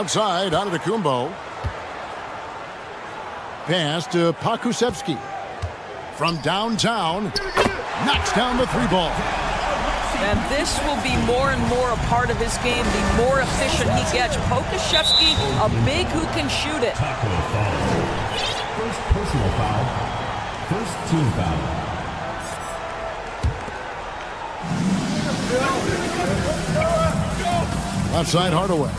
Outside, Antetokounmpo. Pass to Pakusevsky. From downtown, knocks down the three ball. And this will be more and more a part of his game, the more efficient he gets. Pokusevsky, a big who can shoot it. First personal foul. First team foul. Left side, Hardaway.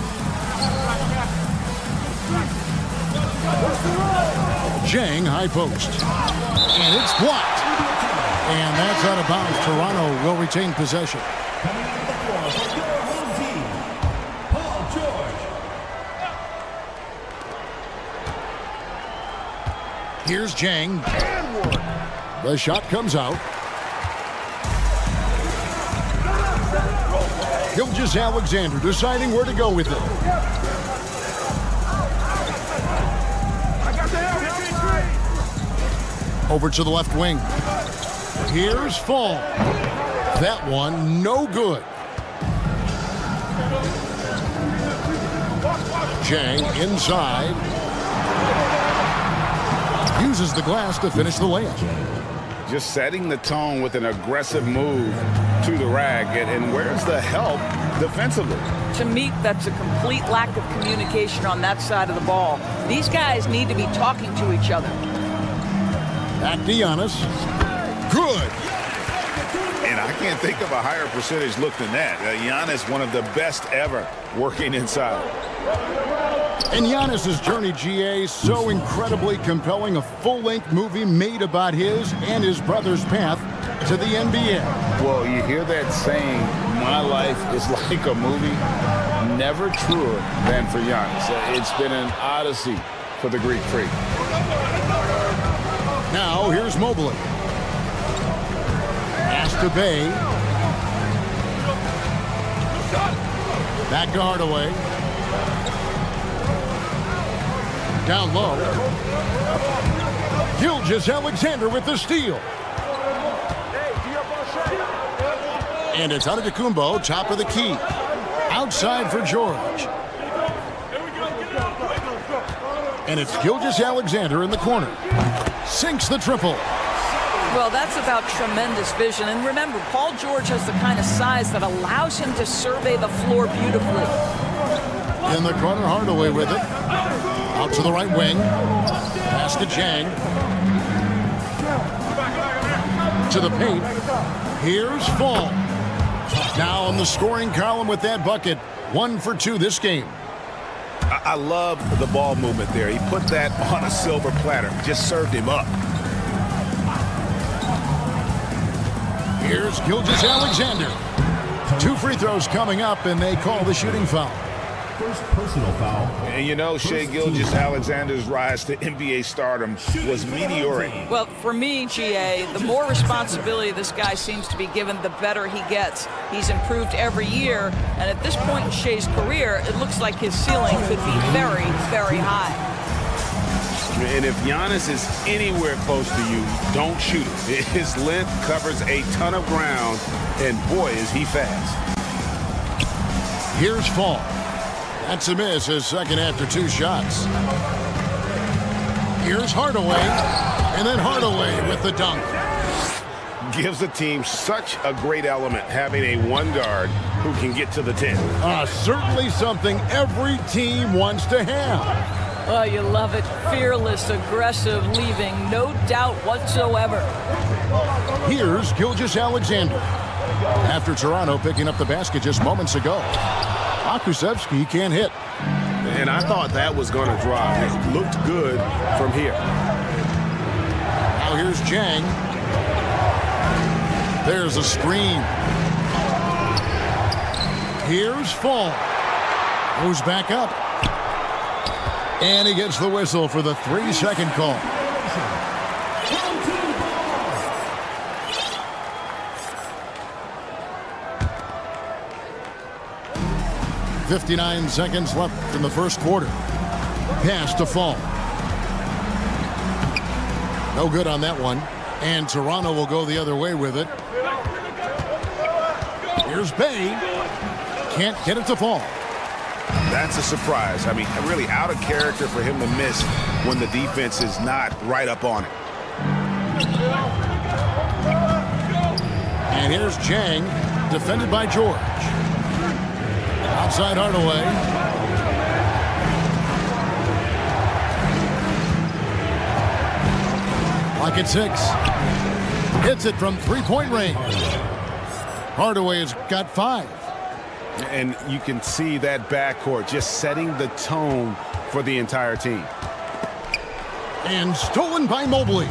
Jang, high post. And it's blocked. And that's out of bounds. Toronto will retain possession. Coming to the floor for your home team, Paul George. Here's Jang. The shot comes out. Gilgeous-Alexander deciding where to go with it. Over to the left wing. Here's Fall. That one, no good. Jang inside. Uses the glass to finish the layup. Just setting the tone with an aggressive move to the rack. And where's the help defensively? To me, that's a complete lack of communication on that side of the ball. These guys need to be talking to each other. Back to Giannis. Good. And I can't think of a higher percentage look than that. Giannis, one of the best ever working inside. And Giannis's journey, GA, so incredibly compelling. A full-length movie made about his and his brother's path to the NBA. Well, you hear that saying, my life is like a movie. Never truer than for Giannis. It's been an odyssey for the Greek freak. Now, here's Mobley. Pass to Bay. Back to Hardaway. Down low. Gilgeous-Alexander with the steal. And it's Antetokounmpo, top of the key. Outside for George. And it's Gilgeous-Alexander in the corner. Sinks the triple. Well, that's about tremendous vision. And remember, Paul George has the kind of size that allows him to survey the floor beautifully. In the corner, Hardaway with it. Out to the right wing. Pass to Jang. To the paint. Here's Fall. Now in the scoring column with that bucket. 1 for 2 this game. I love the ball movement there. He put that on a silver platter. Just served him up. Here's Gilgeous-Alexander. 2 free throws coming up, and they call the shooting foul. First personal foul. And you know, Shai Gilgeous-Alexander's rise to NBA stardom was meteoric. Well, for me, GA, the more responsibility this guy seems to be given, the better he gets. He's improved every year, and at this point in Shai's career, it looks like his ceiling could be very, very high. And if Giannis is anywhere close to you, don't shoot him. His length covers a ton of ground, and boy, is he fast. Here's Fall. That's a miss, his second after 2 shots. Here's Hardaway, and then Hardaway with the dunk. Gives the team such a great element, having a one guard who can get to the 10. Certainly something every team wants to have. Oh, you love it. Fearless, aggressive, leaving no doubt whatsoever. Here's Gilgeous-Alexander. After Toronto picking up the basket just moments ago. Pakusevsky can't hit. And I thought that was going to drop. It looked good from here. Now here's Jang. There's a screen. Here's Fall. Goes back up. And he gets the whistle for the 3-second call. .59 seconds left in the first quarter. Pass to Fall. No good on that one. And Toronto will go the other way with it. Here's Bay. Can't get it to Fall. That's a surprise. I mean, really out of character for him to miss when the defense is not right up on it. And here's Jang, defended by George. Outside Hardaway. Lock at 6. Hits it from three-point range. Hardaway has got 5. And you can see that backcourt just setting the tone for the entire team. And stolen by Mobley.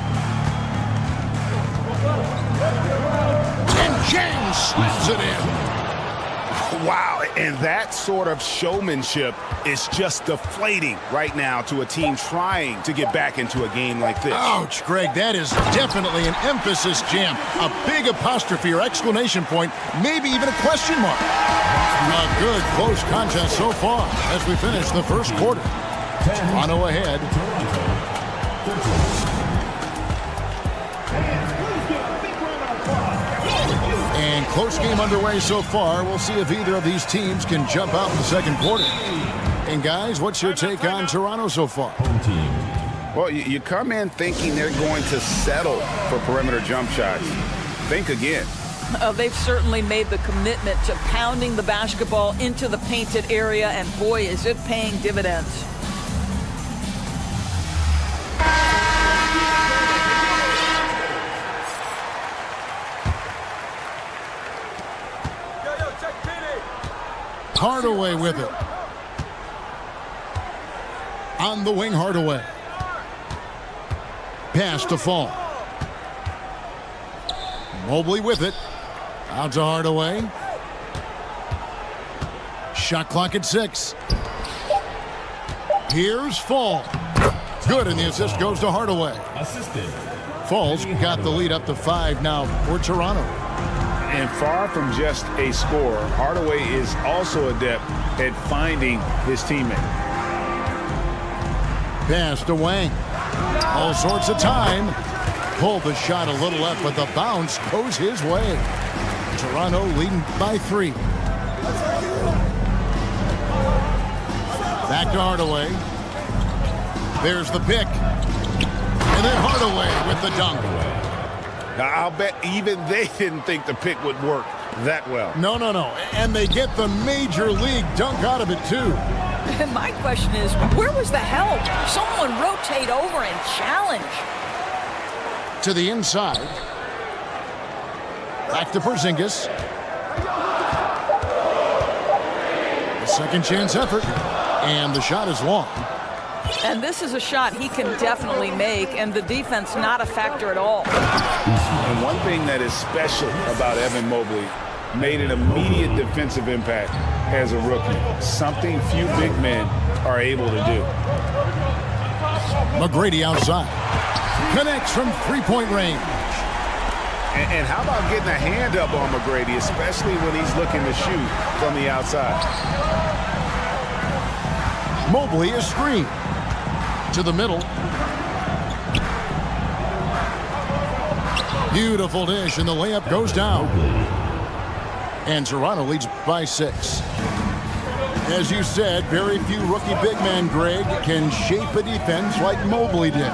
And James slams it in. Wow, and that sort of showmanship is just deflating right now to a team trying to get back into a game like this. Ouch, Greg, that is definitely an emphasis jam. A big apostrophe or exclamation point, maybe even a question mark. A good close contest so far as we finish the first quarter. Toronto ahead. And close game underway so far. We'll see if either of these teams can jump out in the second quarter. And guys, what's your take on Toronto so far? Well, you come in thinking they're going to settle for perimeter jump shots. Think again. They've certainly made the commitment to pounding the basketball into the painted area, and boy, is it paying dividends. Hardaway with it. On the wing, Hardaway. Pass to Fall. Mobley with it. Out to Hardaway. Shot clock at 6. Here's Fall. Good, and the assist goes to Hardaway. Fall's got the lead up to 5 now for Toronto. And far from just a scorer, Hardaway is also adept at finding his teammate. Pass to Wang. All sorts of time. Pulled the shot a little left, but the bounce goes his way. Toronto leading by 3. Back to Hardaway. There's the pick. And then Hardaway with the dunk. Now, I'll bet even they didn't think the pick would work that well. No. And they get the major league dunk out of it, too. And my question is, where was the help? Someone rotate over and challenge. To the inside. Back to Porzingis. A second chance effort. And the shot is long. And this is a shot he can definitely make, and the defense not a factor at all. And one thing that is special about Evan Mobley, made an immediate defensive impact as a rookie. Something few big men are able to do. McGrady outside. Connects from three-point range. And how about getting a hand up on McGrady, especially when he's looking to shoot from the outside? Mobley is screened. To the middle. Beautiful dish, and the layup goes down. And Toronto leads by 6. As you said, very few rookie big men, Greg, can shape a defense like Mobley did.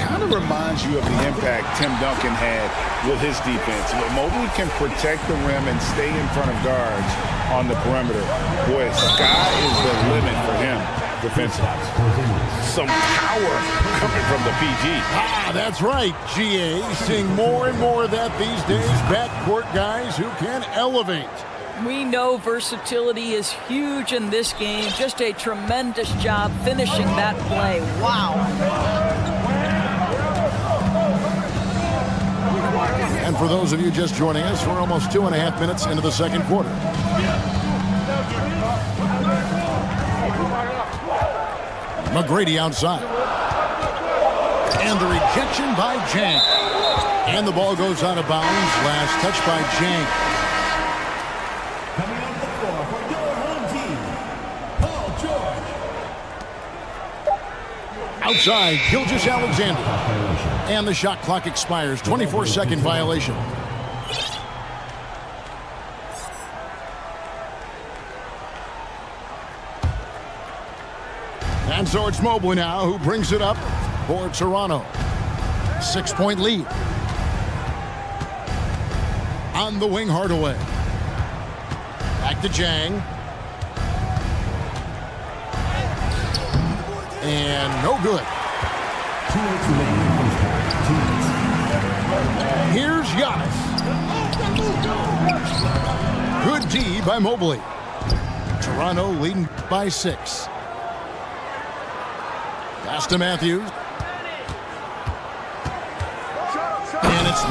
Kind of reminds you of the impact Tim Duncan had with his defense. But Mobley can protect the rim and stay in front of guards on the perimeter. Boy, sky is the limit for him defensively. Some power coming from the PG. That's right, GA. Seeing more and more of that these days. Backcourt guys who can elevate. We know versatility is huge in this game. Just a tremendous job finishing that play. Wow. And for those of you just joining us, we're almost 2.5 minutes into the second quarter. McGrady outside. And the rejection by Jang. And the ball goes out of bounds. Last touch by Jang. Coming on the floor for your home team, Paul George. Outside, Gilgeous-Alexander. And the shot clock expires. 24-second violation. And so it's Mobley now who brings it up for Toronto. 6-point lead. On the wing, Hardaway. Back to Jang. And no good. 2 minutes remaining in the first half. 2 minutes. Here's Giannis. Good D by Mobley. Toronto leading by 6. Pass to Matthews. And it's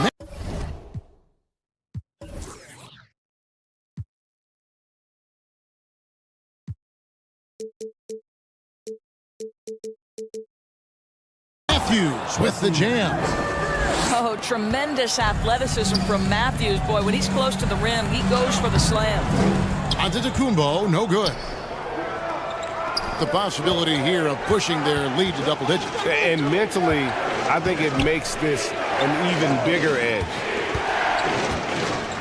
Matthews with the jam. Oh, tremendous athleticism from Matthews. Boy, when he's close to the rim, he goes for the slam. Antetokounmpo, no good. The possibility here of pushing their lead to double digits. And mentally, I think it makes this an even bigger edge.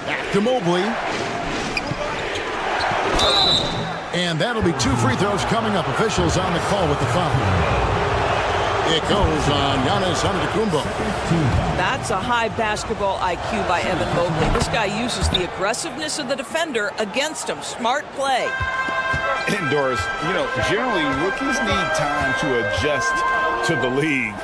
Back to Mobley. And that'll be 2 free throws coming up. Officials on the call with the foul. It goes on Giannis Antetokounmpo. That's a high basketball IQ by Evan Mobley. This guy uses the aggressiveness of the defender against him. Smart play. And Doris, you know, generally rookies need time to adjust to the league.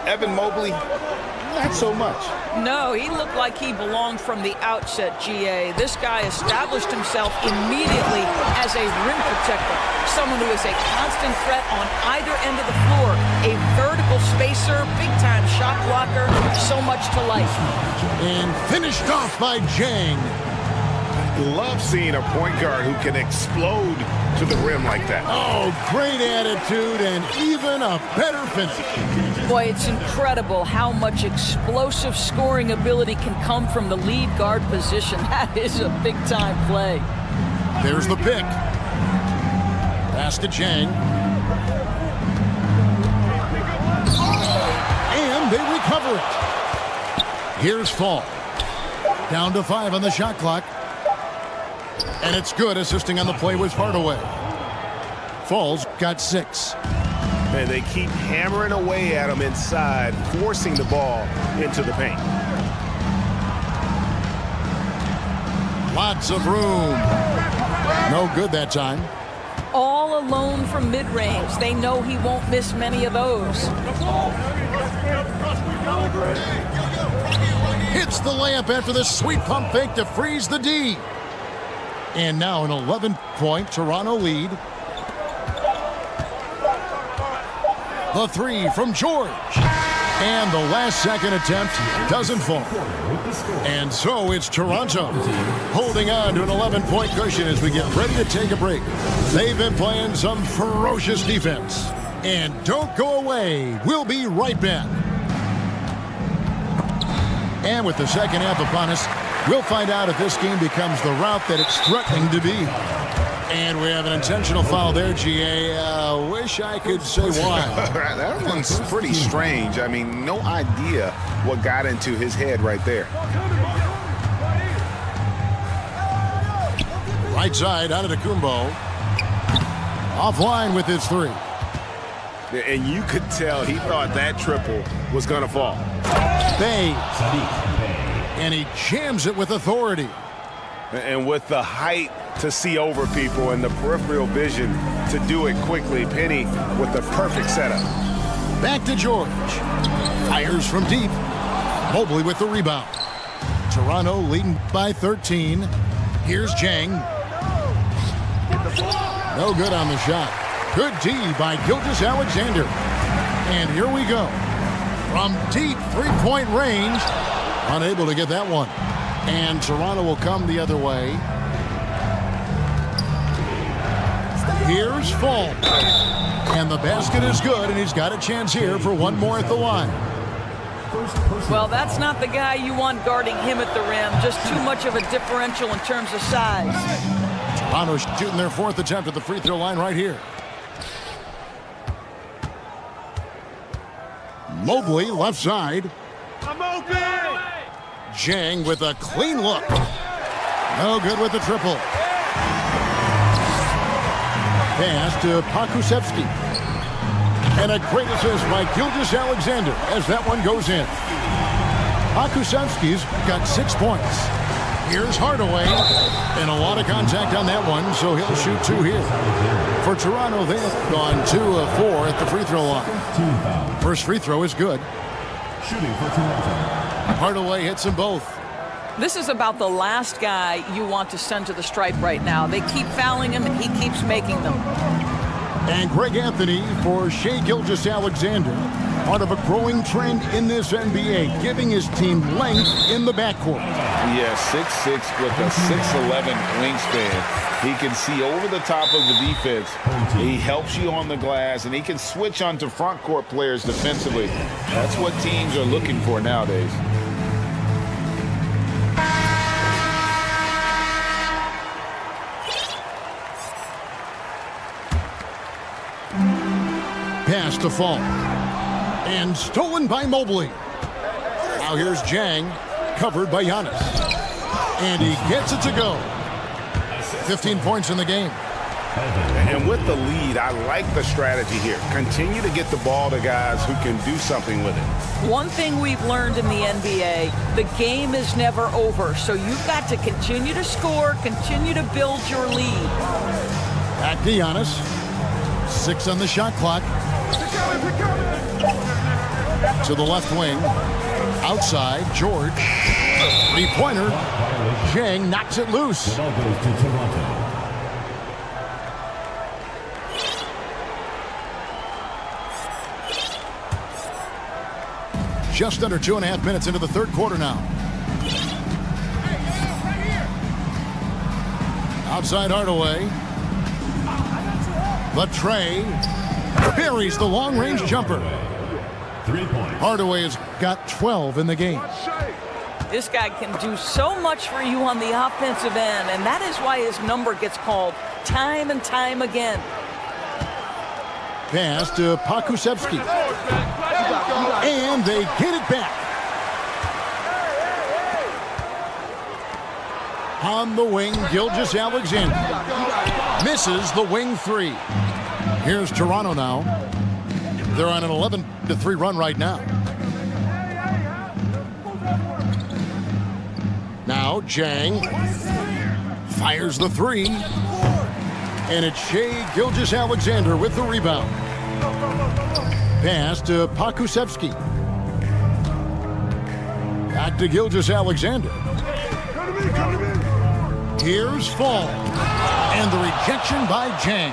Evan Mobley, not so much. No, he looked like he belonged from the outset, GA. This guy established himself immediately as a rim protector, someone who is a constant threat on either end of the floor, a vertical spacer, big-time shot blocker, so much to like. And finished off by Jang. Love seeing a point guard who can explode to the rim like that. Oh, great attitude and even a better finish. Boy, it's incredible how much explosive scoring ability can come from the lead guard position. That is a big-time play. There's the pick. Pass to Jang. And they recover it. Here's Fall. Down to 5 on the shot clock. And it's good. Assisting on the play was Hardaway. Falls got 6. And they keep hammering away at him inside, forcing the ball into the paint. Lots of room. No good that time. All alone from mid-range. They know he won't miss many of those. Hits the layup after the sweet pump fake to freeze the D. And now an 11-point Toronto lead. The 3 from George. And the last second attempt doesn't fall. And so it's Toronto holding on to an 11-point cushion as we get ready to take a break. They've been playing some ferocious defense. And don't go away. We'll be right back. And with the second half upon us, we'll find out if this game becomes the route that it's threatening to be. And we have an intentional foul there, GA. Wish I could say why. That one's pretty strange. I mean, no idea what got into his head right there. Right side, Antetokounmpo. Offline with his 3. And you could tell he thought that triple was going to fall. Bay. And he jams it with authority. And with the height to see over people and the peripheral vision to do it quickly, Penny with the perfect setup. Back to George. Fires from deep. Mobley with the rebound. Toronto leading by 13. Here's Jang. No good on the shot. Good D by Gilgeous-Alexander. And here we go. From deep 3-point range. Unable to get that one. And Toronto will come the other way. Here's Fall. And the basket is good, and he's got a chance here for one more at the line. Well, that's not the guy you want guarding him at the rim. Just too much of a differential in terms of size. Toronto shooting their 4th attempt at the free throw line right here. Mobley left side. I'm open! Jang with a clean look. No good with the triple. Pass to Pokusevski. And a great assist by Gilgeous-Alexander as that one goes in. Pakusevski's got 6 points. Here's Hardaway. And a lot of contact on that one, so he'll shoot 2 here. For Toronto, they have gone 2 of 4 at the free throw line. First free throw is good. Shooting for Toronto. Hardaway hits them both. This is about the last guy you want to send to the stripe right now. They keep fouling him, and he keeps making them. And Greg Anthony for Shai Gilgeous-Alexander. Part of a growing trend in this NBA, giving his team length in the backcourt. Yeah, 6'6" with a 6'11" wingspan. He can see over the top of the defense. He helps you on the glass, and he can switch onto front court players defensively. That's what teams are looking for nowadays. Pass to Fall. And stolen by Mobley. Now here's Jang, covered by Giannis. And he gets it to go. 15 points in the game. And with the lead, I like the strategy here. Continue to get the ball to guys who can do something with it. One thing we've learned in the NBA, the game is never over. So you've got to continue to score, continue to build your lead. Back to Giannis. 6 on the shot clock. To the left wing. Outside, George. Three-pointer. Jang knocks it loose. The ball goes to Toronto. Just under 2.5 minutes into the third quarter now. Outside Hardaway. The tray. Buries the long-range jumper. 3 points. Hardaway has got 12 in the game. This guy can do so much for you on the offensive end, and that is why his number gets called time and time again. Pass to Pakusevski. And they get it back. On the wing, Gilgeous-Alexander. Misses the wing 3. Here's Toronto now. They're on an 11-3 run right now. Now Jang fires the 3. And it's Shai Gilgeous-Alexander with the rebound. Pass to Pakusevski. Back to Gilgeous-Alexander. Here's Fall. And the rejection by Jang.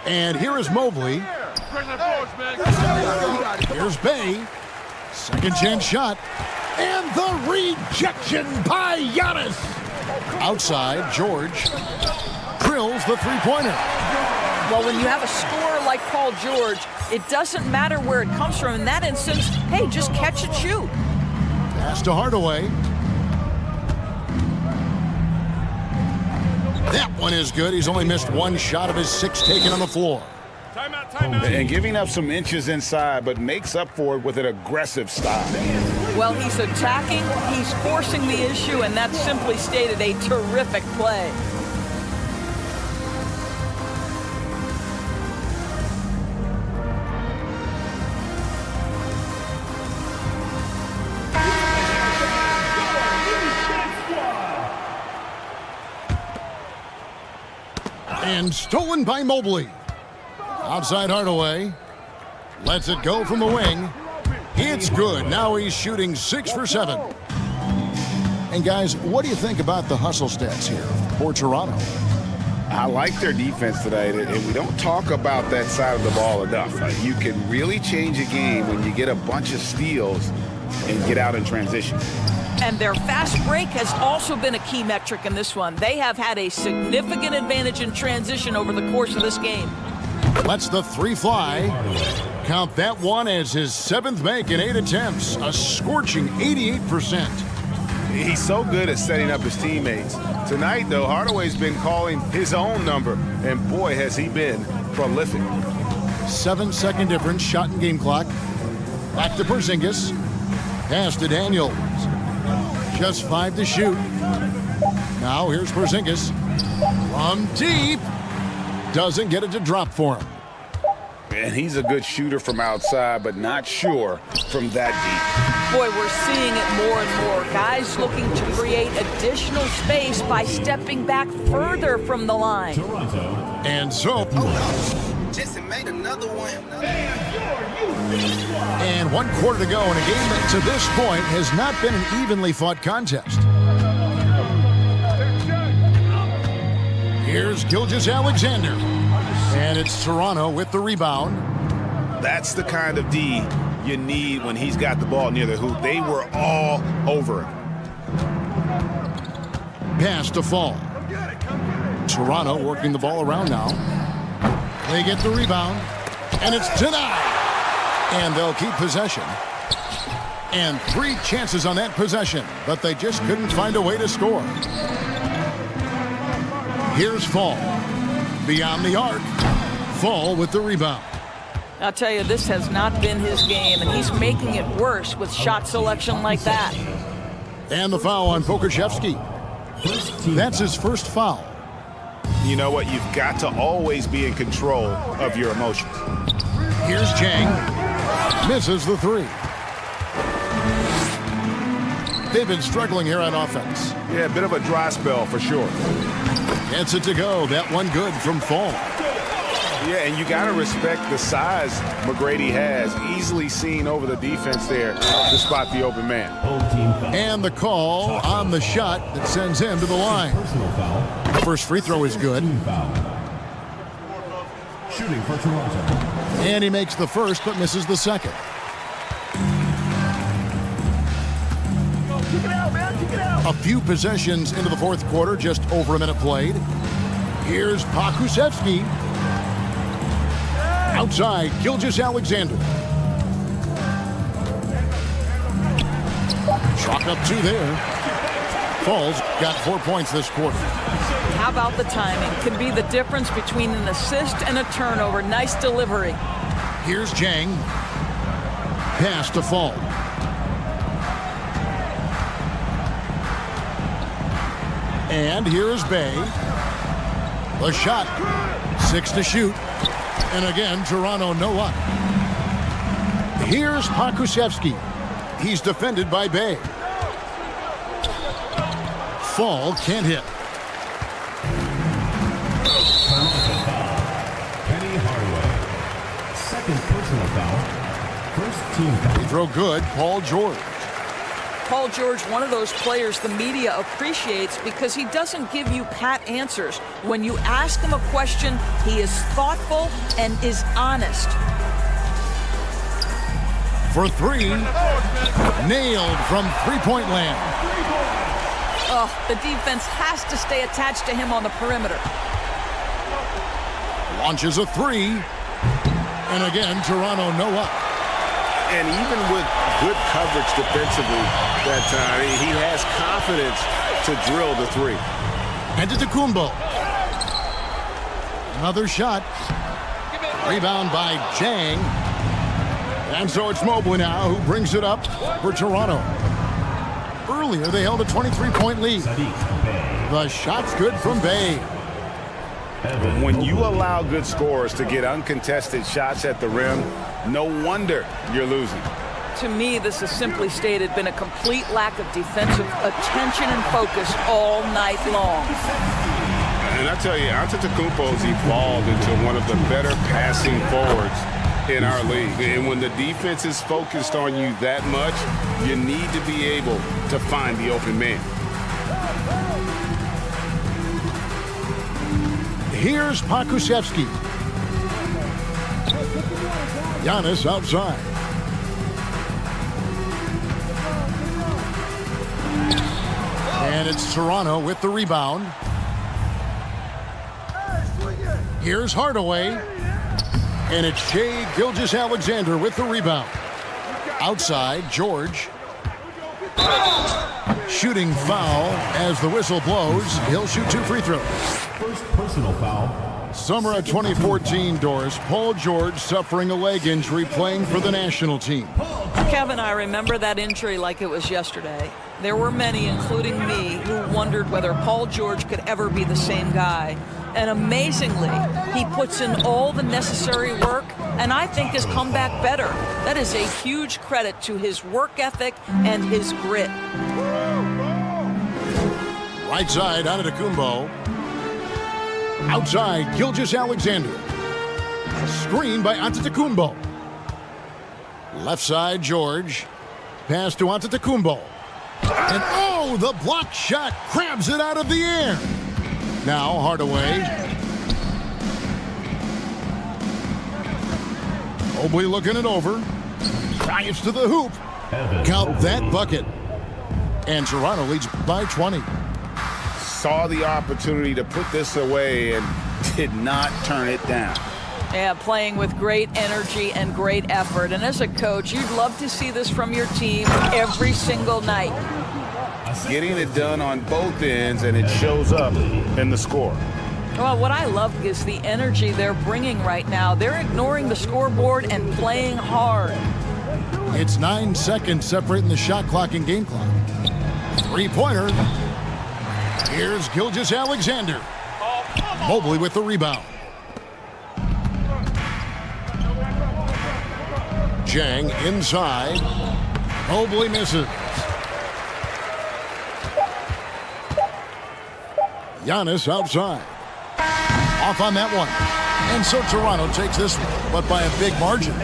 And here is Mobley. Here's Bay. Second chance shot. And the rejection by Giannis. Outside, George drills the three-pointer. Well, when you have a scorer like Paul George, it doesn't matter where it comes from. In that instance, hey, just catch and shoot. Pass to Hardaway. That one is good. He's only missed 1 shot of his 6 taken on the floor. And giving up some inches inside, but makes up for it with an aggressive style. Well, he's attacking, he's forcing the issue, and that's simply stated a terrific play. And stolen by Mobley. Outside Hardaway. Lets it go from the wing. It's good. Now he's shooting 6 for 7. And guys, what do you think about the hustle stats here for Toronto? I like their defense tonight, and we don't talk about that side of the ball enough. You can really change a game when you get a bunch of steals and get out in transition. And their fast break has also been a key metric in this one. They have had a significant advantage in transition over the course of this game. Lets the 3 fly. Count that one as his 7th make in 8 attempts. A scorching 88%. He's so good at setting up his teammates. Tonight, though, Hardaway's been calling his own number, and boy, has he been prolific. 7-second difference, shot and game clock. Back to Porzingis. Pass to Daniels. Just 5 to shoot. Now here's Porzingis. From deep. Doesn't get it to drop for him. And he's a good shooter from outside, but not sure from that deep. Boy, we're seeing it more and more. Guys looking to create additional space by stepping back further from the line. Toronto. And so, Just made another one. and 1 quarter to go in a game that to this point has not been an evenly fought contest. Here's Gilgeous-Alexander. And it's Toronto with the rebound. That's the kind of D you need when he's got the ball near the hoop. They were all over him. Pass to Fall. Toronto working the ball around now. They get the rebound. And it's denied. And they'll keep possession. And 3 chances on that possession, but they just couldn't find a way to score. Here's Fall. Beyond the arc. Fall with the rebound. I'll tell you, this has not been his game, and he's making it worse with shot selection like that. And the foul on Pokuševski. That's his first foul. You know what? You've got to always be in control of your emotions. Here's Chang. Misses the 3. They've been struggling here on offense. Yeah, a bit of a dry spell for sure. Gets it to go. That one good from Fall. Yeah, and you got to respect the size McGrady has. Easily seen over the defense there to spot the open man. And the call on the shot that sends him to the line. Personal foul. The first free throw is good. Shooting for Toronto. And he makes the first but misses the second. A few possessions into the fourth quarter, just over a minute played. Here's Pokuševski. Outside, Gilgeous-Alexander. Chalk up 2 there. Falls got 4 points this quarter. How about the timing? Can be the difference between an assist and a turnover. Nice delivery. Here's Jang. Pass to Fall. And here's Bay. The shot. 6 to shoot. And again, Toronto no luck. Here's Pokuševski. He's defended by Bay. Fall can't hit. Penny Hardaway. Second personal foul. First team foul. Free throw good, Paul George. Paul George, one of those players the media appreciates because he doesn't give you pat answers. When you ask him a question, he is thoughtful and is honest. For 3, nailed from three-point land. Oh, the defense has to stay attached to him on the perimeter. Launches a 3. And again, Toronto no up. And even with good coverage defensively that time, he has confidence to drill the 3. Antetokounmpo. Another shot. Rebound by Chang. And so it's Mobley now who brings it up for Toronto. Earlier, they held a 23-point lead. The shot's good from Bay. When you allow good scorers to get uncontested shots at the rim, no wonder you're losing. To me, this has simply stated been a complete lack of defensive attention and focus all night long. And I tell you, Antetokounmpo's evolved into one of the better passing forwards in our league. And when the defense is focused on you that much, you need to be able to find the open man. Here's Pokuševski. Giannis outside. And it's Toronto with the rebound. Here's Hardaway. And it's Shai Gilgeous-Alexander with the rebound. Outside, George. Shooting foul as the whistle blows. He'll shoot 2 free throws. First personal foul. Summer of 2014, Doris. Paul George suffering a leg injury playing for the national team. Kevin, I remember that injury like it was yesterday. There were many, including me, who wondered whether Paul George could ever be the same guy. And amazingly, He puts in all the necessary work, and I think has come back better. That is a huge credit to his work ethic and his grit. Right side, Antetokounmpo. Outside, Gilgeous-Alexander. Screen by Antetokounmpo. Left side, George. Pass to Antetokounmpo. And oh, the block shot grabs it out of the air. Now Hardaway. Mobley looking it over. Drives to the hoop. Count that bucket. And Toronto leads by 20. Saw the opportunity to put this away and did not turn it down. Yeah, playing with great energy and great effort. And as a coach, you'd love to see this from your team every single night. Getting it done on both ends, and it shows up in the score. Well, what I love is the energy they're bringing right now. They're ignoring the scoreboard and playing hard. It's 9 seconds separating the shot clock and game clock. Three-pointer. Here's Gilgeous-Alexander. Mobley with the rebound. Jang inside. Mobley misses. Giannis outside. Off on that one. And so Toronto takes this one, but by a big margin.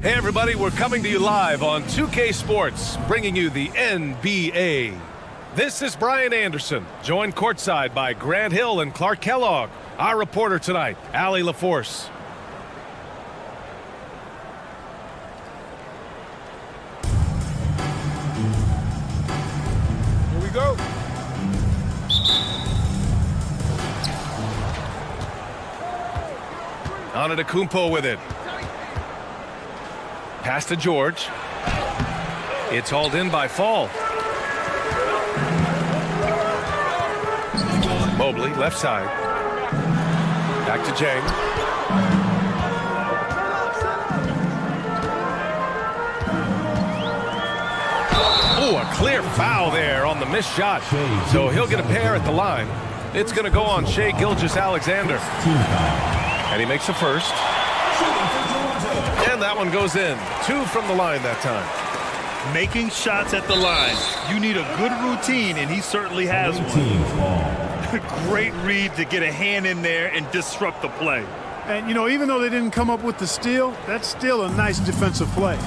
Hey everybody, we're coming to you live on 2K Sports, bringing you the NBA. This is Brian Anderson, joined courtside by Grant Hill and Clark Kellogg. Our reporter tonight, Allie LaForce. Here we go. Antetokounmpo with it. Pass to George. It's hauled in by Fall. Mobley, left side. Back to Jang. Oh, a clear foul there on the missed shot. So he'll get a pair at the line. It's going to go on Shai Gilgeous-Alexander. And he makes the first. And that one goes in. 2 from the line that time. Making shots at the line. You need a good routine, and he certainly has one. Great read to get a hand in there and disrupt the play. And, you know, even though they didn't come up with the steal, that's still a nice defensive play.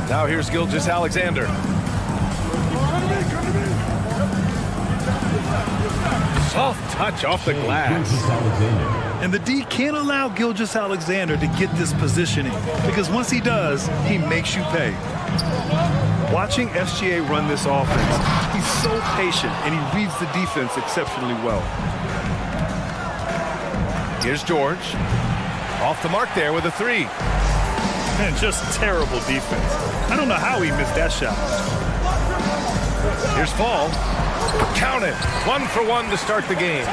Now here's Gilgeous-Alexander. Soft touch off the glass. And the D can't allow Gilgeous-Alexander to get this positioning, because once he does, he makes you pay. Watching SGA run this offense, he's so patient and he reads the defense exceptionally well. Here's George. Off the mark there with a 3. And just terrible defense. I don't know how he missed that shot. Here's Fall. Count it. 1 for 1 to start the game.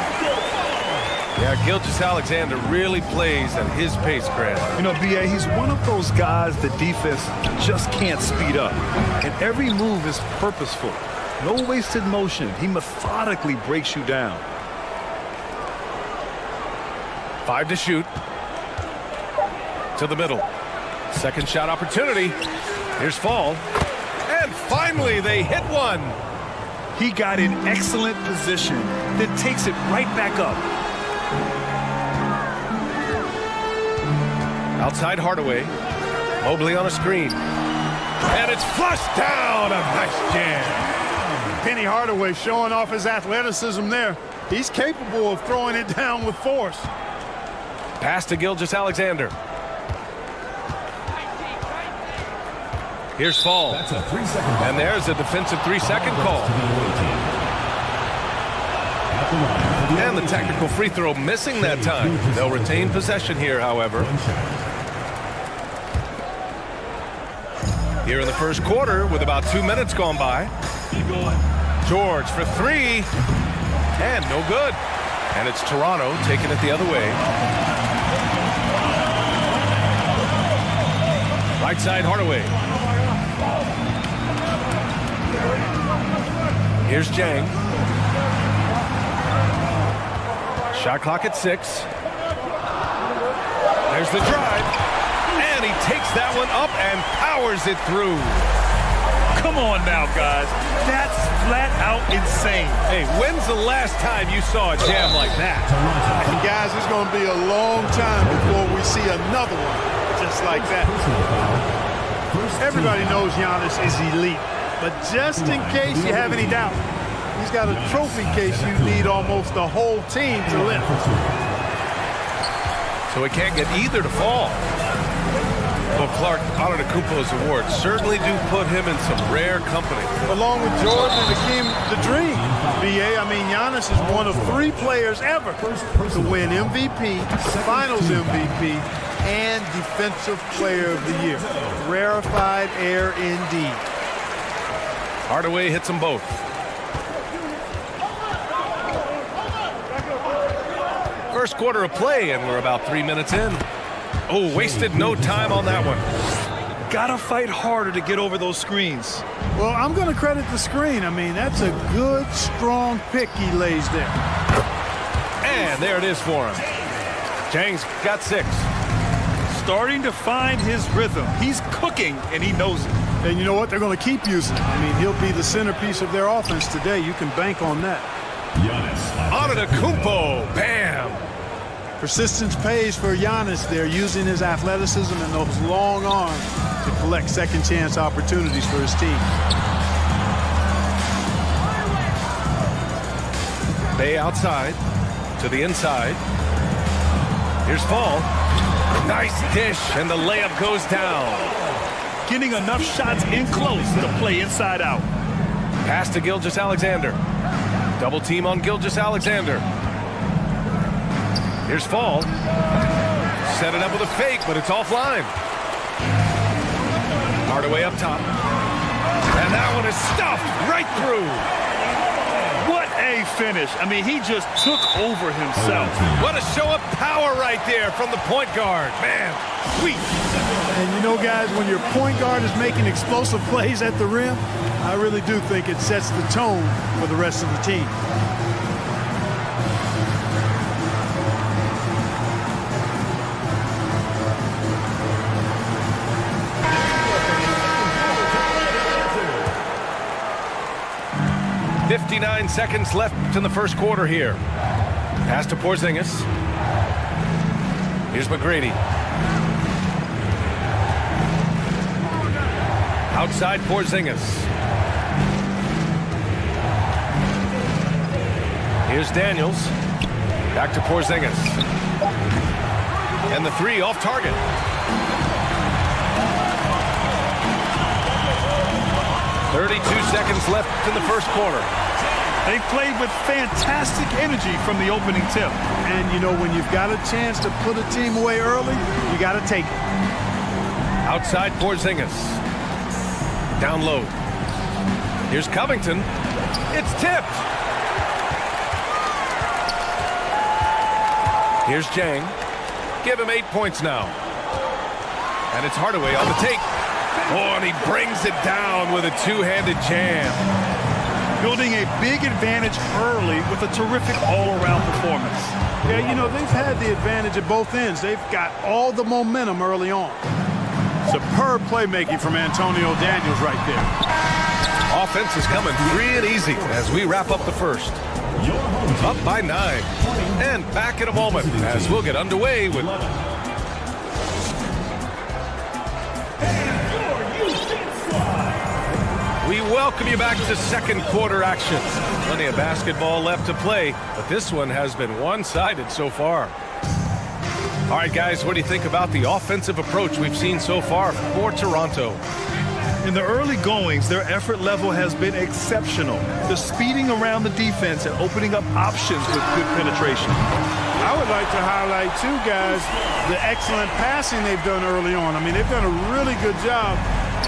Yeah, Gilgeous-Alexander really plays at his pace, Grant. You know, B.A., he's one of those guys the defense just can't speed up. And every move is purposeful. No wasted motion. He methodically breaks you down. 5 to shoot. To the middle. Second shot opportunity. Here's Fall. And finally, they hit one. He got in excellent position, then takes it right back up. Outside Hardaway. Mobley on a screen. And it's flushed down. A nice jam. Penny Hardaway showing off his athleticism there. He's capable of throwing it down with force. Pass to Gilgeous-Alexander. Here's Fall. That's a 3-second. And there's a defensive 3-second call. And the technical free throw missing that time. They'll retain possession here, however. Here in the first quarter with about 2 minutes gone by. George for 3. And no good. And it's Toronto taking it the other way. Right side Hardaway. Here's Jang. Shot clock at 6. There's the drive. And he takes that one up and powers it through. Come on now, guys. That's flat out insane. Hey, when's the last time you saw a jam like that? And guys, it's going to be a long time before we see another one just like that. Everybody knows Giannis is elite, but just in case you have any doubt, he's got a trophy case you need almost the whole team to lift. So he can't get either to fall. Well, Clark, Antetokounmpo's awards certainly do put him in some rare company. Along with Jordan and Hakeem the Dream, B.A., I mean, Giannis is one of 3 players ever to win MVP, Finals MVP, and Defensive Player of the Year. Rarefied air indeed. Hardaway hits them both. First quarter of play, and we're about 3 minutes in. Oh, wasted no time on that one. Gotta fight harder to get over those screens. Well, I'm going to credit the screen. I mean, that's a good, strong pick he lays there. And there it is for him. Jang's got 6. Starting to find his rhythm. He's cooking, and he knows it. And you know what? They're going to keep using him. I mean, he'll be the centerpiece of their offense today. You can bank on that. Antetokounmpo, bam! Persistence pays for Giannis. They're using his athleticism and those long arms to collect second chance opportunities for his team. Bay outside to the inside. Here's Fall. Nice dish, and the layup goes down. Getting enough shots in close to play inside out. Pass to Gilgeous-Alexander. Double team on Gilgeous-Alexander. Here's Fall. Set it up with a fake, but it's offline. Hardaway up top. And that one is stuffed right through. What a finish. I mean, he just took over himself. What a show of power right there from the point guard. Man, sweet. And you know, guys, when your point guard is making explosive plays at the rim, I really do think it sets the tone for the rest of the team. .59 seconds left in the first quarter here. Pass to Porzingis. Here's McGrady. Outside Porzingis. Here's Daniels. Back to Porzingis. And the three off target. .32 seconds left in the first quarter. They played with fantastic energy from the opening tip. And, you know, when you've got a chance to put a team away early, you got to take it. Outside Porzingis. Down low. Here's Covington. It's tipped. Here's Jang. Give him 8 points now. And it's Hardaway on the take. Oh, and he brings it down with a two-handed jam. Building a big advantage early with a terrific all-around performance. Yeah, you know, they've had the advantage at both ends. They've got all the momentum early on. Superb playmaking from Antonio Daniels right there. Offense is coming free and easy as we wrap up the first. Up by 9. And back in a moment as we'll get underway with... We welcome you back to second quarter action. Plenty of basketball left to play, but this one has been one-sided so far. All right, guys, what do you think about the offensive approach we've seen so far for Toronto? In the early goings, their effort level has been exceptional. The speeding around the defense and opening up options with good penetration. I would like to highlight, too, guys, the excellent passing they've done early on. I mean, they've done a really good job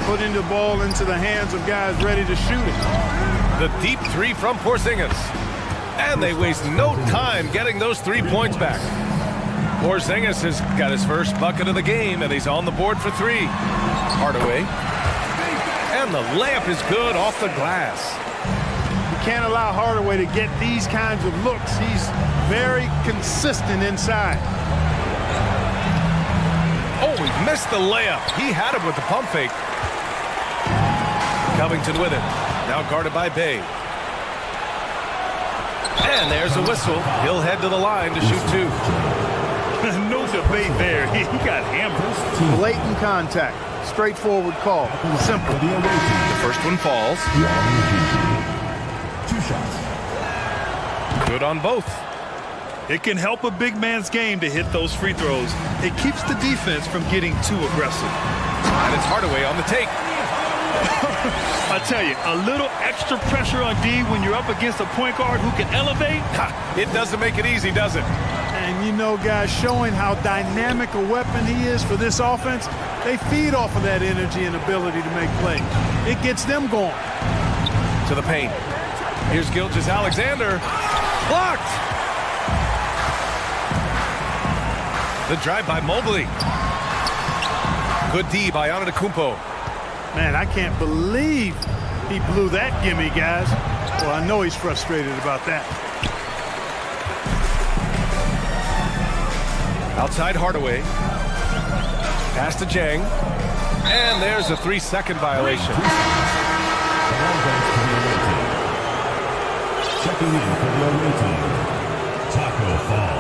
putting the ball into the hands of guys ready to shoot it. The deep three from Porzingis. And they waste no time getting those 3 points back. Porzingis has got his first bucket of the game, and he's on the board for 3. Hardaway. And the layup is good off the glass. You can't allow Hardaway to get these kinds of looks. He's very consistent inside. Oh, he missed the layup. He had him with the pump fake. Covington with it. Now guarded by Bay. And there's a whistle. He'll head to the line to shoot 2. No debate there. He got hammered. Blatant contact. Straightforward call. Simple. The first one falls. 2 shots. Good on both. It can help a big man's game to hit those free throws. It keeps the defense from getting too aggressive. And it's Hardaway on the take. I tell you, a little extra pressure on D when you're up against a point guard who can elevate. It doesn't make it easy, does it? And you know, guys, showing how dynamic a weapon he is for this offense, they feed off of that energy and ability to make plays. It gets them going. To the paint. Here's Gilgeous-Alexander. Blocked. The drive by Mobley. Good D by Antetokounmpo. Man, I can't believe he blew that gimme, guys. Well, I know he's frustrated about that. Outside Hardaway. Pass to Jang. And there's a 3-second violation. Checking in for the away team, Taco Fall.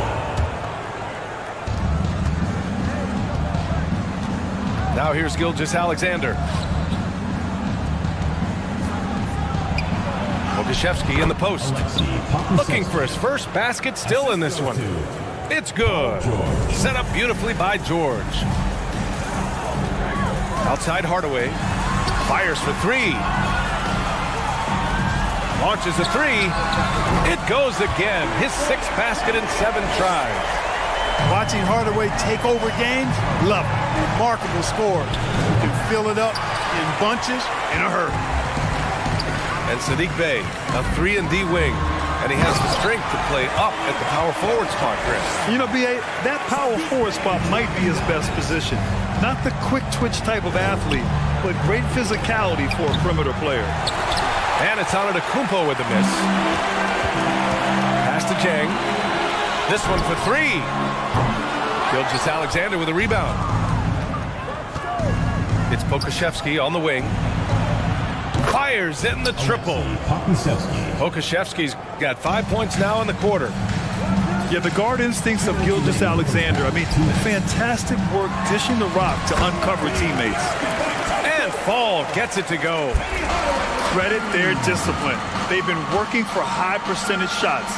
Now here's Gilgeous-Alexander. Pokashevsky in the post. Looking for his first basket, still in this one. It's good. Set up beautifully by George. Outside Hardaway. Fires for three. Launches a three. It goes again. His sixth basket in 7 tries. Watching Hardaway take over games, love it. Remarkable score. You can fill it up in bunches in a hurry. And Sadiq Bey, a 3-and-D wing. And he has the strength to play up at the power forward spot, Chris. You know, B.A., that power forward spot might be his best position. Not the quick twitch type of athlete, but great physicality for a perimeter player. And it's Antetokounmpo with the miss. Pass to Jang. This one for three. Gilgeous-Alexander with a rebound. It's Pokashevsky on the wing. Fires in the triple. Pokashevsky's got 5 points now in the quarter. Yeah, the guard instincts of Gilgeous-Alexander. I mean, fantastic work dishing the rock to uncover teammates. And Fall gets it to go. Credit their discipline. They've been working for high percentage shots.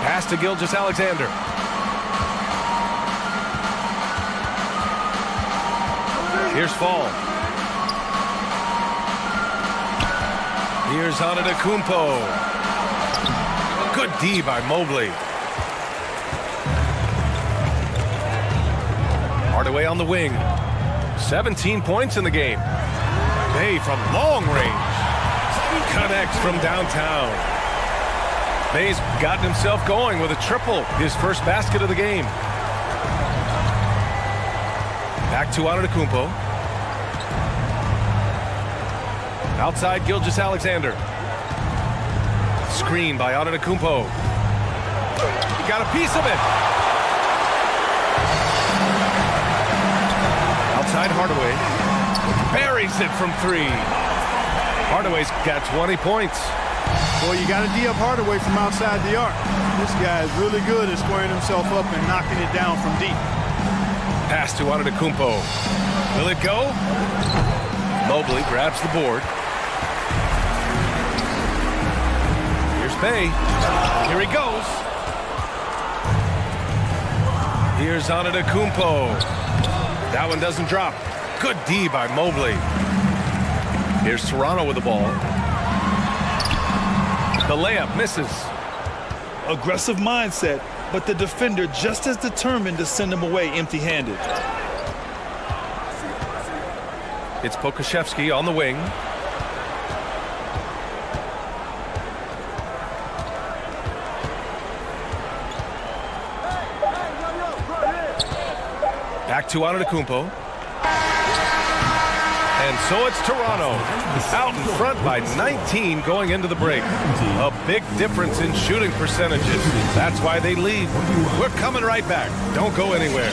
Pass to Gilgeous-Alexander. Here's Fall. Here's Antetokounmpo. Good D by Mobley. Hardaway on the wing. 17 points in the game. Bey from long range. Connects from downtown. Bey's gotten himself going with a triple. His first basket of the game. Back to Antetokounmpo. Outside Gilgeous-Alexander. Screen by Antetokounmpo. He got a piece of it. Outside Hardaway. Buries it from three. Hardaway's got 20 points. Well, you got to D up Hardaway from outside the arc. This guy is really good at squaring himself up and knocking it down from deep. Pass to Antetokounmpo. Will it go? Mobley grabs the board. Here's Bey. Here he goes. Here's Antetokounmpo. That one doesn't drop. Good D by Mobley. Here's Toronto with the ball. The layup misses. Aggressive mindset, but the defender just as determined to send him away empty-handed. It's Pokashevsky on the wing. Back to Antetokounmpo. And so it's Toronto, out in front by 19 going into the break. A big difference in shooting percentages. That's why they lead. We're coming right back. Don't go anywhere.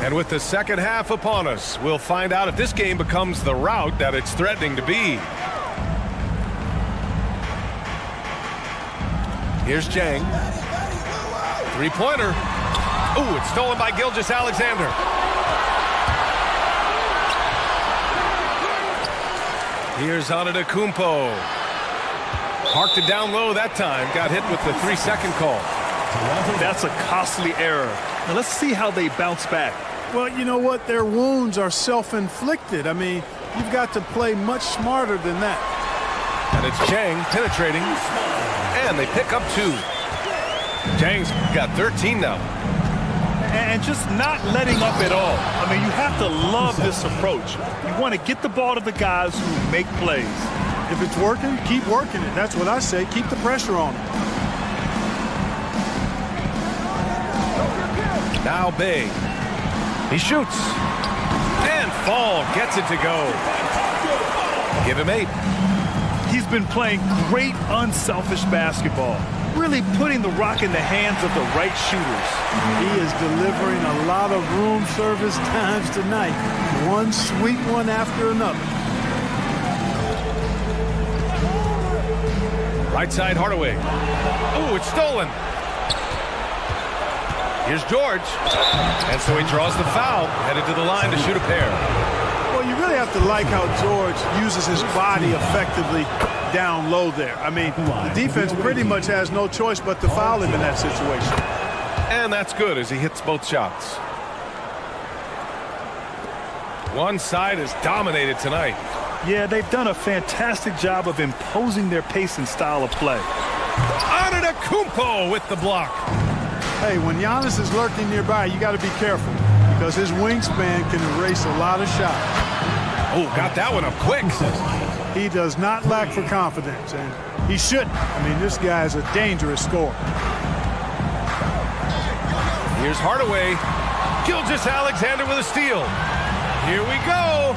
And with the second half upon us, we'll find out if this game becomes the rout that it's threatening to be. Here's Jang. Three-pointer. Ooh, it's stolen by Gilgeous-Alexander. Here's Antetokounmpo. Parked it down low that time. Got hit with the 3-second call. That's a costly error. Now let's see how they bounce back. Well, you know what? Their wounds are self-inflicted. I mean, you've got to play much smarter than that. And it's Jang penetrating. And they pick up 2. Jang's got 13 now. And just not letting up at all. I mean, you have to love this approach. You want to get the ball to the guys who make plays. If it's working, keep working it. That's what I say. Keep the pressure on them. Now Bey. He shoots. And Fall gets it to go. Give him 8. He's been playing great unselfish basketball. Really putting the rock in the hands of the right shooters. He is delivering a lot of room service times tonight. One sweet one after another. Right side Hardaway. Oh, it's stolen. Here's George. And so he draws the foul, headed to the line to shoot a pair. Well, you really have to like how George uses his body effectively down low there. I mean, the defense pretty much has no choice but to foul him in that situation. And that's good as he hits both shots. One side is dominated tonight. Yeah, they've done a fantastic job of imposing their pace and style of play. Antetokounmpo with the block. Hey, when Giannis is lurking nearby, you got to be careful because his wingspan can erase a lot of shots. Oh, got that one up quick. He does not lack for confidence, and he shouldn't. I mean, this guy is a dangerous scorer. Here's Hardaway. Gilgeous-Alexander with a steal. Here we go.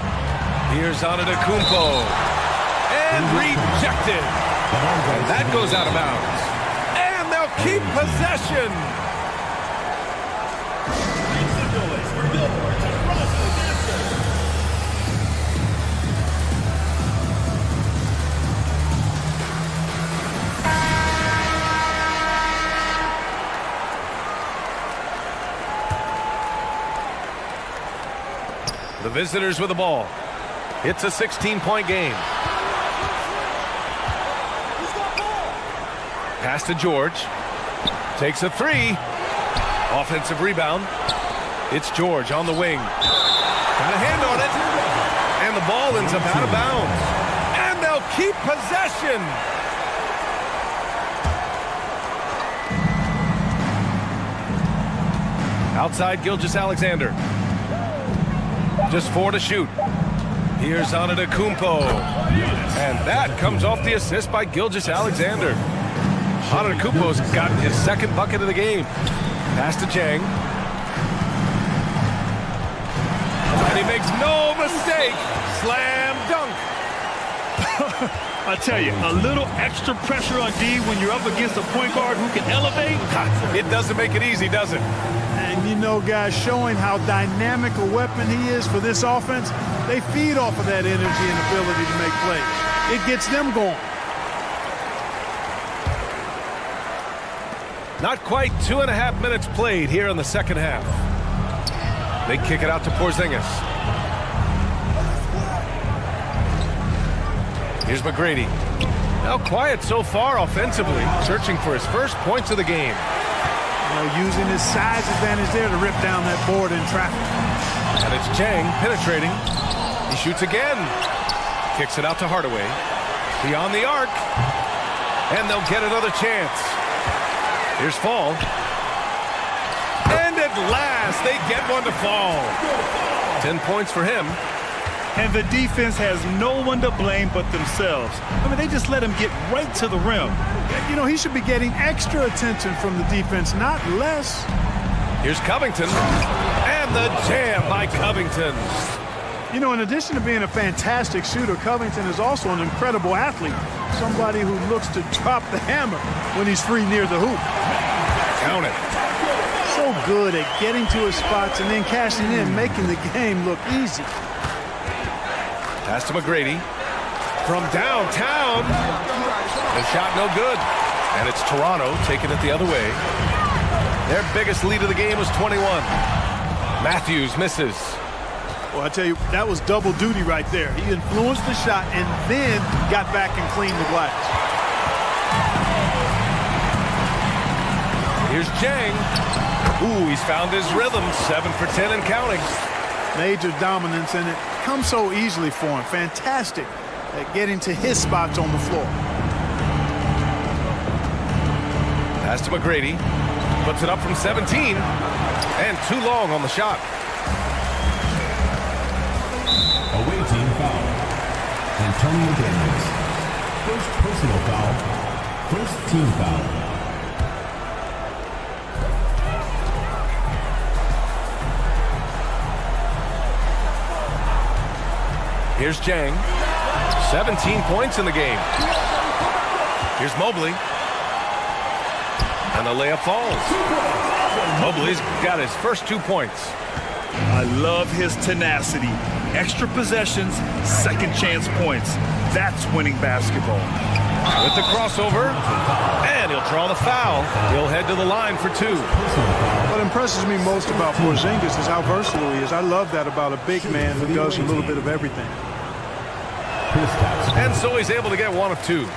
Here's Antetokounmpo. And rejected. And that goes out of bounds. And they'll keep possession. The visitors with the ball. It's a 16-point game. Pass to George. Takes a three. Offensive rebound. It's George on the wing. Got a hand on it. And the ball ends up out of bounds. And they'll keep possession. Outside Gilgeous-Alexander. Just 4 to shoot. Here's Antetokounmpo. And that comes off the assist by Gilgeous-Alexander. Antetokounmpo's gotten his second bucket of the game. Pass to Chang. And he makes no mistake. Slam dunk. I tell you, a little extra pressure on D when you're up against a point guard who can elevate. It doesn't make it easy, does it? And you know, guys, showing how dynamic a weapon he is for this offense, they feed off of that energy and ability to make plays. It gets them going. Not quite 2.5 minutes played here in the second half. They kick it out to Porzingis. Here's McGrady. Now quiet so far offensively, searching for his first points of the game. Using his size advantage there to rip down that board in traffic. And it's Chang penetrating. He shoots again. Kicks it out to Hardaway. Beyond the arc. And they'll get another chance. Here's Fall. And at last, they get one to Fall. 10 points for him. And the defense has no one to blame but themselves. I mean, they just let him get right to the rim. You know, he should be getting extra attention from the defense, not less. Here's Covington. And the jam by Covington. You know, in addition to being a fantastic shooter, Covington is also an incredible athlete. Somebody who looks to drop the hammer when he's free near the hoop. Count it. So good at getting to his spots and then cashing in, making the game look easy. Pass to McGrady. From downtown. The shot no good. And it's Toronto taking it the other way. Their biggest lead of the game was 21. Matthews misses. Well, I tell you, that was double duty right there. He influenced the shot and then got back and cleaned the glass. Here's Chang. Ooh, he's found his rhythm. 7 for 10 and counting. Major dominance, and it comes so easily for him. Fantastic at getting to his spots on the floor. Pass to McGrady. Puts it up from 17. And too long on the shot. Away team foul. Antonio Davis. First personal foul. First team foul. Here's Chang. 17 points in the game. Here's Mobley. And the layup falls. Mobley's got his first 2 points. I love his tenacity. Extra possessions, second chance points. That's winning basketball. with the crossover, and he'll draw the foul. He'll head to the line for 2. What impresses me most about Porzingis is how versatile he is. I love that about a big man who does a little bit of everything. And so he's able to get 1 of 2.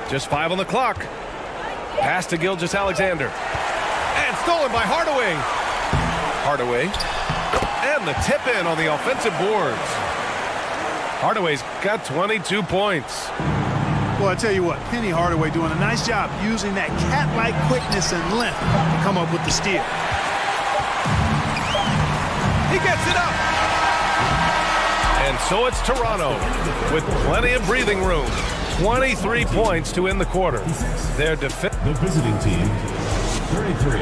Just 5 on the clock. Pass to Gilgeous-Alexander. And stolen by Hardaway. Hardaway. And the tip in on the offensive boards. Hardaway's got 22 points. Well, I tell you what, Penny Hardaway doing a nice job using that cat-like quickness and length to come up with the steal. He gets it up. And so it's Toronto with plenty of breathing room. 23 points to end the quarter. Their The visiting team, 33.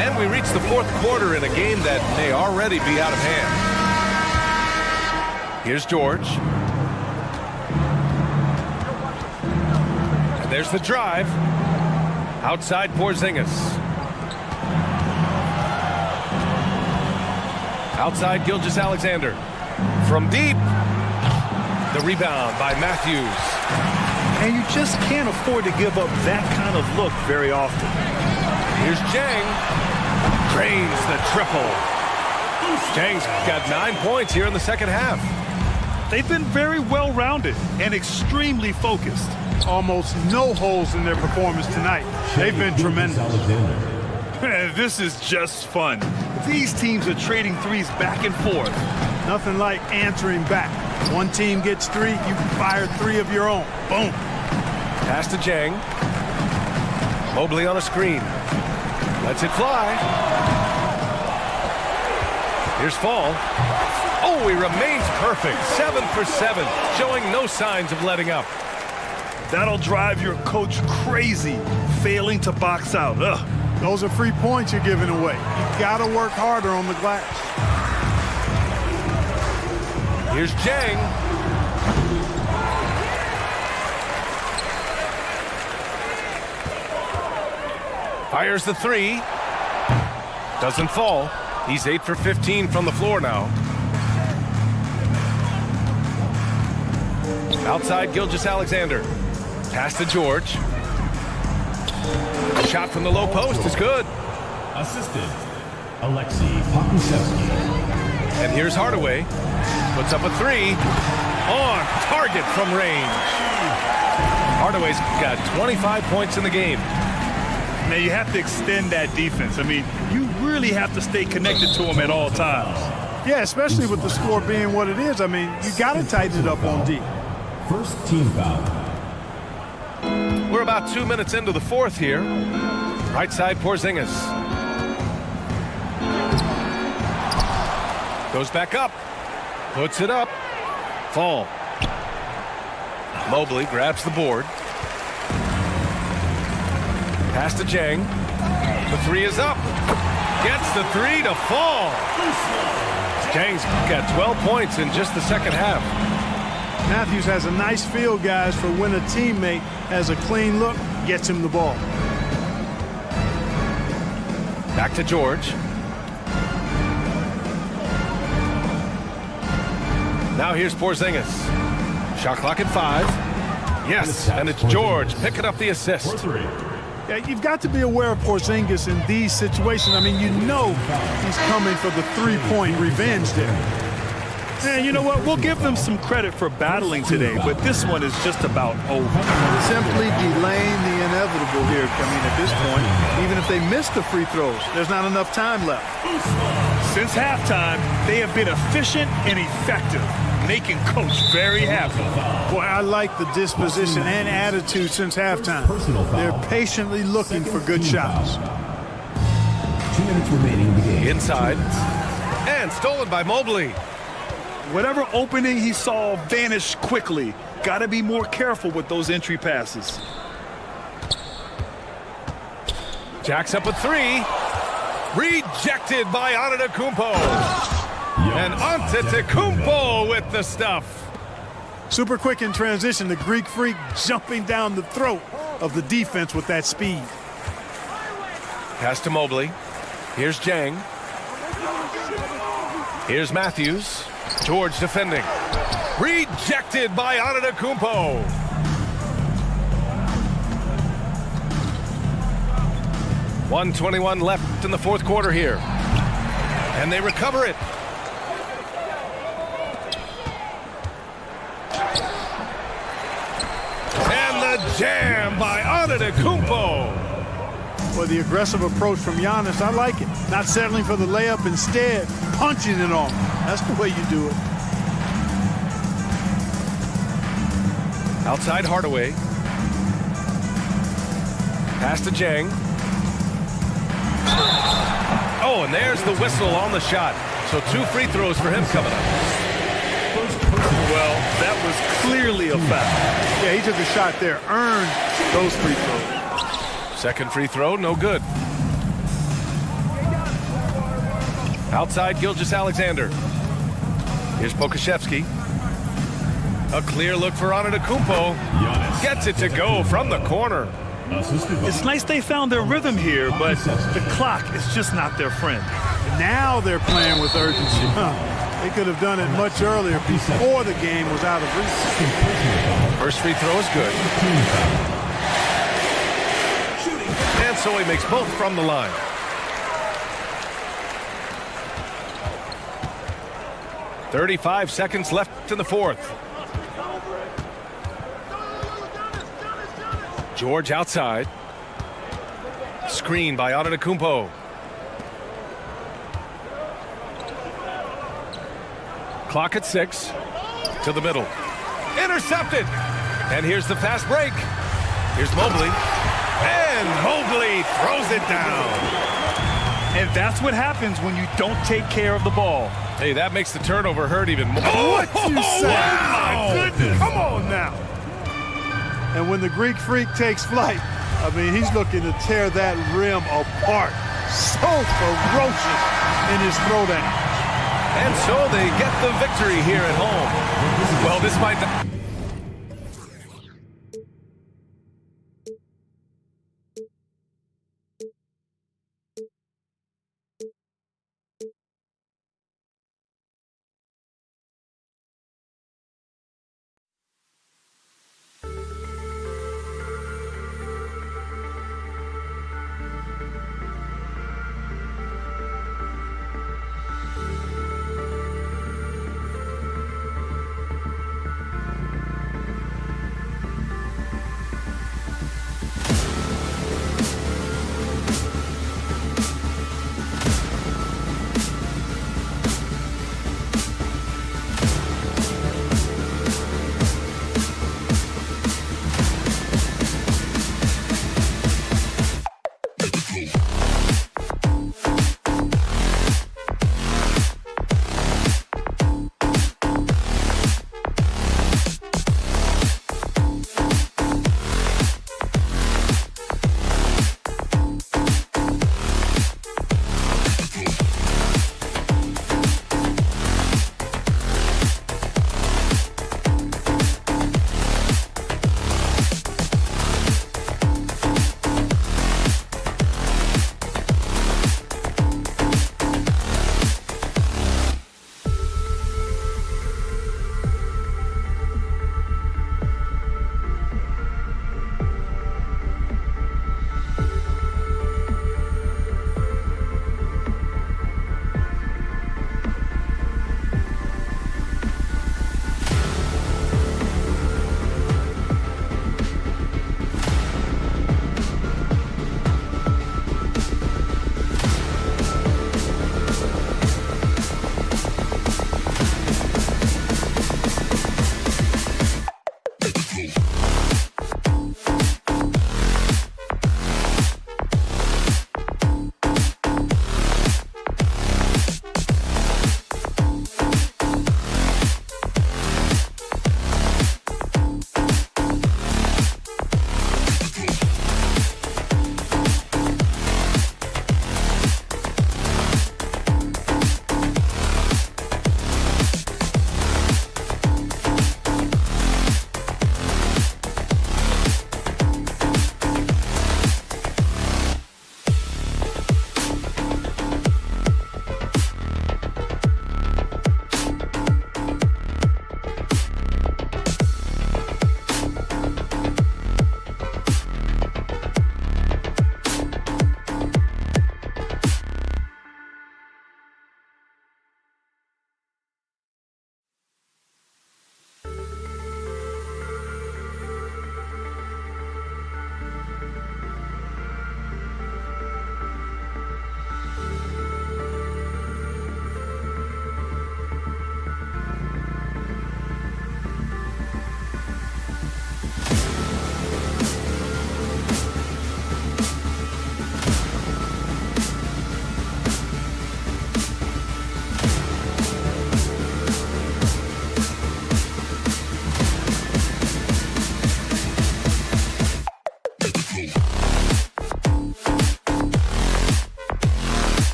And we reach the 4th quarter in a game that may already be out of hand. Here's George. And there's the drive. Outside Porzingis. Outside Gilgeous-Alexander. From deep. The rebound by Matthews. And you just can't afford to give up that kind of look very often. Here's Jang. Drains the triple. Jang's got 9 points here in the second half. They've been very well-rounded and extremely focused. Almost no holes in their performance tonight. They've been tremendous. This is just fun. These teams are trading threes back and forth. Nothing like answering back. One team gets 3, you fire 3 of your own. Boom. Pass to Jang. Mobley on a screen. Lets it fly. Here's Fall. Oh, he remains perfect. 7 for 7, showing no signs of letting up. That'll drive your coach crazy, failing to box out. Ugh. Those are free points you're giving away. You got to work harder on the glass. Here's Jang. Fires the 3. Doesn't fall. He's 8 for 15 from the floor now. Outside Gilgeous-Alexander. Pass to George. A shot from the low post is good. Assistant, Alexei Pokusevsky. And here's Hardaway. Puts up a 3. On target from range. Hardaway's got 25 points in the game. Now you have to extend that defense. I mean, you really have to stay connected to him at all times. Yeah, especially with the score being what it is. I mean, you got to tighten it up on D. First team foul. We're about 2 minutes into the 4th here. Right side Porzingis. Goes back up. Puts it up. Fall. Mobley grabs the board. Pass to Jang. The 3 is up. Gets the 3 to fall. Jang's got 12 points in just the second half. Matthews has a nice feel, guys, for when a teammate has a clean look, gets him the ball. Back to George. Now here's Porzingis. Shot clock at 5. Yes, and it's George picking up the assist. Yeah, you've got to be aware of Porzingis in these situations. I mean, you know he's coming for the 3-point revenge there. And you know what? We'll give them some credit for battling today, but this one is just about over. Simply delaying the inevitable here. I mean, at this point, even if they miss the free throws, there's not enough time left. Since halftime, they have been efficient and effective, making Coach very happy. Boy, I like the disposition and attitude since halftime. They're patiently looking for good shots. 2 minutes remaining in the game. Inside. And stolen by Mobley. Whatever opening he saw vanished quickly. Got to be more careful with those entry passes. Jacks up a 3. Rejected by Antetokounmpo. And Antetokounmpo with the stuff. Super quick in transition. The Greek freak jumping down the throat of the defense with that speed. Pass to Mobley. Here's Jang. Here's Matthews. George defending. Rejected by Antetokounmpo. .121 left in the fourth quarter here. And they recover it. And the jam by Antetokounmpo. Well, the aggressive approach from Giannis, I like it. Not settling for the layup, instead punching it on. That's the way you do it. Outside Hardaway. Pass to Jang. Oh, and there's the whistle on the shot. So 2 free throws for him coming up. Well, that was clearly a foul. Yeah, he took a shot there, earned those free throws. Second free throw, no good. Outside Gilgeous-Alexander. Here's Pokashevsky. A clear look for Antetokounmpo. Gets it to go from the corner. It's nice they found their rhythm here, but the clock is just not their friend. Now they're playing with urgency. They could have done it much earlier before the game was out of reach. First free throw is good. And so he makes both from the line. .35 seconds left in the fourth. George outside. Screen by Antetokounmpo. Clock at 6. To the middle. Intercepted. And here's the fast break. Here's Mobley. And Mobley throws it down. And that's what happens when you don't take care of the ball. Hey, that makes the turnover hurt even more. What you say? Wow. My goodness. Come on now. And when the Greek Freak takes flight, I mean, he's looking to tear that rim apart. So ferocious in his throwdown. And so they get the victory here at home. Well, this might...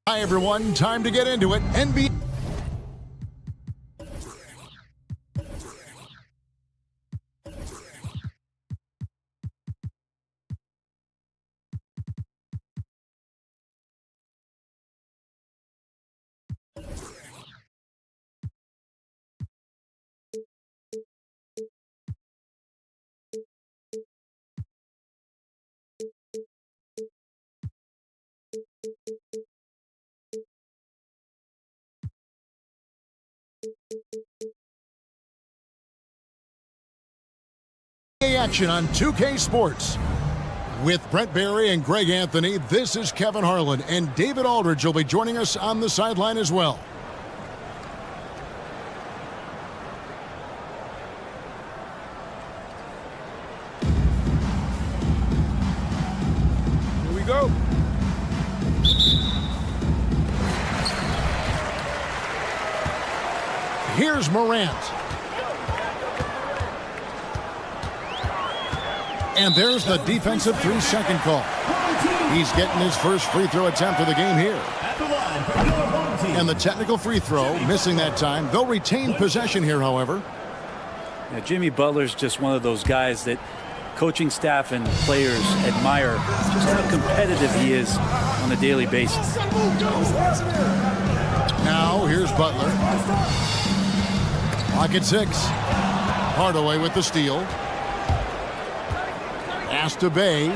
Hi, everyone. Time to get into it. NBA. Action on 2K Sports. With Brent Barry and Greg Anthony, this is Kevin Harlan, and David Aldridge will be joining us on the sideline as well. Here we go. Here's Morant. And there's the defensive 3-second call. He's getting his first free throw attempt of the game here. And the technical free throw, missing that time. They'll retain possession here, however. Yeah, Jimmy Butler's just one of those guys that coaching staff and players admire just how competitive he is on a daily basis. Now, here's Butler. Clock at 6. Hardaway with the steal. Pass to Bay.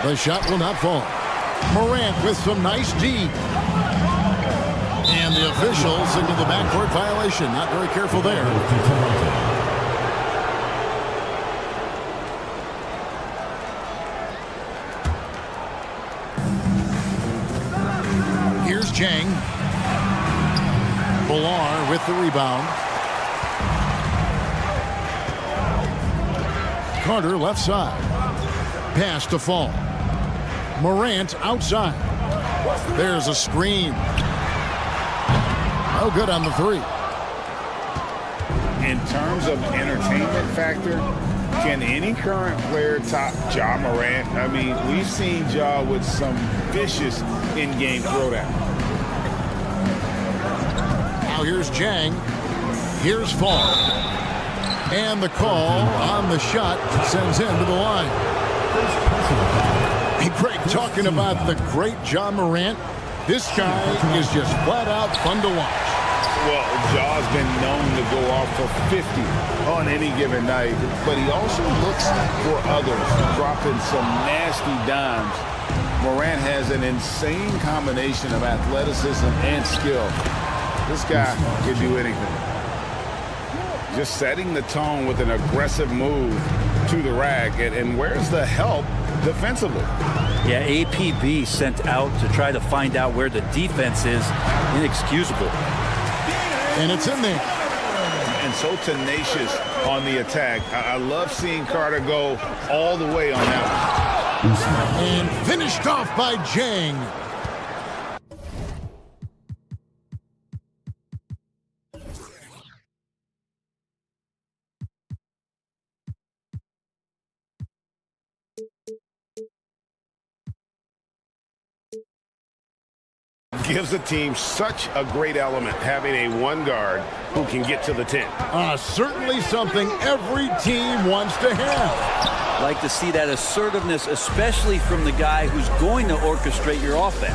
The shot will not fall. Morant with some nice D. And the officials signal the backcourt violation. Not very careful there. Here's Chang. Villar with the rebound. Carter left side. Pass to Fall. Morant outside. There's a screen. No good on the 3. In terms of entertainment factor, can any current player top Ja Morant? I mean, we've seen Ja with some vicious in-game throwdown. Now here's Chang. Here's Fall. And the call on the shot sends him to the line. Hey, Greg, talking about the great Ja Morant, this guy is just flat out fun to watch. Well, Ja's been known to go off for 50 on any given night, but he also looks for others, dropping some nasty dimes. Morant has an insane combination of athleticism and skill. This guy can do anything. Just setting the tone with an aggressive move to the rack. And where's the help defensively? Yeah, APB sent out to try to find out where the defense is. Inexcusable. And it's in there. And so tenacious on the attack. I love seeing Carter go all the way on that one. And finished off by Chang. Gives the team such a great element having a one guard who can get to the 10. Certainly something every team wants to have. Like to see that assertiveness, especially from the guy who's going to orchestrate your offense.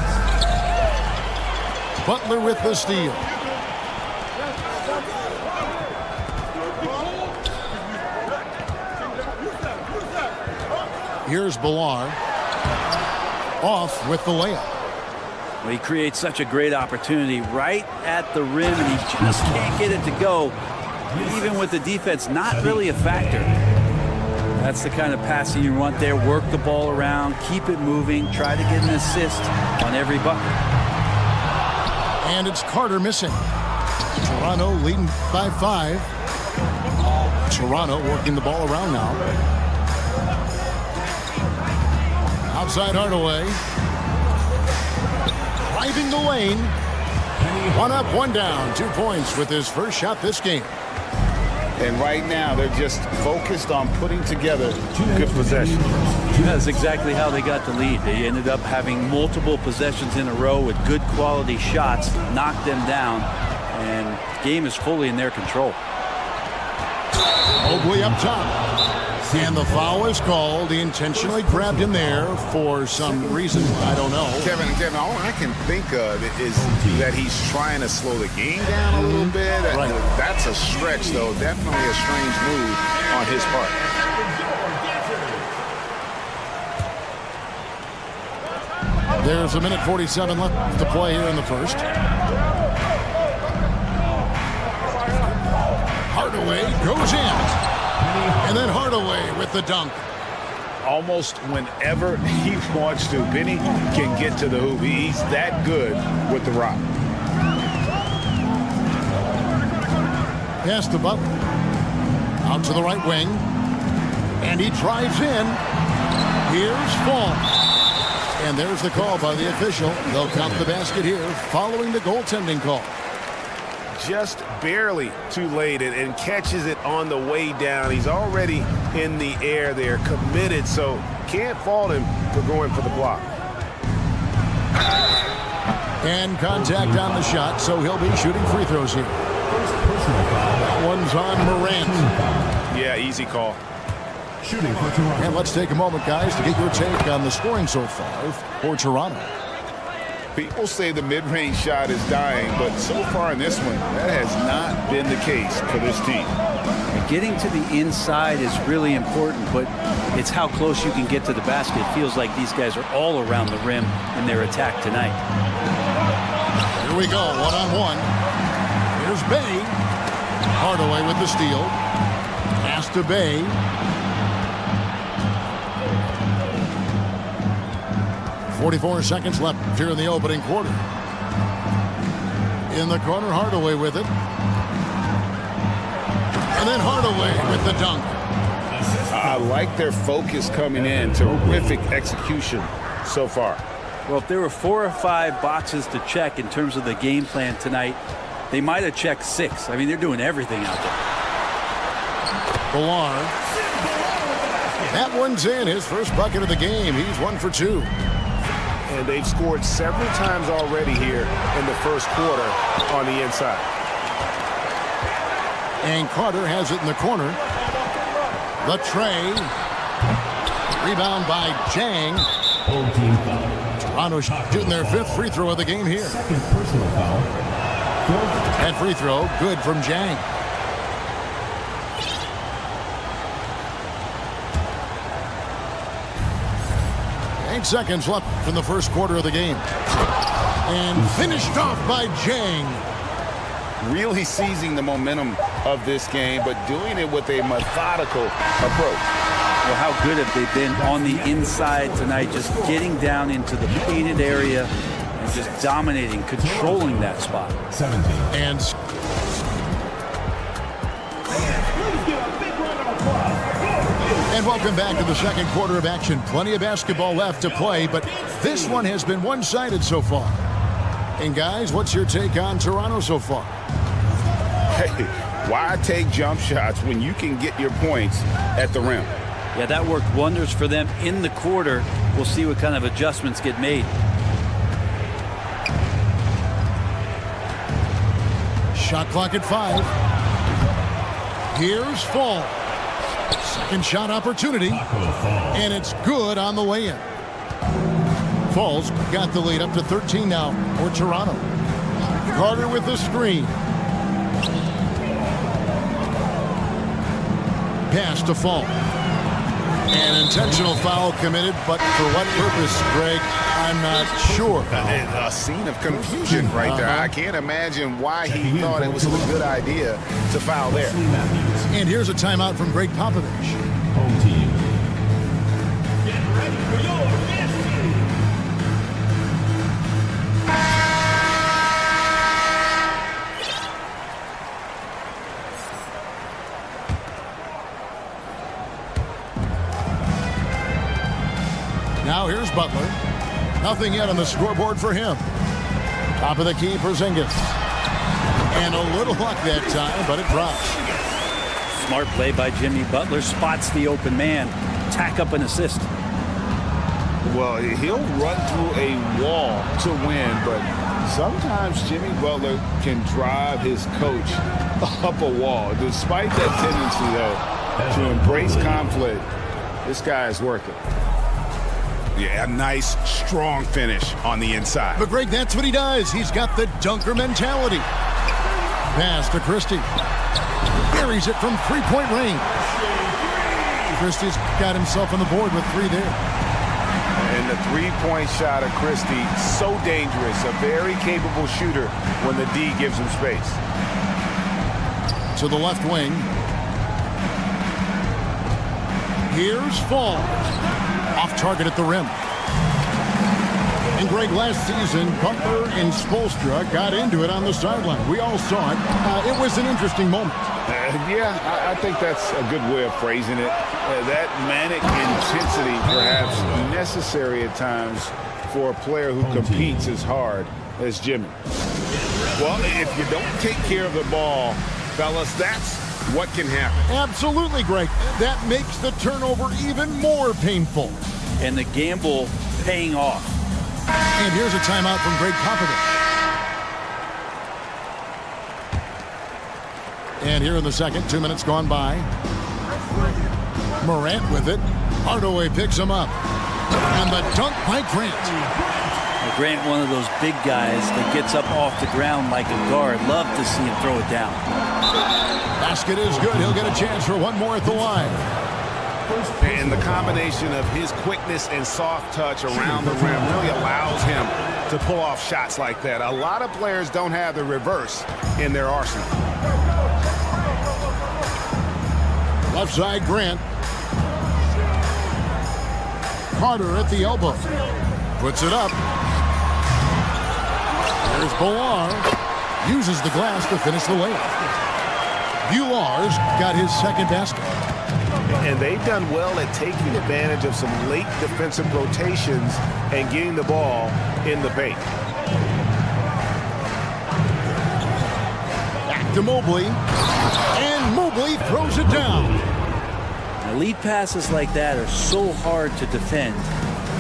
Butler with the steal. Here's Ballard. Off with the layup. Well, he creates such a great opportunity right at the rim, and he just can't get it to go. Even with the defense not really a factor. That's the kind of passing you want there. Work the ball around, keep it moving, try to get an assist on every bucket. And it's Carter missing. Toronto leading by 5. Toronto working the ball around now. Outside Hardaway. Driving the lane. 1 up, 1 down. 2 points with his first shot this game. And right now, they're just focused on putting together good possessions. That's exactly how they got the lead. They ended up having multiple possessions in a row with good quality shots, knocked them down, and the game is fully in their control. Mobley up top. And the foul is called. He intentionally grabbed him there for some reason. I don't know. Kevin, all I can think of is that he's trying to slow the game down a little bit. Right. That's a stretch, though. Definitely a strange move on his part. There's a minute 47 left to play here in the first. Hardaway goes in. And then Hardaway with the dunk. Almost whenever he wants to, Benny can get to the hoop. He's that good with the rock. Pass to Butler. Out to the right wing. And he drives in. Here's Fall. And there's the call by the official. They'll count the basket here following the goaltending call. Just barely too late and catches it on the way down. He's already in the air there, committed, so can't fault him for going for the block. And contact on the shot, so he'll be shooting free throws here. That one's on Morant. Yeah, easy call. Shooting for Toronto. And let's take a moment, guys, to get your take on the scoring so far for Toronto. People say the mid-range shot is dying, but so far in this one, that has not been the case for this team. Getting to the inside is really important, but it's how close you can get to the basket. It feels like these guys are all around the rim in their attack tonight. Here we go, one-on-one. Here's Bay. Hardaway with the steal. Pass to Bay. .44 seconds left here in the opening quarter. In the corner, Hardaway with it. And then Hardaway with the dunk. I like their focus coming in. Terrific execution so far. Well, if there were 4 or 5 boxes to check in terms of the game plan tonight, they might have checked 6. I mean, they're doing everything out there. Ballard. That one's in. His first bucket of the game. He's 1 for 2. And they've scored several times already here in the first quarter on the inside. And Carter has it in the corner. The tray. Rebound by Jang. Toronto shooting their 5th free throw of the game here. Second personal foul. That free throw good from Jang. Seconds left from the first quarter of the game. And finished off by Jang. Really seizing the momentum of this game, but doing it with a methodical approach. Well, how good have they been on the inside tonight, just getting down into the painted area and just dominating, controlling that spot. 17. And welcome back to the second quarter of action. Plenty of basketball left to play, but this one has been one-sided so far. And guys, what's your take on Toronto so far? Hey, why take jump shots when you can get your points at the rim? Yeah, that worked wonders for them in the quarter. We'll see what kind of adjustments get made. Shot clock at 5. Here's Fall. Second shot opportunity. And it's good on the way in. Falls got the lead up to 13 now for Toronto. Carter with the screen. Pass to Fall. An intentional foul committed, but for what purpose, Greg? I'm not sure. A scene of confusion right there. I can't imagine why he thought it was a good idea to foul there. And here's a timeout from Greg Popovich. Home team. Get ready for your dance team. Now here's Butler. Nothing yet on the scoreboard for him. Top of the key, Porzingis. And a little luck that time, but it drops. Smart play by Jimmy Butler. Spots the open man. Tack up an assist. Well, he'll run through a wall to win, but sometimes Jimmy Butler can drive his coach up a wall. Despite that tendency, though, to embrace conflict, this guy is working. Yeah, a nice, strong finish on the inside. But Greg, that's what he does. He's got the dunker mentality. Pass to Christie. Buries it from three-point range. Christie's got himself on the board with 3 there. And the three-point shot of Christie, so dangerous. A very capable shooter when the D gives him space. To the left wing. Here's Fall. Off target at the rim. And Greg, last season, Butler and Spoelstra got into it on the sideline. We all saw it. It was an interesting moment. Yeah, I think that's a good way of phrasing it. That manic intensity, perhaps necessary at times for a player who competes as hard as Jimmy. Well, if you don't take care of the ball, fellas, that's what can happen. Absolutely, Greg. That makes the turnover even more painful. And the gamble paying off. And here's a timeout from Greg Popovich. And here in the second, 2 minutes gone by. Morant with it. Hardaway picks him up. And the dunk by Grant. Grant, one of those big guys that gets up off the ground like a guard. Love to see him throw it down. Basket is good. He'll get a chance for one more at the line. And the combination of his quickness and soft touch around the rim really allows him to pull off shots like that. A lot of players don't have the reverse in their arsenal. Left side, Grant. Carter at the elbow. Puts it up. There's Bolar. Uses the glass to finish the layup. Bular's got his second basket. And they've done well at taking advantage of some late defensive rotations and getting the ball in the paint. Back to Mobley. And Mobley throws it down. Elite passes like that are so hard to defend.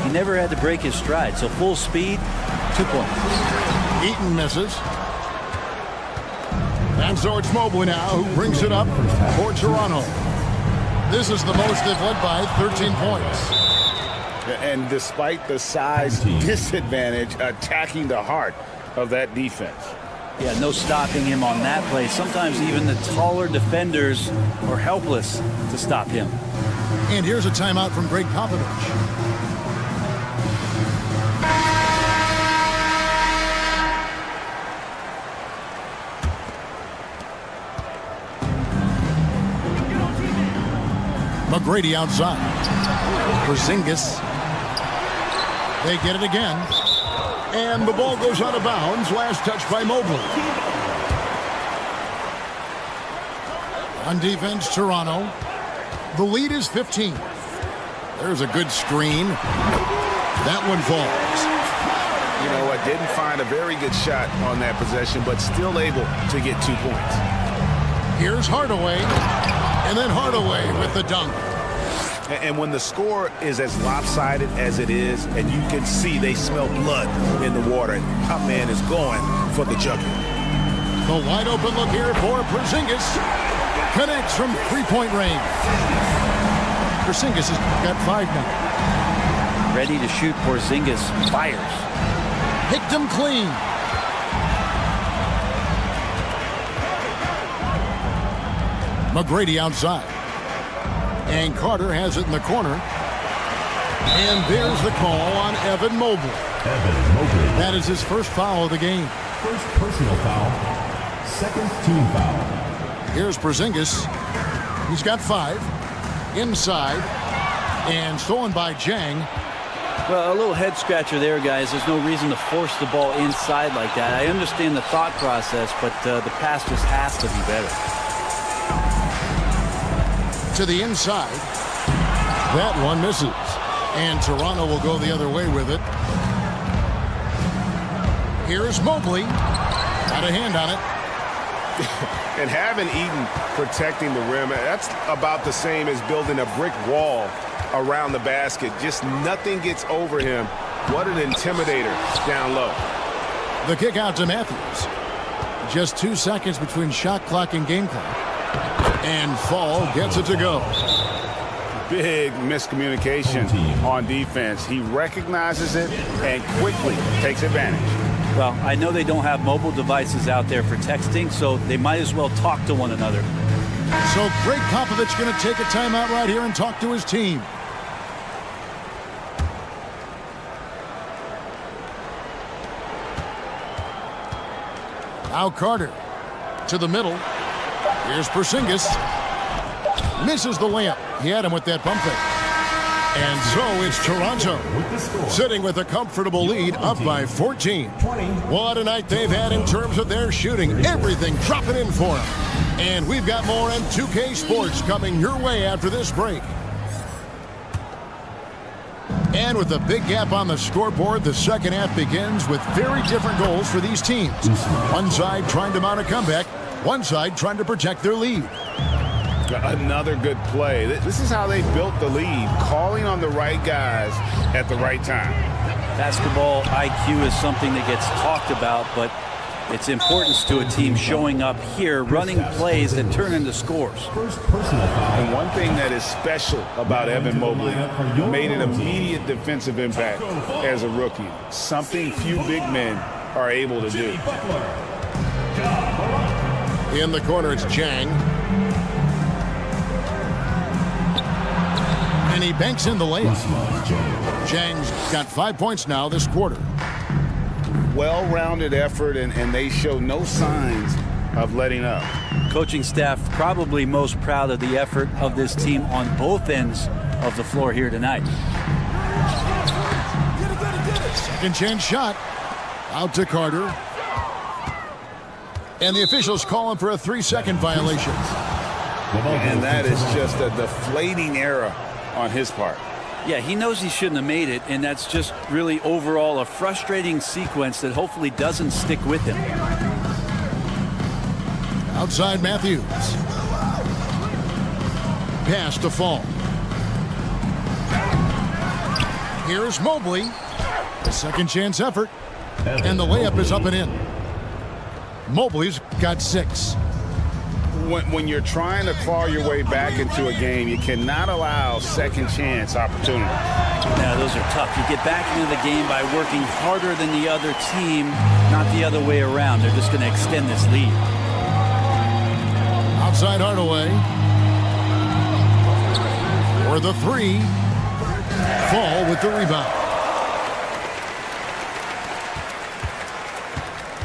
He never had to break his stride, so full speed, 2 points. Eaton misses. And so it's Mobley now who brings it up for Toronto. This is the most they've led by 13 points. And despite the size disadvantage, attacking the heart of that defense. Yeah, no stopping him on that play. Sometimes even the taller defenders are helpless to stop him. And here's a timeout from Greg Popovich. McGrady outside. Porzingis. They get it again. And the ball goes out of bounds. Last touch by Mobley. On defense, Toronto. The lead is 15. There's a good screen. That one falls. You know what? Didn't find a very good shot on that possession, but still able to get 2 points. Here's Hardaway. And then Hardaway with the dunk. And when the score is as lopsided as it is, and you can see they smell blood in the water, our man is going for the jugular. The wide open look here for Porzingis. Connects from three-point range. Porzingis has got 5 now. Ready to shoot. Porzingis fires. Picked him clean. McGrady outside. And Carter has it in the corner. And there's the call on Evan Mobley. Evan Mobley. That is his first foul of the game. First personal foul. Second team foul. Here's Porzingis. He's got 5. Inside. And stolen by Jang. Well, a little head scratcher there, guys. There's no reason to force the ball inside like that. I understand the thought process, but the pass just has to be better. To the inside. That one misses. And Toronto will go the other way with it. Here's Mobley. Got a hand on it. And having Eaton protecting the rim, that's about the same as building a brick wall around the basket. Just nothing gets over him. What an intimidator down low. The kick out to Matthews. Just 2 seconds between shot clock and game clock. And Fall gets it to go. Big miscommunication on defense. He recognizes it and quickly takes advantage. Well, I know they don't have mobile devices out there for texting, so they might as well talk to one another. So Greg Popovich going to take a timeout right here and talk to his team. Now Carter to the middle. Here's Porzingis. Misses the layup. He had him with that pump fake. And so it's Toronto sitting with a comfortable lead, up by 14. What a night they've had in terms of their shooting. Everything dropping in for them. And we've got more M2K Sports coming your way after this break. And with a big gap on the scoreboard, the second half begins with very different goals for these teams. One side trying to mount a comeback, one side trying to protect their lead. Another good play. This is how they built the lead, calling on the right guys at the right time. Basketball IQ is something that gets talked about, but its importance to a team showing up here, running plays that turn into scores. And one thing that is special about Evan Mobley, made an immediate defensive impact as a rookie, something few big men are able to do. In the corner, it's Jang. And he banks in the layup. Jang's got 5 points now this quarter. Well-rounded effort, and they show no signs of letting up. Coaching staff probably most proud of the effort of this team on both ends of the floor here tonight. Second chance shot. Out to Carter. And the officials calling for a 3-second violation. And that is just a deflating error on his part. Yeah, he knows he shouldn't have made it, and that's just really overall a frustrating sequence that hopefully doesn't stick with him. Outside Matthews. Pass to Fall. Here's Mobley. A second chance effort. And the layup is up and in. Mobley's got 6. When you're trying to claw your way back into a game, you cannot allow second chance opportunity. Yeah, those are tough. You get back into the game by working harder than the other team, not the other way around. They're just going to extend this lead. Outside Hardaway. For the 3. Fall with the rebound.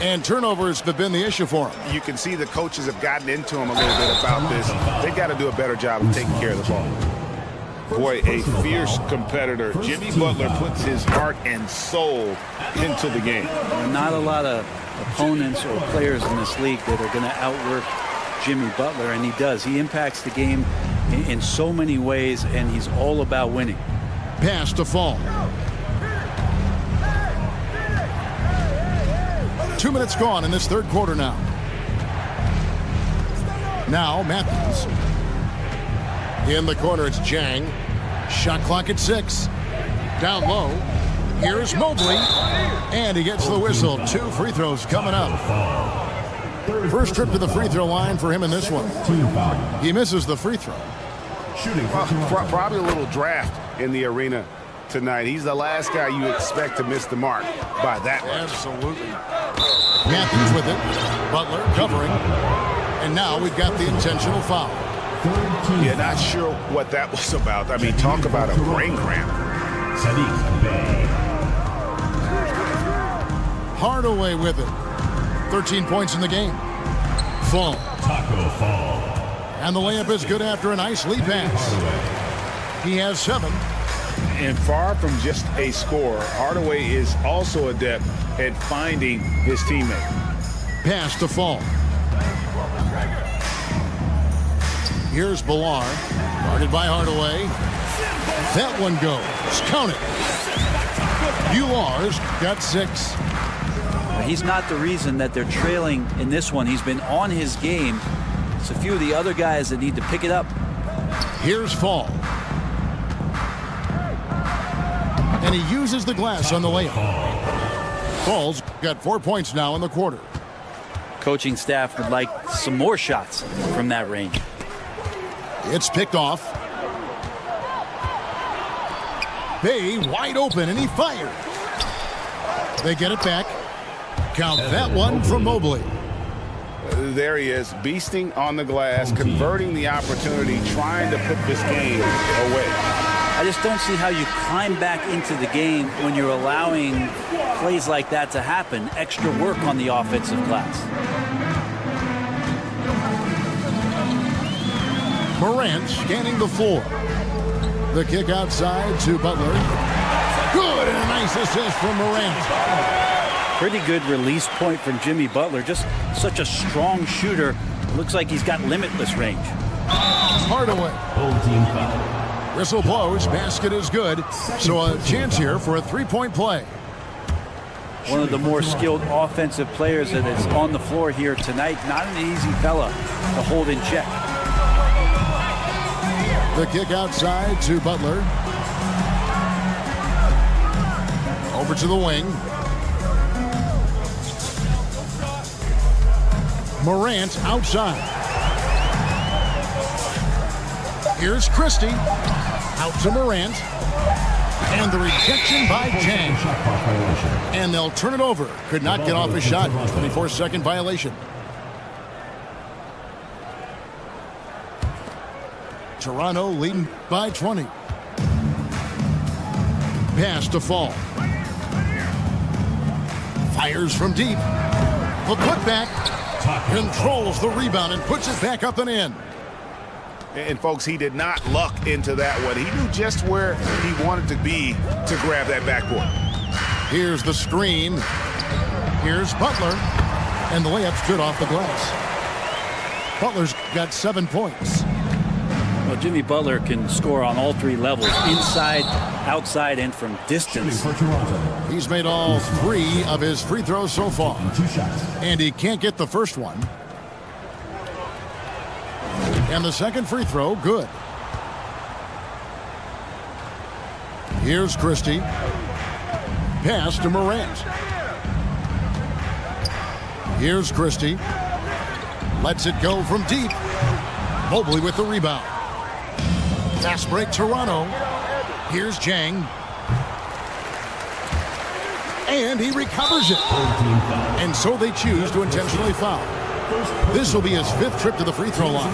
And turnovers have been the issue for him. You can see the coaches have gotten into him a little bit about this. They've got to do a better job of taking care of the ball. Boy, a fierce competitor. Jimmy Butler puts his heart and soul into the game. Not a lot of opponents or players in this league that are going to outwork Jimmy Butler, and he does. He impacts the game in so many ways, and he's all about winning. Pass to Fall. 2 minutes gone in this third quarter now. Now Matthews. In the corner, it's Jang. Shot clock at 6. Down low. Here's Mobley. And he gets the whistle. 2 free throws coming up. First trip to the free throw line for him in this one. He misses the free throw. Probably a little draft in the arena tonight. He's the last guy you expect to miss the mark by that much. Absolutely. Matthews with it. Butler covering. And now we've got the intentional foul. third team. Yeah, not sure what that was about. I mean, talk about a brain cramp. Sadiq Bey. Hardaway with it. 13 points in the game. Fall. Taco Fall. And the layup is good after a nice lead pass. He has 7. And far from just a scorer, Hardaway is also adept at finding his teammate. Pass to Fall. Here's Bilal. Guarded by Hardaway. That one goes. Count it. Bilal's got 6. He's not the reason that they're trailing in this one. He's been on his game. It's a few of the other guys that need to pick it up. Here's Fall. And he uses the glass on the layup. Fall's got 4 points now in the quarter. Coaching staff would like some more shots from that range. It's picked off. Bey wide open, and he fired. They get it back. Count that one from Mobley. There he is, beasting on the glass, converting the opportunity, trying to put this game away. I just don't see how you climb back into the game when you're allowing plays like that to happen. Extra work on the offensive glass. Morant scanning the floor. The kick outside to Butler. Good, and a nice assist from Morant. Pretty good release point from Jimmy Butler. Just such a strong shooter. Looks like he's got limitless range. Hardaway. Full team foul. Whistle blows. Basket is good. So a chance here for a 3-point play. One of the more skilled offensive players that is on the floor here tonight. Not an easy fella to hold in check. The kick outside to Butler. Over to the wing. Morant outside. Here's Christie. Out to Morant. And the rejection by Chang. And they'll turn it over. Could not get off a shot. 24-second violation. Toronto leading by 20. Pass to Fall. Fires from deep. The putback. Controls the rebound and puts it back up and in. And folks, he did not luck into that one. He knew just where he wanted to be to grab that backboard. Here's the screen. Here's Butler. And the layup's good off the glass. Butler's got 7 points. Well, Jimmy Butler can score on all 3 levels, inside, outside, and from distance. He's made all 3 of his free throws so far. 2 shots. And he can't get the first one. And the second free throw, good. Here's Christie. Pass to Morant. Here's Christie. Lets it go from deep. Mobley with the rebound. Fast break, Toronto. Here's Jang. And he recovers it. And so they choose to intentionally foul. This will be his 5th trip to the free throw line.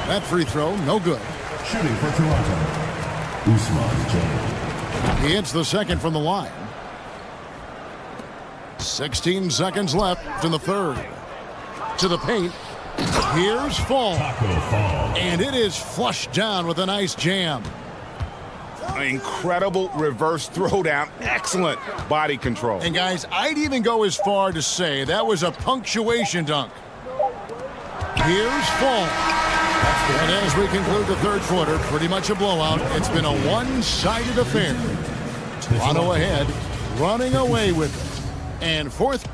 That free throw, no good. Shooting for Toronto. Usman Jang. He hits the second from the line. 16 seconds left in the third. To the paint. Here's Fall. And it is flushed down with a nice jam. Incredible reverse throwdown. Excellent body control. And guys, I'd even go as far to say that was a punctuation dunk. Here's Fall. And as we conclude the third quarter, pretty much a blowout. It's been a one-sided affair. Toronto ahead, running away with it. And fourth.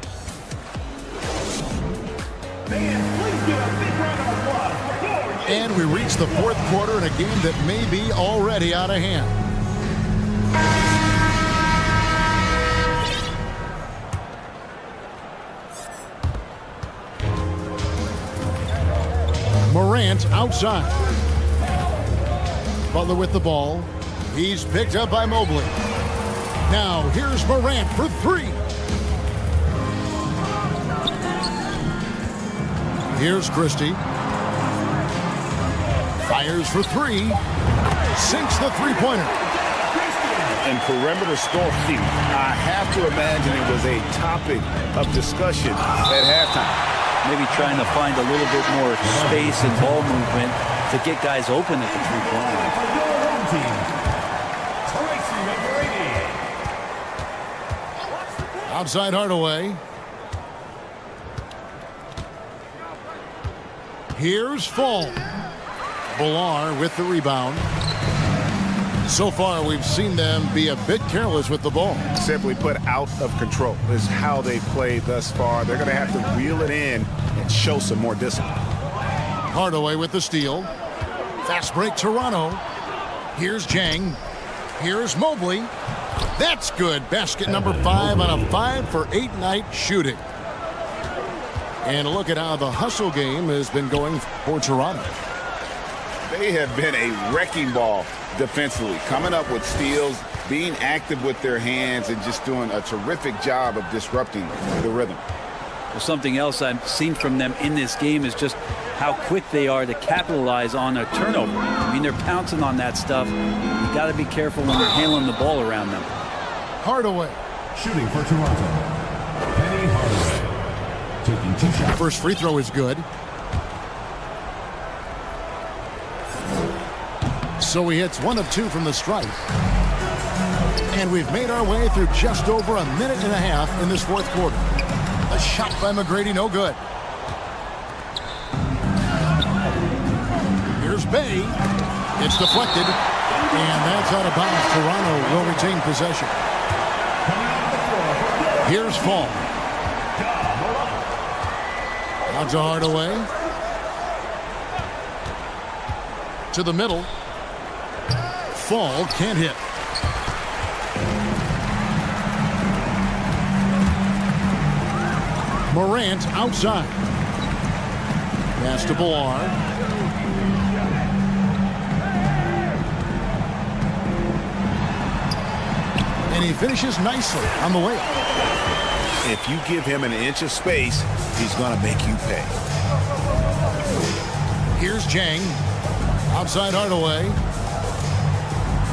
And we reach the fourth quarter in a game that may be already out of hand. Morant outside. Butler with the ball. He's picked up by Mobley. Now here's Morant for 3. Here's Christie. Fires for three. Sinks the three-pointer. And perimeter scoring, I have to imagine it was a topic of discussion at halftime. Maybe trying to find a little bit more space and ball movement to get guys open at the three-point line. Outside Hardaway. Here's Fall. Villar with the rebound. So far, we've seen them be a bit careless with the ball. Simply put, out of control is how they played thus far. They're going to have to reel it in and show some more discipline. Hardaway with the steal. Fast break, Toronto. Here's Jang. Here's Mobley. That's good. Basket number 5 on a 5-for-8 night shooting. And look at how the hustle game has been going for Toronto. They have been a wrecking ball defensively, coming up with steals, being active with their hands, and just doing a terrific job of disrupting the rhythm. Well, something else I've seen from them in this game is just how quick they are to capitalize on a turnover. I mean, they're pouncing on that stuff. You got to be careful when you're handling the ball around them. Hardaway. Shooting for Toronto. Penny Hardaway. Taking 2 shots. First free throw is good. So he hits 1 of 2 from the stripe. And we've made our way through just over a minute and a half in this fourth quarter. A shot by McGrady, no good. Here's Bay. It's deflected. And that's out of bounds. Toronto will retain possession. Here's Fall. Out to Hardaway. To the middle. Fall can't hit. Morant outside. Pass to Villar. And he finishes nicely on the way. If you give him an inch of space, he's going to make you pay. Here's Jang. Outside Hardaway.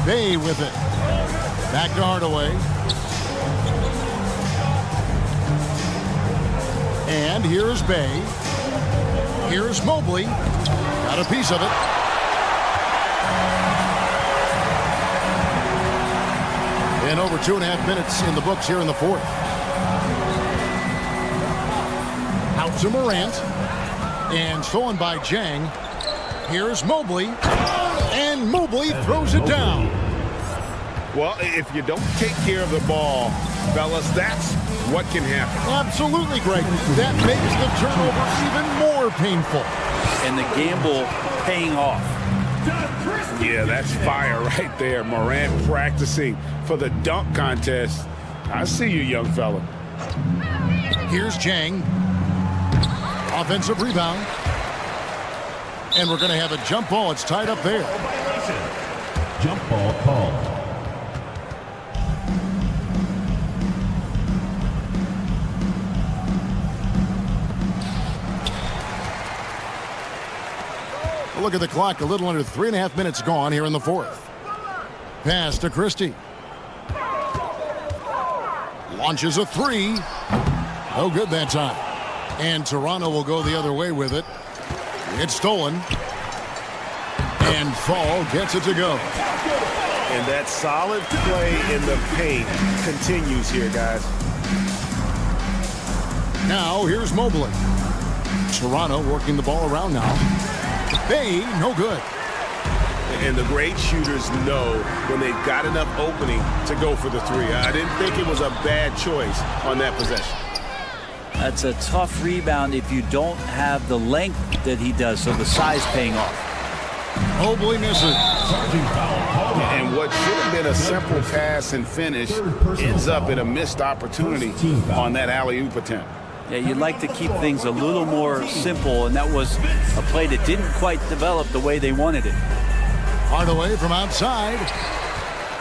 Bay with it. Back to Hardaway. And here's Bay. Here's Mobley. Got a piece of it. And over 2.5 minutes in the books here in the fourth. Out to Morant. And stolen by Jang. Here's Mobley. And Mobley throws it down. Well, if you don't take care of the ball, fellas, that's what can happen. Absolutely, Greg. That makes the turnover even more painful. And the gamble paying off. Yeah, that's fire right there. Morant practicing for the dunk contest. I see you, young fella. Here's Jang. Offensive rebound. And we're going to have a jump ball. It's tied up there. Jump ball called. Look at the clock. A little under 3.5 minutes gone here in the fourth. Pass to Christie. Launches a three. No good that time. And Toronto will go the other way with it. It's stolen. And Fall gets it to go. And that solid play in the paint continues here, guys. Now here's Mobley. Toronto working the ball around now. Bay, no good. And the great shooters know when they've got enough opening to go for the three. I didn't think it was a bad choice on that possession. That's a tough rebound if you don't have the length that he does, so the size paying off. Mobley misses. And what should have been a simple pass and finish ends up in a missed opportunity on that alley-oop attempt. Yeah, you'd like to keep things a little more simple, and that was a play that didn't quite develop the way they wanted it. Hardaway from outside.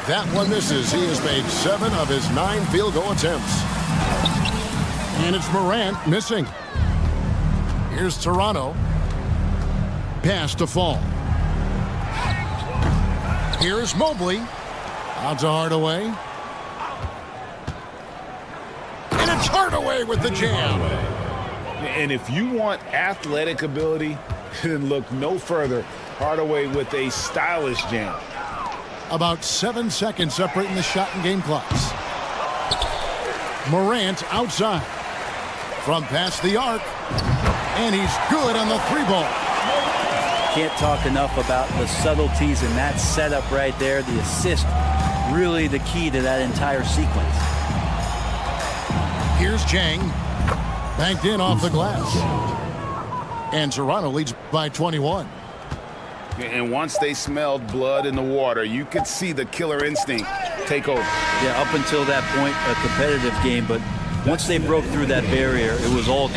That one misses. He has made 7 of his 9 field goal attempts. And it's Morant missing. Here's Toronto. Pass to Fall. Here's Mobley. Out to Hardaway. And it's Hardaway with the jam. And if you want athletic ability, then look no further. Hardaway with a stylish jam. About 7 seconds separating the shot and game clocks. Morant outside. From past the arc. And he's good on the 3-ball. Can't talk enough about the subtleties in that setup right there. The assist, really the key to that entire sequence. Here's Chang. Banked in off the glass. And Toronto leads by 21. And once they smelled blood in the water, you could see the killer instinct take over. Yeah, up until that point, a competitive game, but once they broke through that barrier, it was all...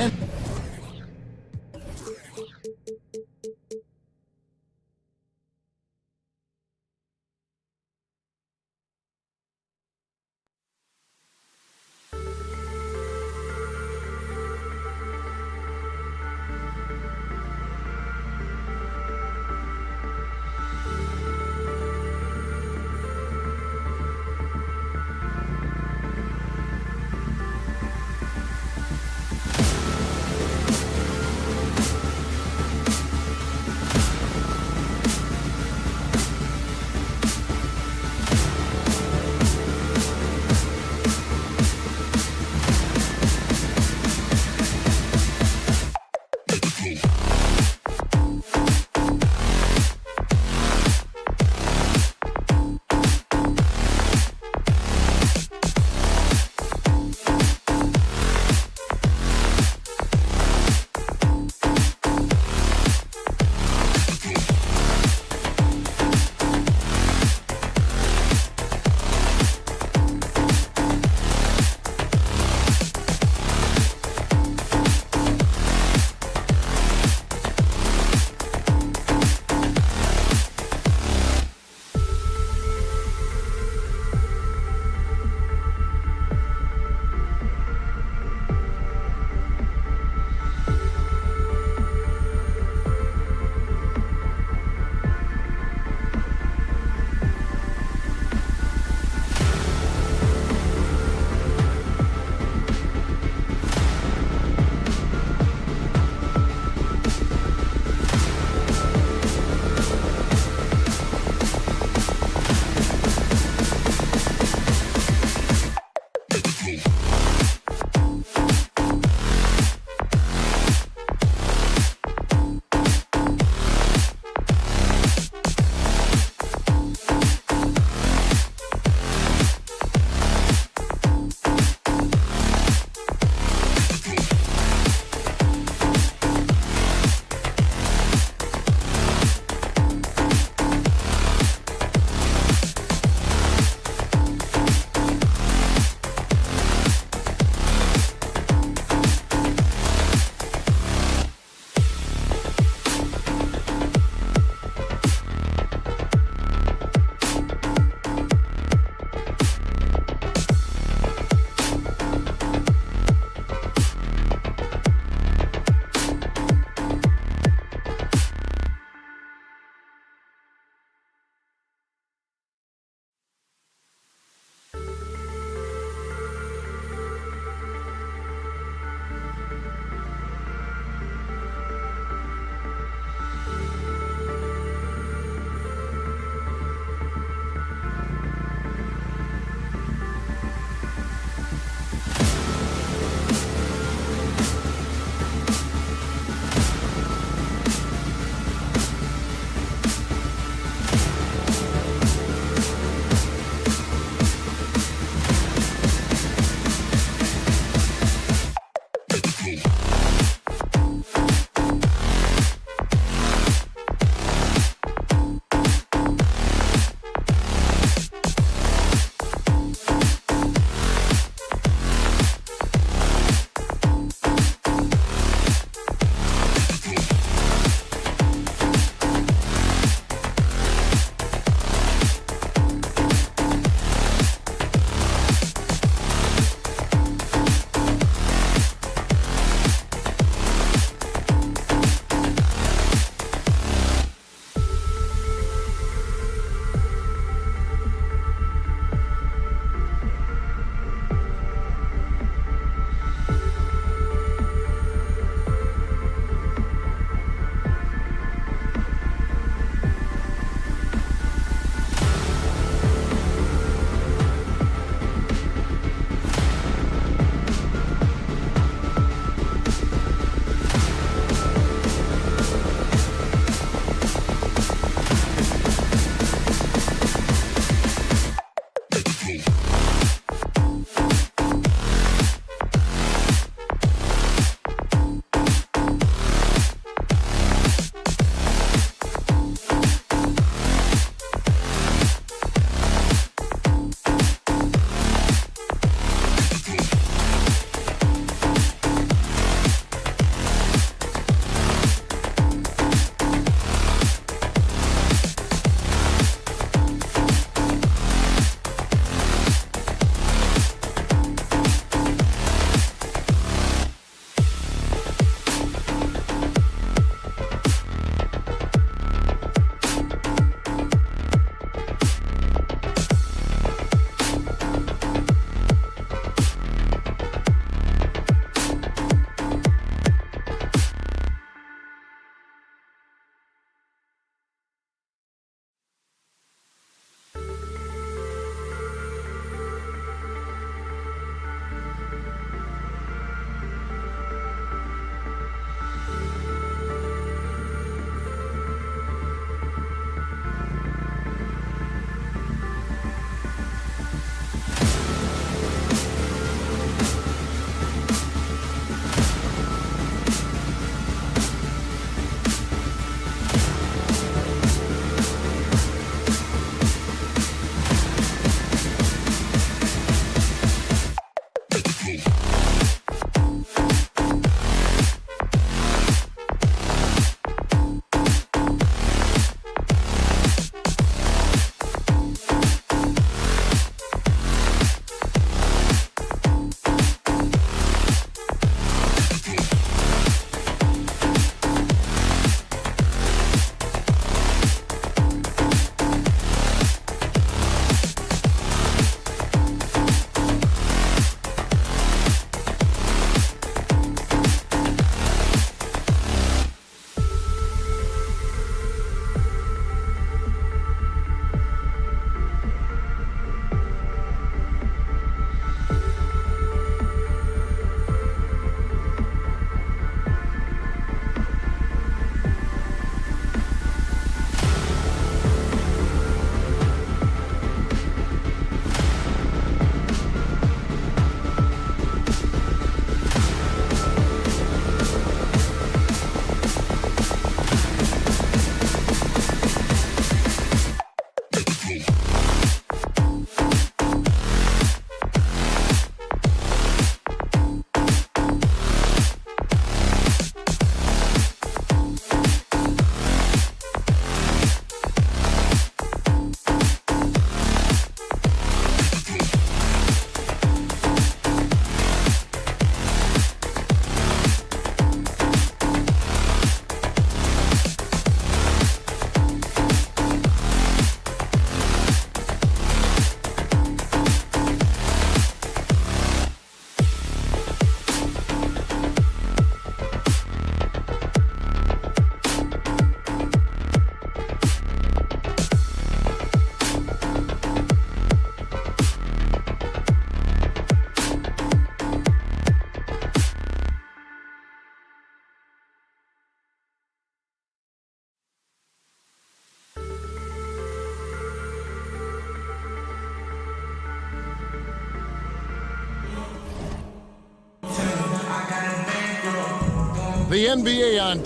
The NBA on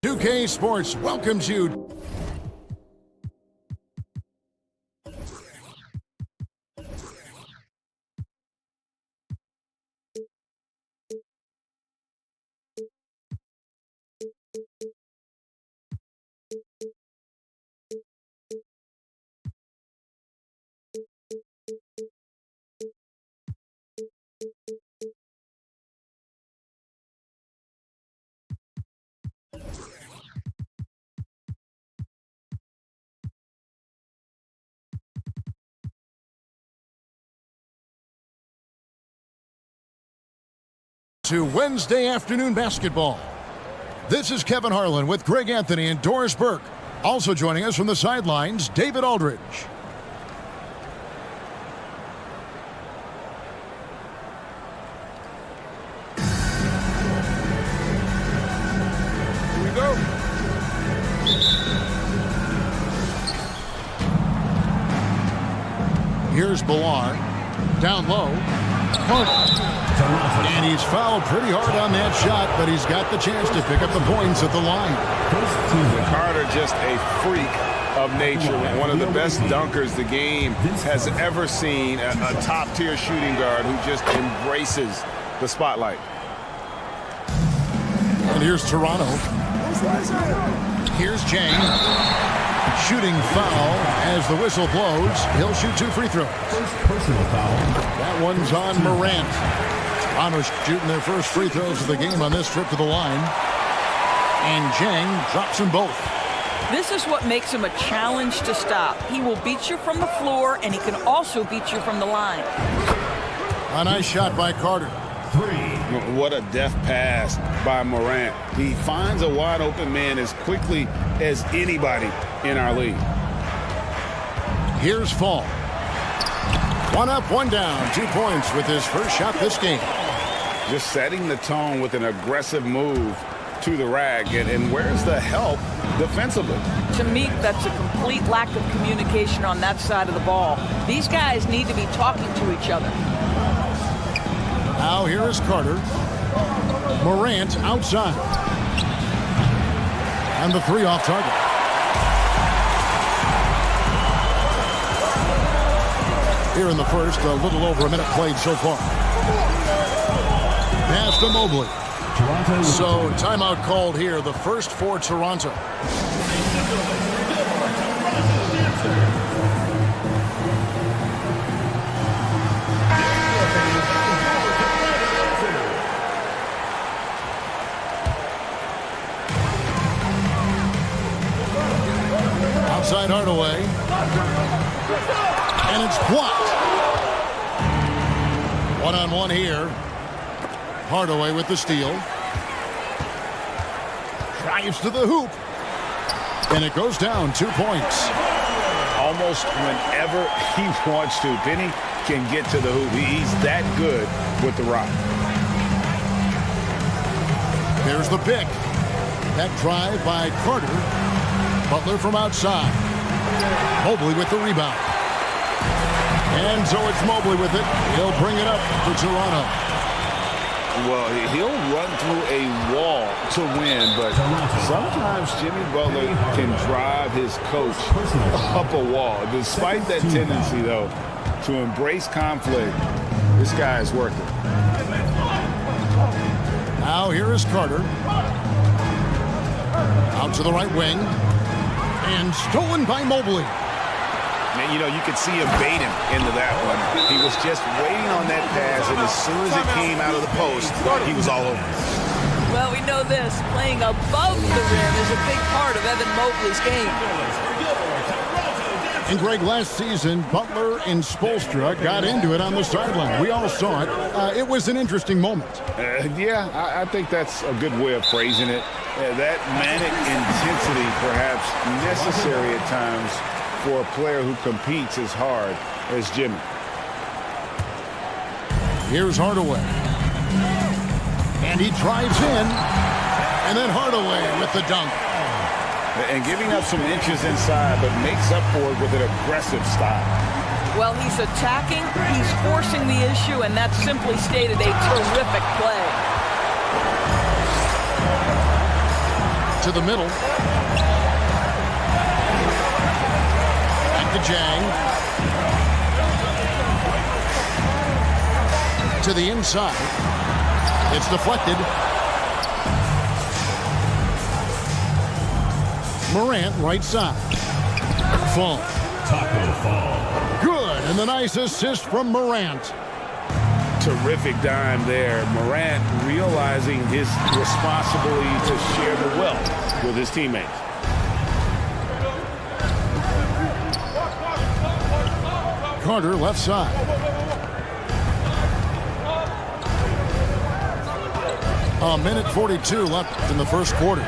2K Sports welcomes you to Wednesday afternoon basketball. This is Kevin Harlan with Greg Anthony and Doris Burke. Also joining us from the sidelines, David Aldridge. Here we go. Here's Bilal. Down low. And he's fouled pretty hard on that shot, but he's got the chance to pick up the points at the line. Carter, just a freak of nature. One of the best dunkers the game has ever seen. A top-tier shooting guard who just embraces the spotlight. And here's Toronto. Here's Jang. Shooting foul as the whistle blows. He'll shoot 2 free throws. Personal foul. That one's on Morant. Toronto's shooting their first free throws of the game on this trip to the line. And Jang drops them both. This is what makes him a challenge to stop. He will beat you from the floor, and he can also beat you from the line. A nice shot by Carter. What a deft pass by Morant. He finds a wide open man as quickly as anybody in our league. Here's Fall. 1 up, 1 down. 2 points with his first shot this game. Just setting the tone with an aggressive move to the rack. And where's the help defensively? To me, that's a complete lack of communication on that side of the ball. These guys need to be talking to each other. Now here is Carter. Morant outside. And the 3 off target. Here in the first, a little over a minute played so far. Pass to Mobley. So timeout called here, the first for Toronto. Outside Hardaway. And it's blocked. 1-on-1 here. Hardaway with the steal. Drives to the hoop. And it goes down 2 points. Almost whenever he wants to. Benny can get to the hoop. He's that good with the rock. There's the pick. That drive by Carter. Butler from outside. Mobley with the rebound. And so it's Mobley with it. He'll bring it up for Toronto. Well, he'll run through a wall to win, but sometimes Jimmy Butler can drive his coach up a wall. Despite that tendency, though, to embrace conflict, this guy is working. Now here is Carter. Out to the right wing. And stolen by Mobley. And, you know, you could see him bait him into that one. He was just waiting on that pass, and as soon as it came out of the post, he was all over. Well, we know this. Playing above the rim is a big part of Evan Mobley's game. And Greg, last season, Butler and Spoelstra got into it on the sideline. We all saw it. It was an interesting moment. Yeah, I think that's a good way of phrasing it. That manic intensity perhaps necessary at times for a player who competes as hard as Jimmy. Here's Hardaway. And he drives in. And then Hardaway with the dunk. And giving up some inches inside, but makes up for it with an aggressive style. Well, he's attacking, he's forcing the issue, and that simply stated a terrific play. To the middle. Back to Jang. To the inside. It's deflected. Morant, right side. Fall. Taco Fall. Good, and the nice assist from Morant. Terrific dime there. Morant realizing his responsibility to share the wealth with his teammates. Carter, left side. A minute 42 left in the first quarter.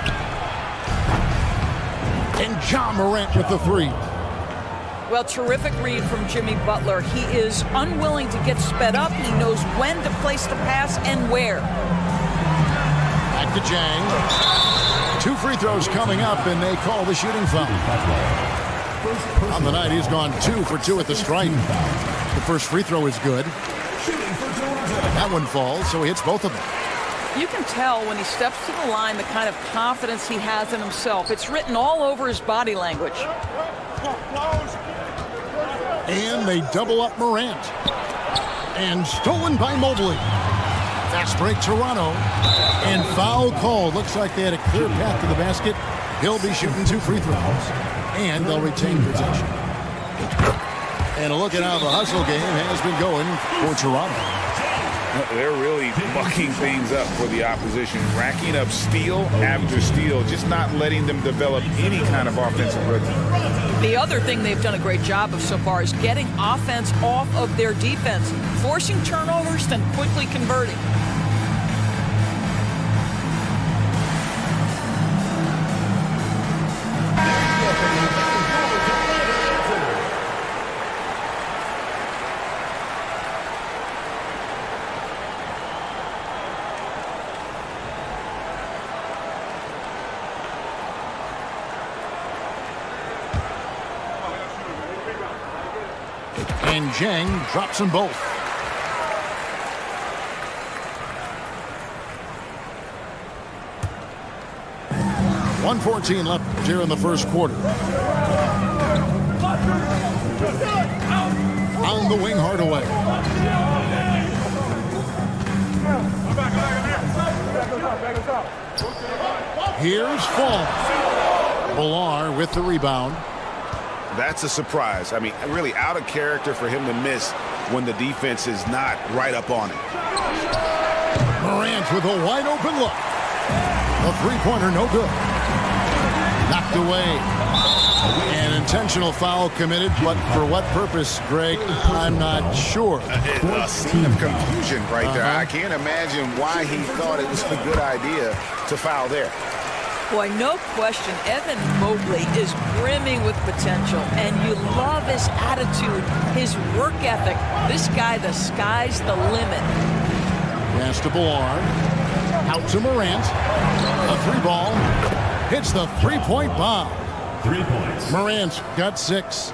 And John Morant with the three. Well, terrific read from Jimmy Butler. He is unwilling to get sped up. He knows when to place the pass and where. Back to Jang. 2 free throws coming up, and they call the shooting foul. On the night, he's gone 2 for 2 at the stripe. The first free throw is good. That one falls, so he hits both of them. You can tell when he steps to the line the kind of confidence he has in himself. It's written all over his body language. And they double up Morant. And stolen by Mobley. Fast break Toronto. And foul call. Looks like they had a clear path to the basket. He'll be shooting 2 free throws. And they'll retain possession. And a look at how the hustle game has been going for Toronto. They're really mucking things up for the opposition, racking up steal after steal, just not letting them develop any kind of offensive rhythm. The other thing they've done a great job of so far is getting offense off of their defense, forcing turnovers, then quickly converting. And Jang drops them both. .114 left here in the first quarter. On the wing, Hardaway. Here's Fall. Villar with the rebound. That's a surprise. I mean, really out of character for him to miss when the defense is not right up on him. Morant with a wide open look. A three-pointer, no good. Knocked away. An intentional foul committed, but for what purpose, Greg? I'm not sure. A scene of confusion right there. I can't imagine why he thought it was a good idea to foul there. Boy, no question, Evan Mobley is brimming with potential, and you love his attitude, his work ethic. This guy, the sky's the limit. Pass to Villar. Out to Morant. A three ball. Hits the three-point bomb. 3 points. Morant's got 6.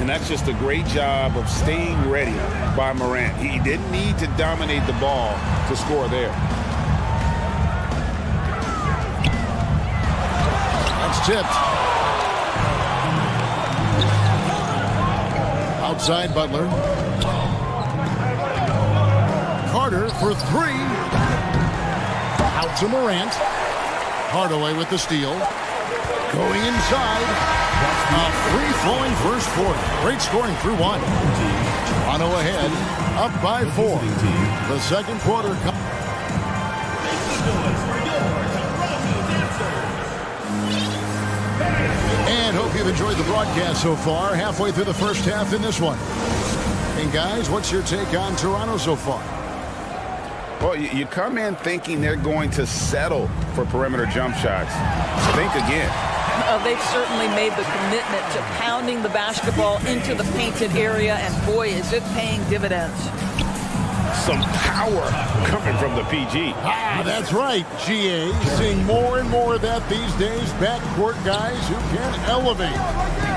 And that's just a great job of staying ready by Morant. He didn't need to dominate the ball to score there. Tipped. Outside Butler. Carter for 3. Out to Morant. Hardaway with the steal. Going inside. A free-flowing first quarter. Great scoring through 1. Toronto ahead. Up by 4. The second quarter comes. And hope you've enjoyed the broadcast so far. Halfway through the first half in this one. And guys, what's your take on Toronto so far? Well, you come in thinking they're going to settle for perimeter jump shots. Think again. They've certainly made the commitment to pounding the basketball into the painted area, and boy, is it paying dividends. some power coming from the PG. Ah, that's right, GA. Seeing more and more of that these days. Backcourt guys who can elevate.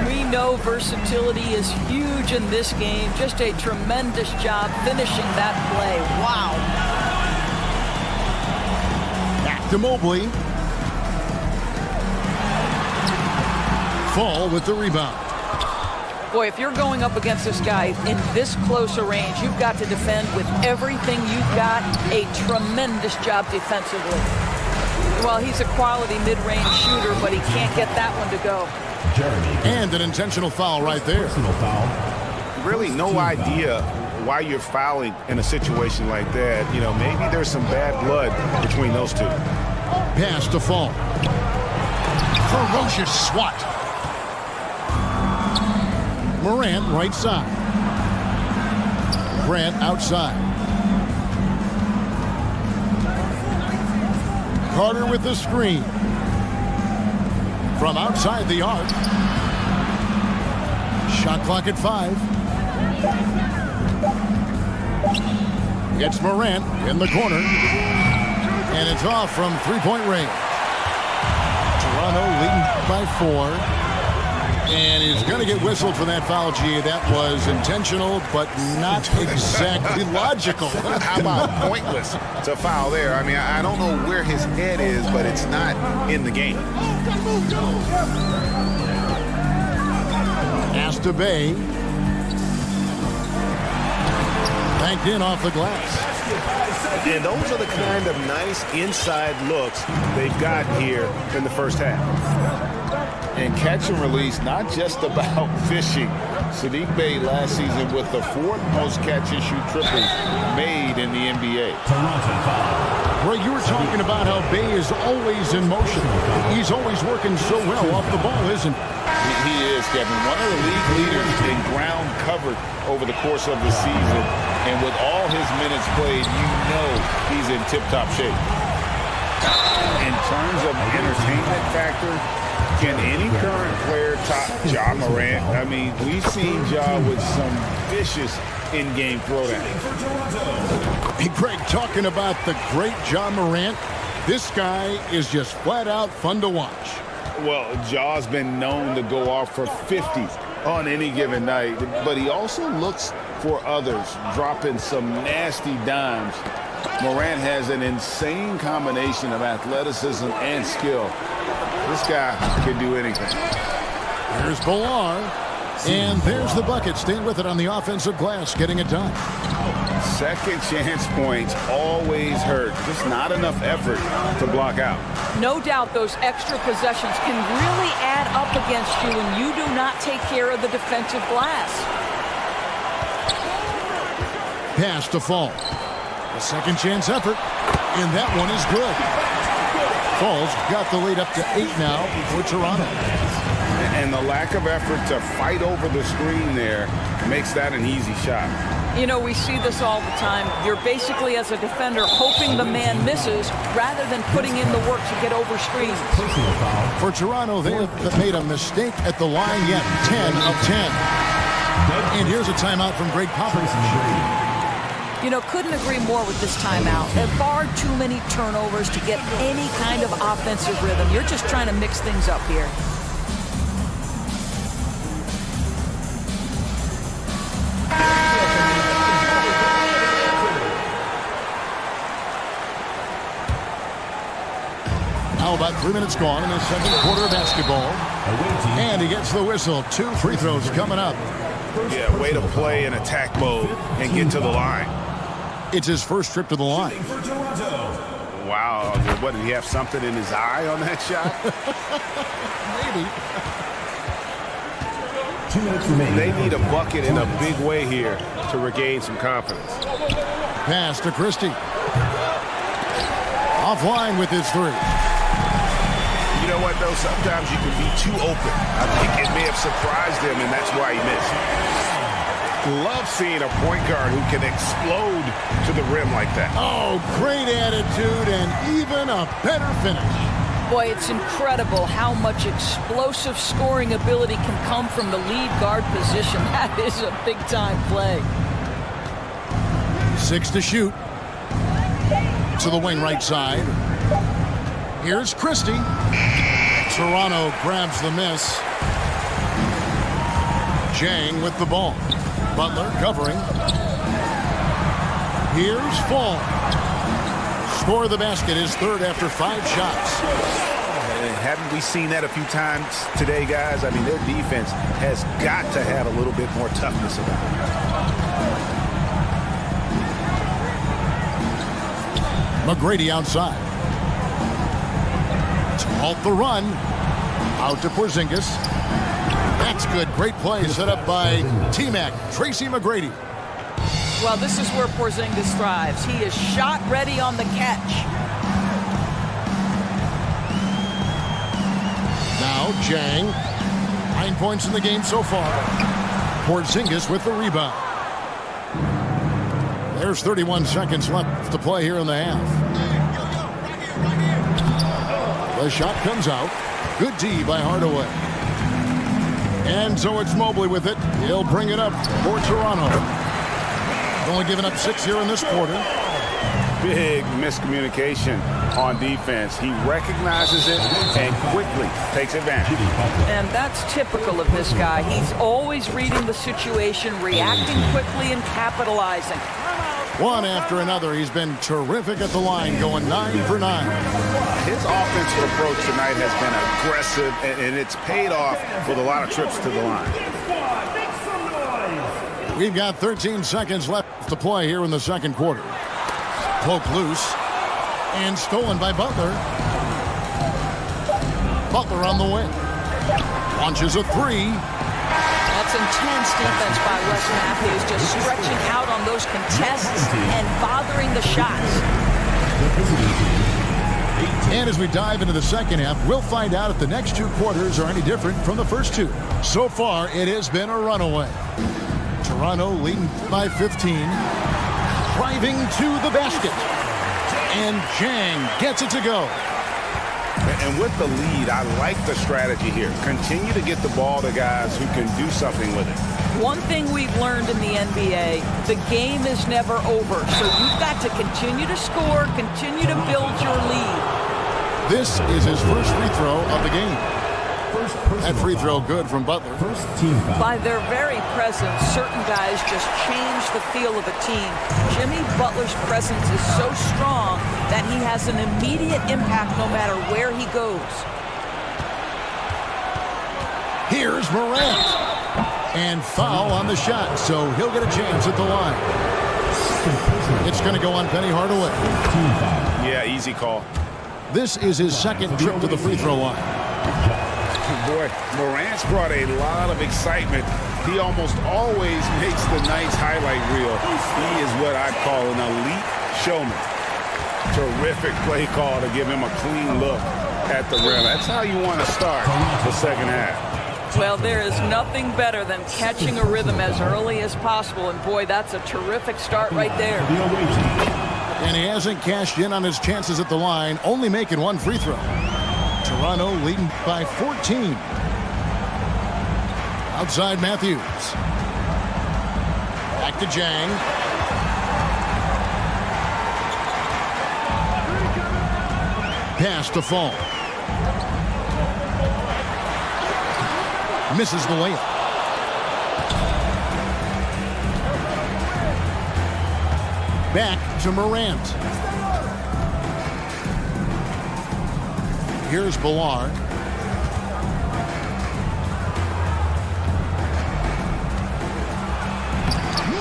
We know versatility is huge in this game. Just a tremendous job finishing that play. Wow. Back to Mobley. Fall with the rebound. Boy, if you're going up against this guy in this close a range, you've got to defend with everything you've got. A tremendous job defensively. Well, he's a quality mid-range shooter, but he can't get that one to go. And an intentional foul right there. Really no idea why you're fouling in a situation like that. You know, maybe there's some bad blood between those two. Pass to Fall. Ferocious swat. Morant right side. Grant outside. Carter with the screen. From outside the arc. Shot clock at 5. It's Morant in the corner. And it's off from three-point range. Toronto leading by 4. And he's going to get whistled for that foul, G. That was intentional, but not exactly logical. How about pointless to foul there? I mean, I don't know where his head is, but it's not in the game. Pass to Bay. Banked in off the glass. And those are the kind of nice inside looks they've got here in the first half. And catch and release, not just about fishing. Sadiq Bey last season with the 4th most catch and shoot triples made in the NBA. Greg, you were talking about how Bey is always in motion. He's always working so well off the ball, isn't he? He is, Kevin. One of the league leaders in ground covered over the course of the season. And with all his minutes played, you know he's in tip-top shape. In terms of entertainment factor, can any current player top Ja Morant? I mean, we've seen Ja with some vicious in-game throwdowns. Hey, Greg, talking about the great Ja Morant, this guy is just flat-out fun to watch. Well, Ja's been known to go off for 50 on any given night, but he also looks for others, dropping some nasty dimes. Morant has an insane combination of athleticism and skill. This guy can do anything. Here's Ballard. And there's the bucket. Staying with it on the offensive glass, getting it done. Second chance points always hurt. Just not enough effort to block out. No doubt those extra possessions can really add up against you when you do not take care of the defensive glass. Pass to Fall. A second chance effort. And that one is good. Fall's got the lead up to 8 now for Toronto. And the lack of effort to fight over the screen there makes that an easy shot. You know, we see this all the time. You're basically, as a defender, hoping the man misses rather than putting in the work to get over screens. For Toronto, they have made a mistake at the line yet. 10 of 10. And here's a timeout from Greg Popovich. You know, couldn't agree more with this timeout. There are far too many turnovers to get any kind of offensive rhythm. You're just trying to mix things up here. Now about 3 minutes gone in the second quarter of basketball. And he gets the whistle. 2 free throws coming up. Yeah, way to play in attack mode and get to the line. It's his first trip to the line. Wow. What, did he have something in his eye on that shot? Maybe. 2 minutes remaining. They need a bucket in a big way here to regain some confidence. Pass to Christie. Offline with his 3. You know what, though? Sometimes you can be too open. I think it may have surprised him, and that's why he missed. Love seeing a point guard who can explode to the rim like that. Oh, great attitude and even a better finish. Boy, it's incredible how much explosive scoring ability can come from the lead guard position. That is a big-time play. 6 to shoot. To the wing right side. Here's Christie. Toronto grabs the miss. Jang with the ball. Butler covering. Here's Fall. Score the basket, his third after 5 shots. Haven't we seen that a few times today, guys? I mean, their defense has got to have a little bit more toughness about it. McGrady outside. To halt the run. Out to Porzingis. That's good. Great play set up by T-Mac, Tracy McGrady. Well, this is where Porzingis thrives. He is shot ready on the catch. Now Jang. 9 points in the game so far. Porzingis with the rebound. There's 31 seconds left to play here in the half. The shot comes out. Good D by Hardaway. And so it's Mobley with it. He'll bring it up for Toronto. Only giving up 6 here in this quarter. Big miscommunication on defense. He recognizes it and quickly takes advantage. And that's typical of this guy. He's always reading the situation, reacting quickly, and capitalizing. One after another. He's been terrific at the line, going 9 for 9. His offensive approach tonight has been aggressive, and it's paid off with a lot of trips to the line. We've got 13 seconds left to play here in the second quarter. Poke loose and stolen by Butler. Butler on the wing. Launches a 3. That's intense defense by Wes Matthews, just stretching out on those contests and bothering the shots. And as we dive into the second half, we'll find out if the next 2 quarters are any different from the first 2. So far, it has been a runaway. Toronto leading by 15. Driving to the basket. And Jang gets it to go. And with the lead, I like the strategy here. Continue to get the ball to guys who can do something with it. One thing we've learned in the NBA, the game is never over. So you've got to continue to score, continue to build your lead. This is his first free throw of the game. That free throw good from Butler. By their very presence, certain guys just change the feel of a team. Jimmy Butler's presence is so strong that he has an immediate impact no matter where he goes. Here's Morant. And foul on the shot, so he'll get a chance at the line. It's going to go on Penny Hardaway. Yeah, easy call. This is his second trip to the free throw line. Boy, Morant's brought a lot of excitement. He almost always makes the nice highlight reel. He is what I call an elite showman. Terrific play call to give him a clean look at the rim. That's how you want to start the second half. Well, there is nothing better than catching a rhythm as early as possible. And boy, that's a terrific start right there. And he hasn't cashed in on his chances at the line, only making 1 free throw. Toronto leading by 14. Outside Matthews. Back to Jang. Pass to Fall. Misses the layup. Back to Morant. Here's Ballard.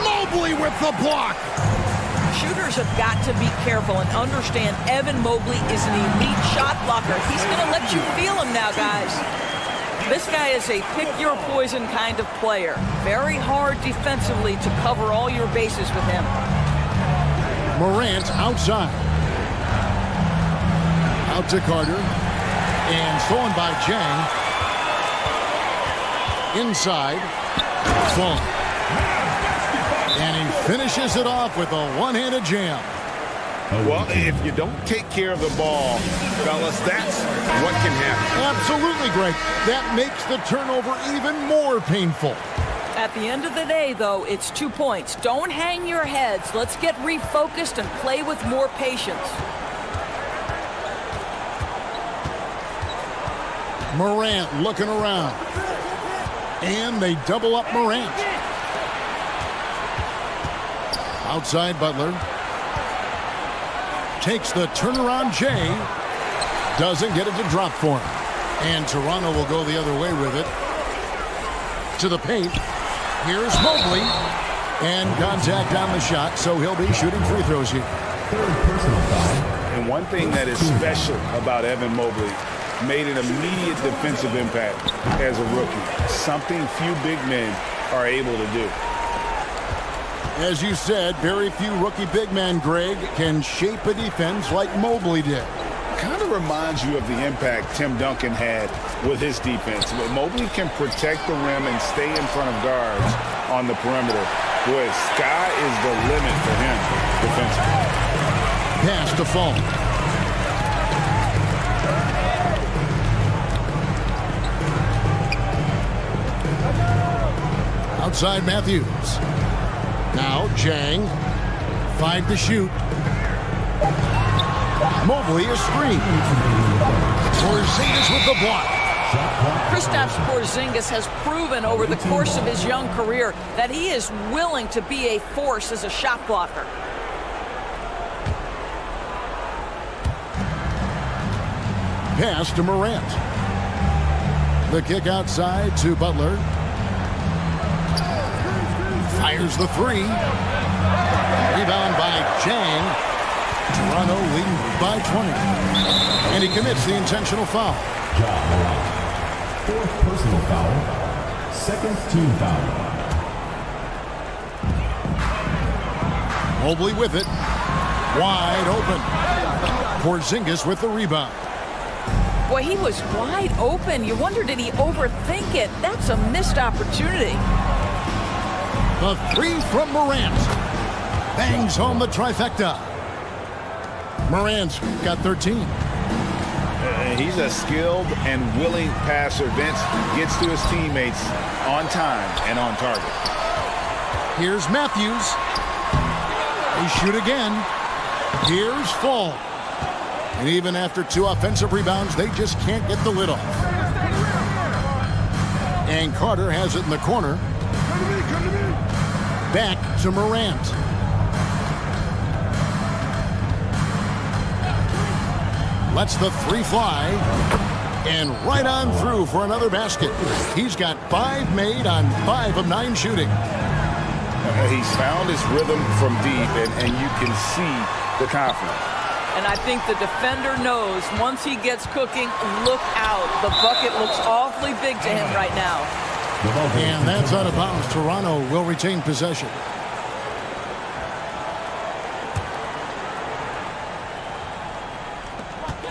Mobley with the block. Shooters have got to be careful and understand Evan Mobley is an elite shot blocker. He's going to let you feel him now, guys. This guy is a pick-your-poison kind of player. Very hard defensively to cover all your bases with him. Morant outside. Out to Carter. And stolen by Jang. Inside. Fall. And he finishes it off with a one-handed jam. Well, if you don't take care of the ball, fellas, that's what can happen. Absolutely, Greg. That makes the turnover even more painful. At the end of the day, though, it's 2 points. Don't hang your heads. Let's get refocused and play with more patience. Morant looking around. And they double up Morant. Outside Butler. Takes the turnaround Jay. Doesn't get it to drop for him. And Toronto will go the other way with it. To the paint. Here's Mobley. And contact on the shot, so he'll be shooting free throws here. And one thing that is special about Evan Mobley, made an immediate defensive impact as a rookie. Something few big men are able to do. As you said, very few rookie big men, Greg, can shape a defense like Mobley did. Kind of reminds you of the impact Tim Duncan had with his defense. But Mobley can protect the rim and stay in front of guards on the perimeter. Boy, sky is the limit for him defensively. Pass to Fall. Outside Matthews. Now Jang. 5 to shoot. Mobley a screen. Porzingis with the block. Kristaps Porzingis has proven over the course of his young career that he is willing to be a force as a shot blocker. Pass to Morant. The kick outside to Butler. Fires the three. Rebound by Jang. Toronto leading by 20. And he commits the intentional foul. Fourth personal foul. Second team foul. Mobley with it. Wide open. Porzingis with the rebound. Boy, he was wide open. You wonder, did he overthink it? That's a missed opportunity. The three from Morant. Bangs home the trifecta. Morant's got 13. He's a skilled and willing passer. Vince gets to his teammates on time and on target. Here's Matthews. They shoot again. Here's Fall. And even after 2 offensive rebounds, they just can't get the lid off. And Carter has it in the corner. Back to Morant. Lets the three fly. And right on through for another basket. He's got 5 made on 5 of 9 shooting. He's found his rhythm from deep, and you can see the confidence. And I think the defender knows once he gets cooking, look out. The bucket looks awfully big to him right now. And that's out of bounds. Toronto will retain possession.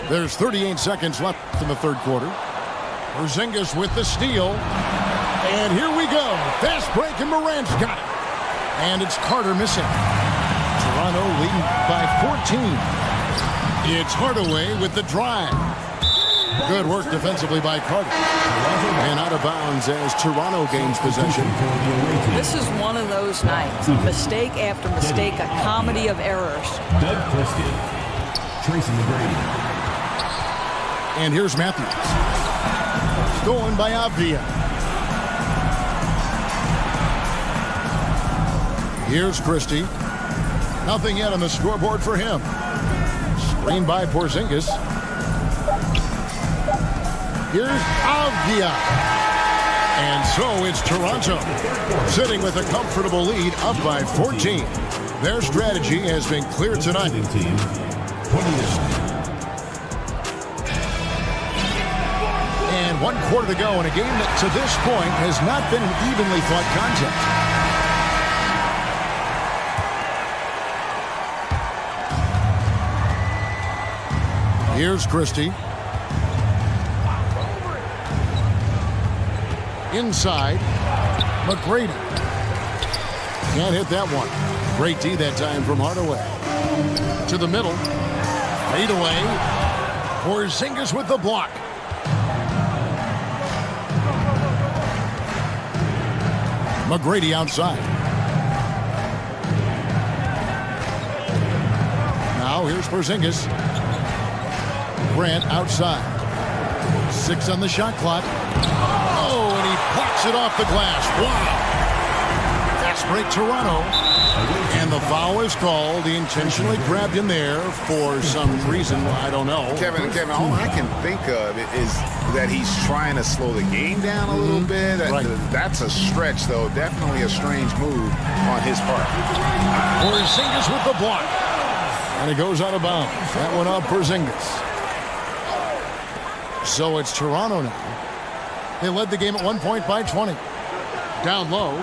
There's 38 seconds left in the third quarter. Porzingis with the steal. And here we go. Fast break, and Morant's got it. And it's Carter missing. Toronto leading by 14. It's Hardaway with the drive. Good work defensively by Carter. And out of bounds as Toronto gains possession. This is one of those nights. Mistake after mistake, a comedy of errors. Doug Christie. Tracy McGrady. And here's Matthews. Stolen by Avdia. Here's Christie. Nothing yet on the scoreboard for him. Screen by Porzingis. Here's Avdia. And so it's Toronto sitting with a comfortable lead, up by 14. Their strategy has been clear tonight. Team 29. And 1 quarter to go in a game that to this point has not been an evenly fought contest. Here's Christie. Inside. McGrady. Can't hit that one. Great D that time from Hardaway. To the middle. Fade away. Porzingis with the block. McGrady outside. Now here's Porzingis. Grant outside. 6 on the shot clock. Oh, and he blocks it off the glass. Wow. Fast break Toronto. And the foul is called. He intentionally grabbed him there for some reason. I don't know. Kevin, all I can think of is that he's trying to slow the game down a little bit. Right. That's a stretch, though. Definitely a strange move on his part. Porzingis with the block. And it goes out of bounds. That one off Porzingis. So it's Toronto now. They led the game at 1 point by 20. Down low.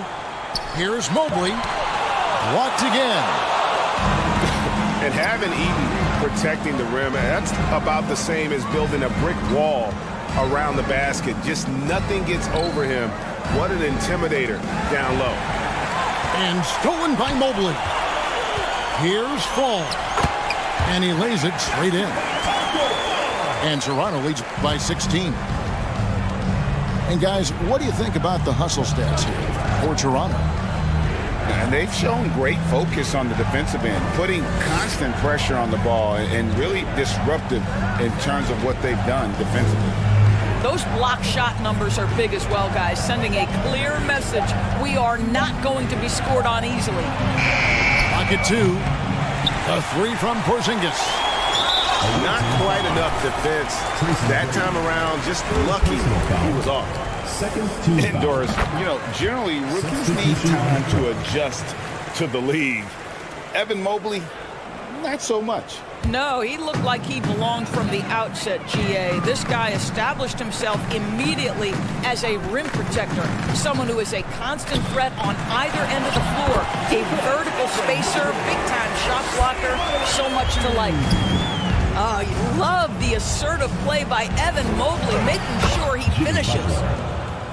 Here's Mobley. Blocked again. And having Eaton protecting the rim, that's about the same as building a brick wall around the basket. Just nothing gets over him. What an intimidator down low. And stolen by Mobley. Here's Fall. And he lays it straight in. And Toronto leads by 16. And guys, what do you think about the hustle stats here for Toronto? And they've shown great focus on the defensive end, putting constant pressure on the ball and really disruptive in terms of what they've done defensively. Those block shot numbers are big as well, guys, sending a clear message. We are not going to be scored on easily. Pocket 2. A 3 from Porzingis. Not quite enough defense that time around. Just lucky he was off. And Doris, generally rookies need time to adjust to the league. Evan Mobley, not so much. No, he looked like he belonged from the outset, GA. This guy established himself immediately as a rim protector, someone who is a constant threat on either end of the floor, a vertical spacer, big-time shot blocker, so much to like. Oh, you love the assertive play by Evan Mobley, making sure he finishes.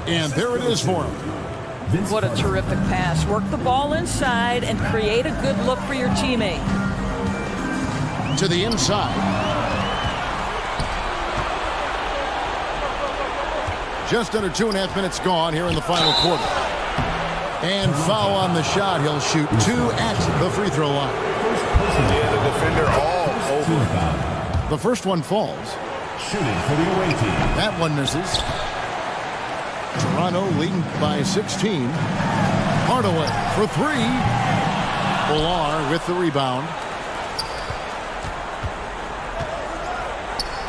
And there it is for him. What a terrific pass. Work the ball inside and create a good look for your teammate. To the inside. Just under 2.5 minutes gone here in the final quarter. And foul on the shot. He'll shoot 2 at the free throw line. Yeah, the defender all over. The first one falls. Shooting for the away team. That one misses. Toronto leading by 16. Hardaway for 3. Villar with the rebound.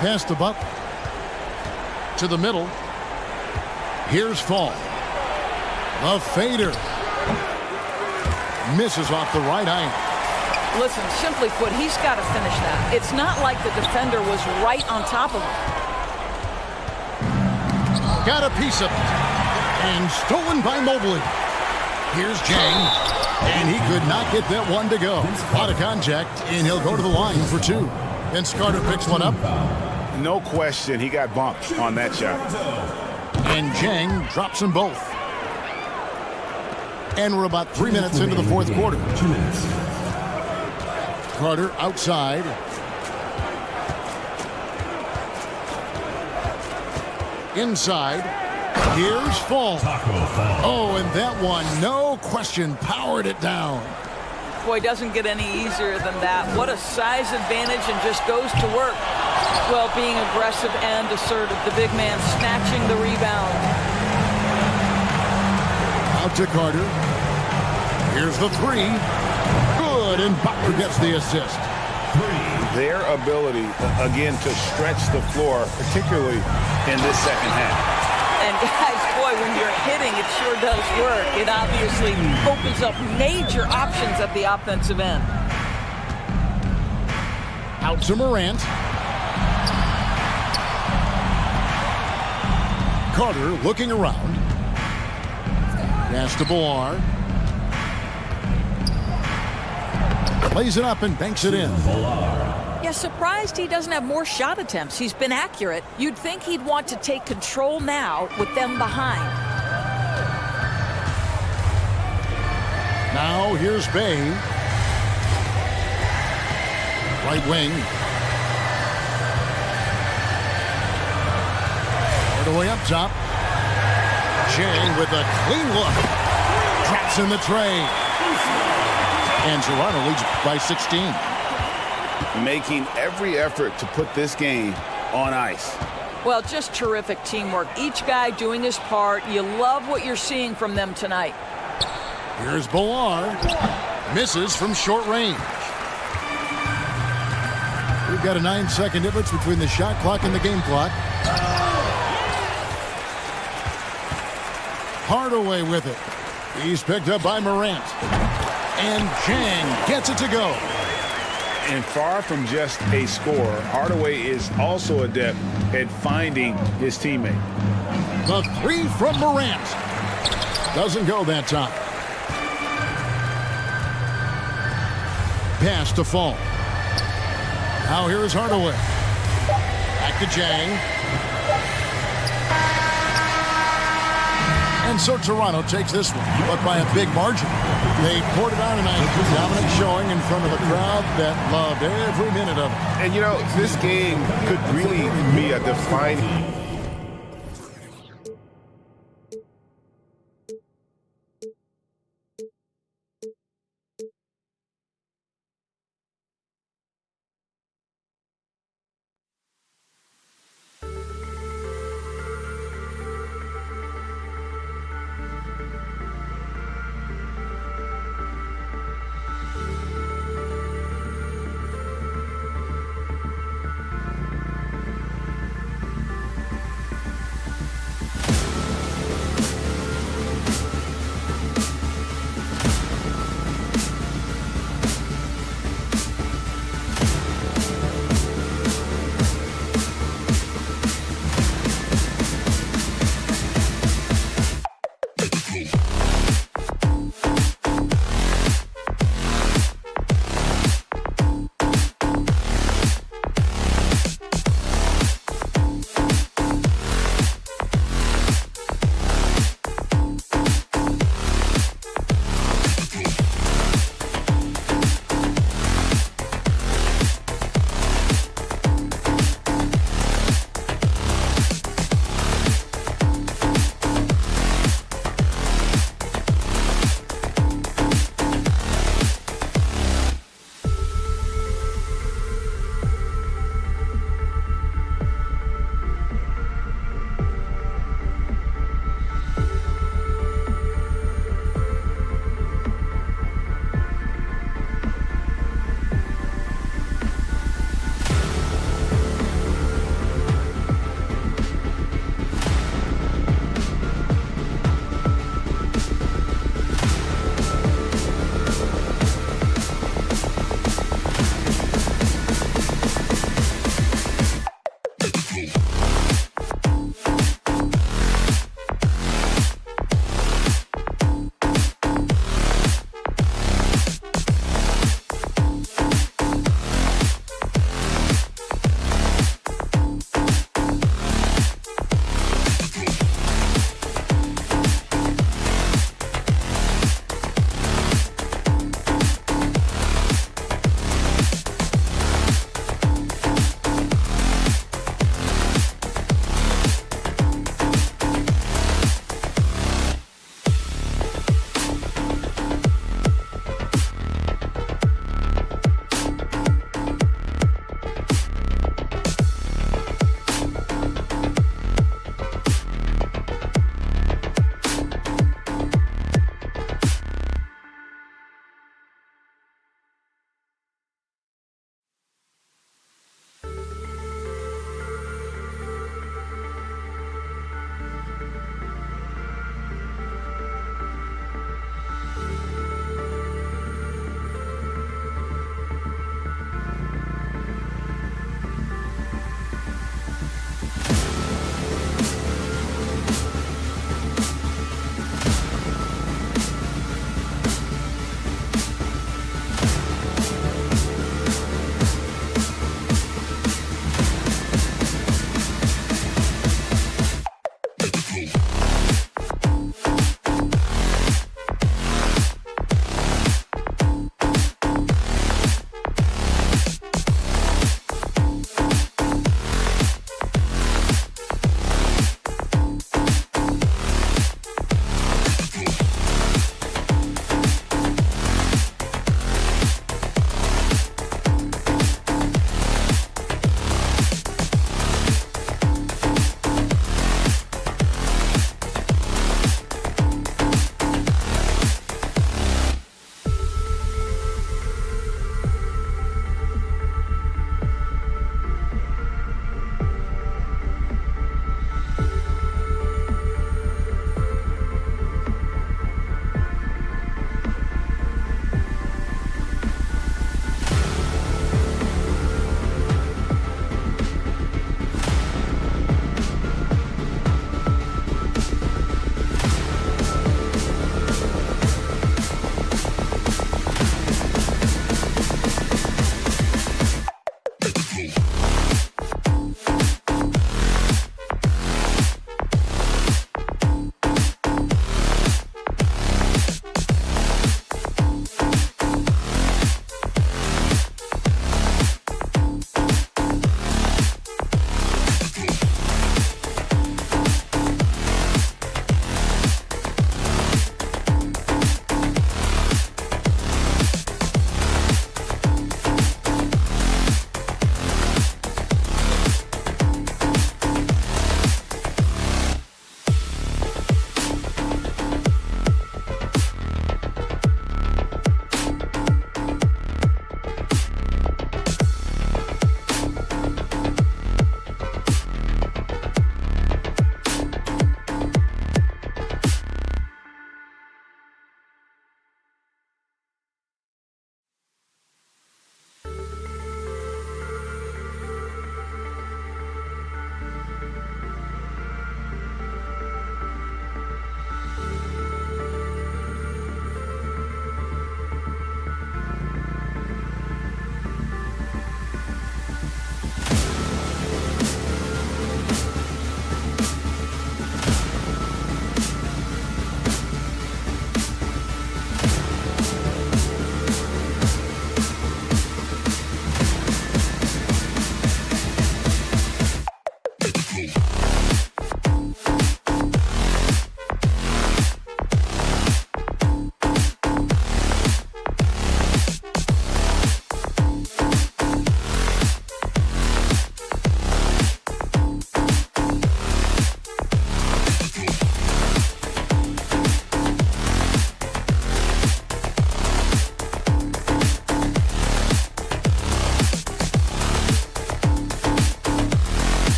Pass to Buck. To the middle. Here's Fall. A fader. Misses off the right eye. Listen, simply put, he's got to finish that. It's not like the defender was right on top of him. Got a piece of it. And stolen by Mobley. Here's Jang. And he could not get that one to go. Out of contact, and he'll go to the line for 2. Vince Carter picks one up. No question, he got bumped on that shot. And Jang drops them both. And we're about 3 minutes into the fourth quarter. 2 minutes. Carter outside. Inside. Here's Fall. Oh, and that one, no question, powered it down. Boy, doesn't get any easier than that. What a size advantage, and just goes to work. Well, being aggressive and assertive. The big man snatching the rebound. Out to Carter. Here's the 3. Good, and Butler gets the assist. Their ability, again, to stretch the floor, particularly in this second half. And guys, boy, when you're hitting, it sure does work. It obviously opens up major options at the offensive end. Out to Morant. Carter looking around. Pass to Villar. Plays it up and banks it in. Yeah, surprised he doesn't have more shot attempts. He's been accurate. You'd think he'd want to take control now with them behind. Now here's Bay. Right wing. Hardaway up top. Jang with a clean look. Drops in the tray. And Toronto leads by 16. Making every effort to put this game on ice. Well, just terrific teamwork. Each guy doing his part. You love what you're seeing from them tonight. Here's Bolar. Misses from short range. We've got a 9-second difference between the shot clock and the game clock. Hardaway with it. He's picked up by Morant. And Chang gets it to go. And far from just a scorer, Hardaway is also adept at finding his teammate. The three from Morant. Doesn't go that time. Pass to Fall. Now here is Hardaway. Back to Chang. And so Toronto takes this one, but by a big margin. They poured it on tonight. Dominant showing in front of a crowd that loved every minute of it. And, you know, this game could really be a defining.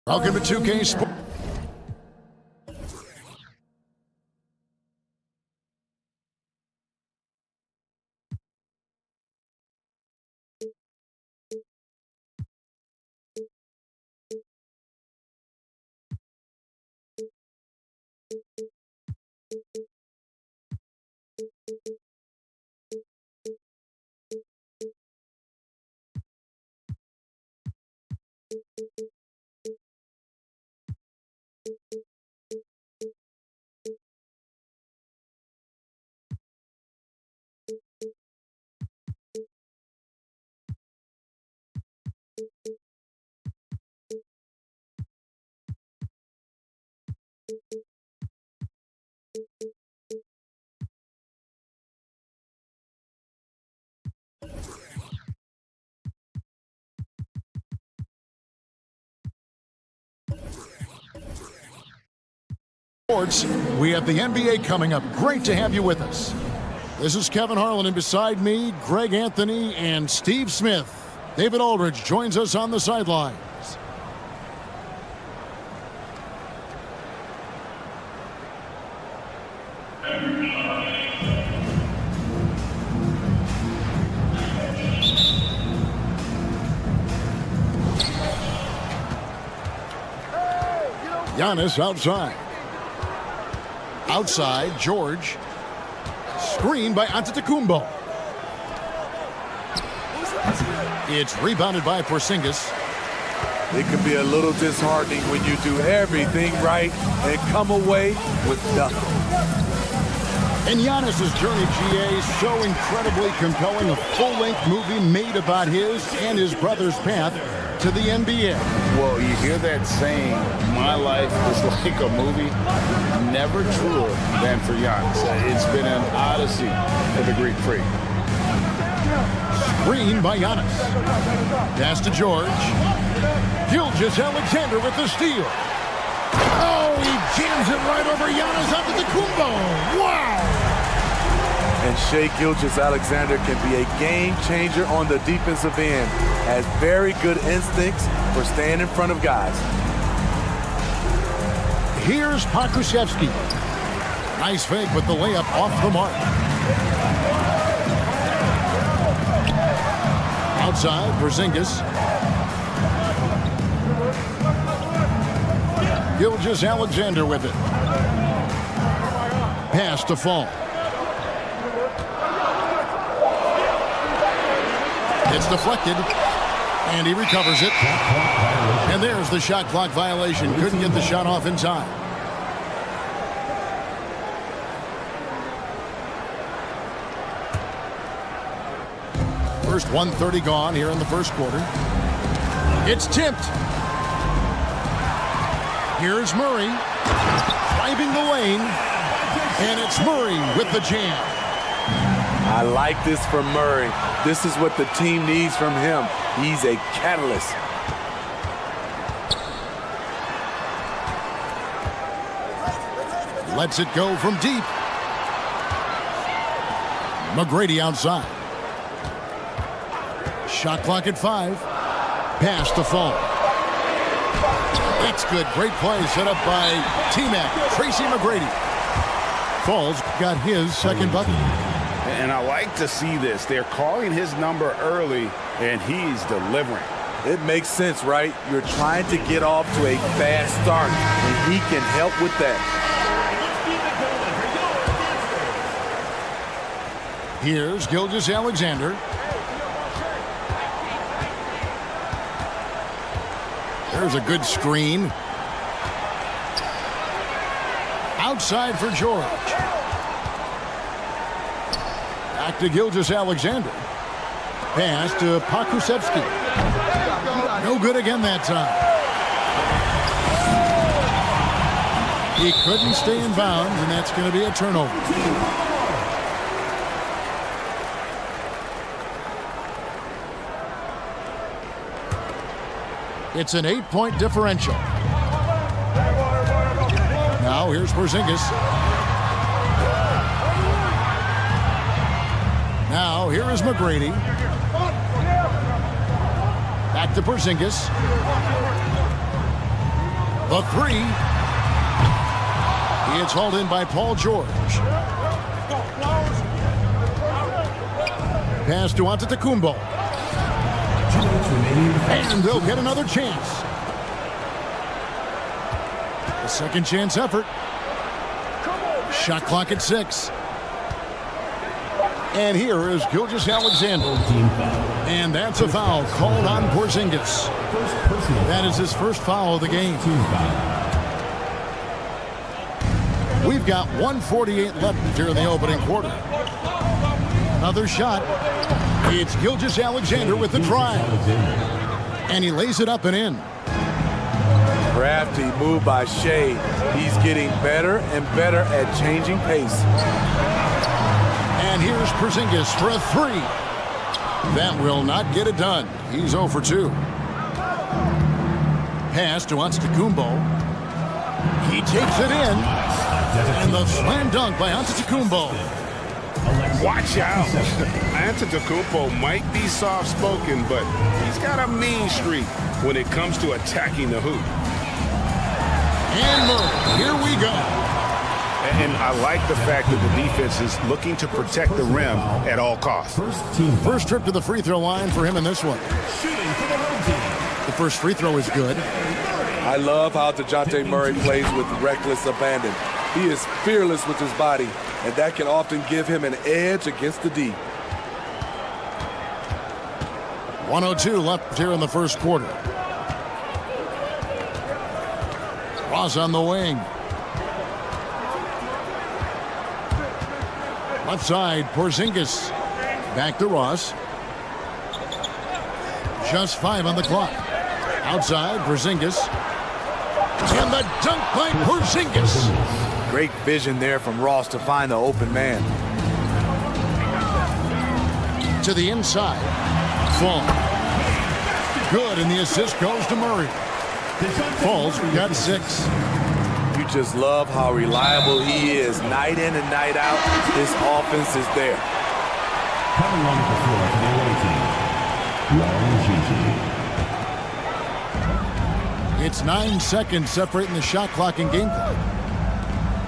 Welcome to 2K Sports. We have the NBA coming up. Great to have you with us. This is Kevin Harlan, and beside me, Greg Anthony and Steve Smith. David Aldridge joins us on the sidelines. Giannis outside. Outside, George. Screen by Antetokounmpo. It's rebounded by Porzingis. It can be a little disheartening when you do everything right and come away with nothing. And Giannis's journey, GA, so incredibly compelling. A full-length movie made about his and his brother's path to the NBA. Well, you hear that saying, my life is like a movie. Never truer than for Giannis. It's been an odyssey for the Greek freak. Screen by Giannis. Pass to George. Gilgeous-Alexander with the steal. Oh, he jams it right over Giannis Antetokounmpo. Wow! And Shai Gilgeous-Alexander can be a game changer on the defensive end. Has very good instincts for staying in front of guys. Here's Pokusevski. Nice fake, but the layup off the mark. Outside, Porzingis. Gilgeous-Alexander with it. Pass to Fall. It's deflected, and he recovers it. And there's the shot clock violation. Couldn't get the shot off in time. First 1:30 gone here in the first quarter. It's tipped. Here's Murray, driving the lane, and it's Murray with the jam. I like this from Murray. This is what the team needs from him. He's a catalyst. Lets it go from deep. McGrady outside. Shot clock at 5. Pass to Fall. That's good. Great play set up by T-Mac, Tracy McGrady. Fall's got his second bucket. And I like to see this. They're calling his number early, and he's delivering. It makes sense, right? You're trying to get off to a fast start, and he can help with that. Here's Gilgeous-Alexander. There's a good screen. Outside for George. Back to Gilgeous-Alexander. Pass to Pokusevski. No good again that time. He couldn't stay in bounds, and that's going to be a turnover. It's an 8-point differential. Now here's Porzingis. Now here is McGrady. Back to Porzingis. The three. It's hauled in by Paul George. Pass to Antetokounmpo. And they'll get another chance. A second chance effort. Shot clock at 6. And here is Gilgeous-Alexander. And that's a foul called on Porzingis. That is his first foul of the game. We've got 1:48 left here in the opening quarter. Another shot. It's Gilgeous-Alexander with the try. And he lays it up and in. Crafty move by Shea. He's getting better and better at changing pace. And here's Porzingis for a three. That will not get it done. He's 0 for 2. Pass to Antetokounmpo. He takes it in. And the slam dunk by Antetokounmpo. Watch out. Antetokounmpo might be soft-spoken, but he's got a mean streak when it comes to attacking the hoop. And Murray, here we go. And I like the fact that the defense is looking to protect the rim at all costs. First trip to the free throw line for him in this one. The first free throw is good. I love how DeJounte Murray plays with reckless abandon. He is fearless with his body, and that can often give him an edge against the D. 1:02 left here in the first quarter. Ross on the wing. Left side, Porzingis. Back to Ross. Just 5 on the clock. Outside, Porzingis. And the dunk by Porzingis. Great vision there from Ross to find the open man. To the inside. Fall. Good, and the assist goes to Murray. Falls got 6. You just love how reliable he is. Night in and night out, his offense is there. Coming on the floor for the away team, Warren Gigi. It's 9 seconds separating the shot clock and game clock.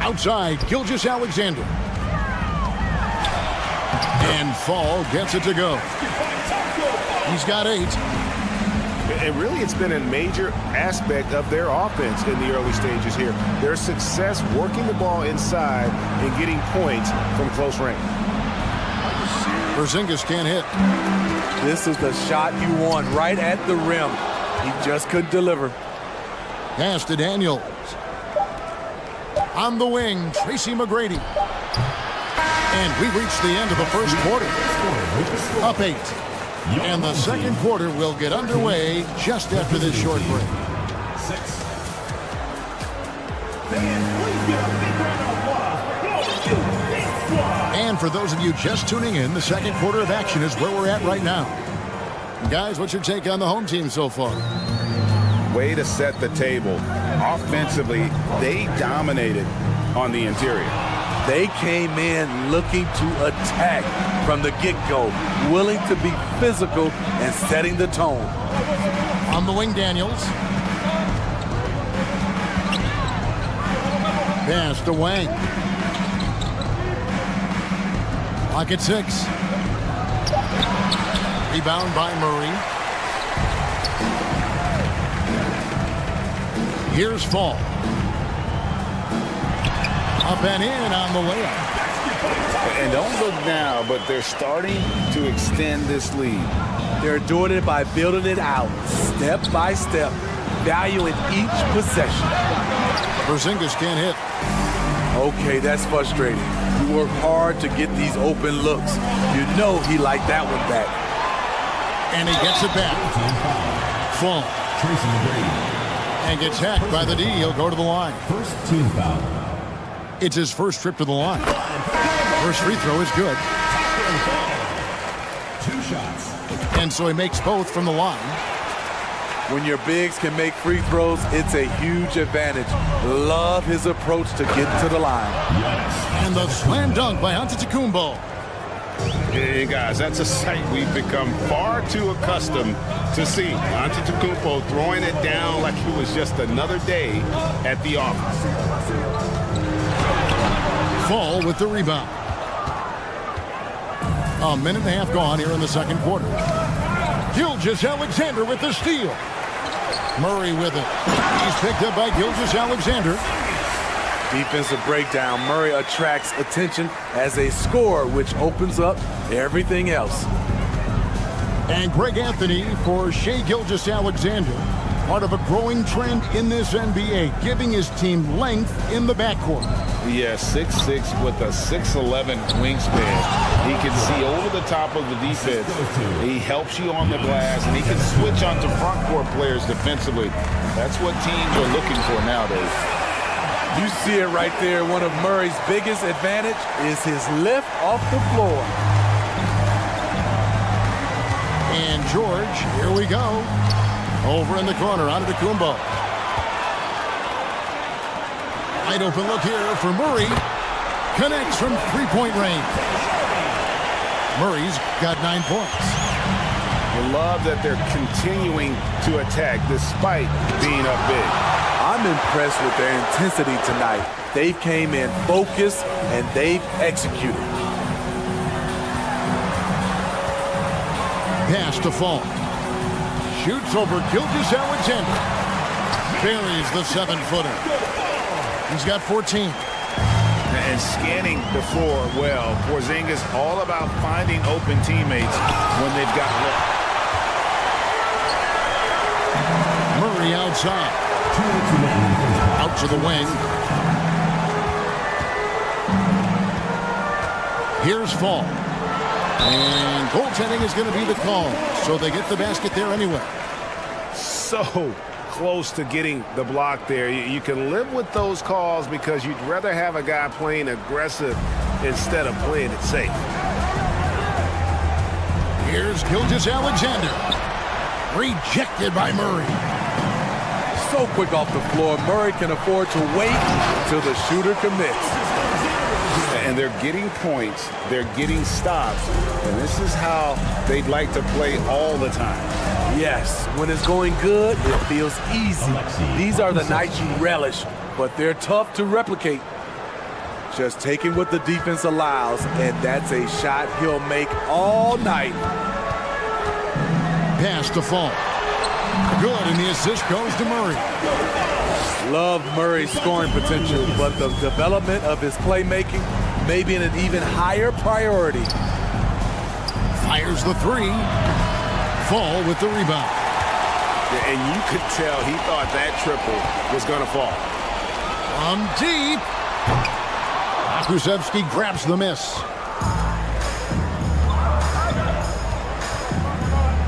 Outside, Gilgeous-Alexander. And Fall gets it to go. He's got 8. And really, it's been a major aspect of their offense in the early stages here. Their success working the ball inside and getting points from close range. Porzingis can't hit. This is the shot you want right at the rim. He just couldn't deliver. Pass to Daniels. On the wing, Tracy McGrady. And we've reached the end of the first quarter. Up 8. And the second quarter will get underway just after this short break. And for those of you just tuning in, the second quarter of action is where we're at right now. Guys, what's your take on the home team so far? Way to set the table. Offensively, they dominated on the interior. They came in looking to attack from the get-go, willing to be physical and setting the tone. On the wing, Daniels. Pass to Wang. Clock at 6. Rebound by Murray. Here's Fall. Up and in on the layup. And don't look now, but they're starting to extend this lead. They're doing it by building it out, step by step, valuing each possession. Porzingis can't hit. Okay, that's frustrating. You work hard to get these open looks. You know he liked that one back. And he gets it back. Fall. And gets hacked by the D. He'll go to the line. First team foul. It's his first trip to the line. First free throw is good. 2 shots. And so he makes both from the line. When your bigs can make free throws, it's a huge advantage. Love his approach to get to the line. And the slam dunk by Antetokounmpo. And guys, that's a sight we've become far too accustomed to seeing. Antetokounmpo throwing it down like it was just another day at the office. Fall with the rebound. A minute and a half gone here in the second quarter. Gilgeous-Alexander with the steal. Murray with it. He's picked up by Gilgeous-Alexander. Defensive breakdown. Murray attracts attention as a scorer, which opens up everything else. And Greg Anthony for Shai Gilgeous-Alexander. Part of a growing trend in this NBA, giving his team length in the backcourt. Yeah, 6'6" with a 6'11" wingspan. He can see over the top of the defense. He helps you on the glass, and he can switch onto front court players defensively. That's what teams are looking for nowadays. You see it right there. One of Murray's biggest advantage is his lift off the floor. And George, here we go. Over in the corner, Antetokounmpo. Wide open look here for Murray. Connects from three-point range. Murray's got 9 points. You love that they're continuing to attack despite being up big. I'm impressed with their intensity tonight. They've came in focused and they've executed. Pass to Fall. Shoots over Gilgeous-Alexander. Buries the 7-footer. He's got 14. And scanning the floor well. Porzingis all about finding open teammates when they've got look. Murray outside. Out to the wing. Here's Fall. And goaltending is going to be the call. So they get the basket there anyway. So close to getting the block there. You can live with those calls because you'd rather have a guy playing aggressive instead of playing it safe. Here's Gilgeous-Alexander. Rejected by Murray. So quick off the floor, Murray can afford to wait until the shooter commits. And they're getting points, they're getting stops, and this is how they'd like to play all the time. Yes, when it's going good, it feels easy. These are the nights you relish, but they're tough to replicate. Just taking what the defense allows, and that's a shot he'll make all night. Pass to Fall. Good, and the assist goes to Murray. Love Murray's scoring potential, but the development of his playmaking may be an even higher priority. Fires the three. Fall with the rebound. And you could tell he thought that triple was going to fall. From deep. Kulusevski grabs the miss.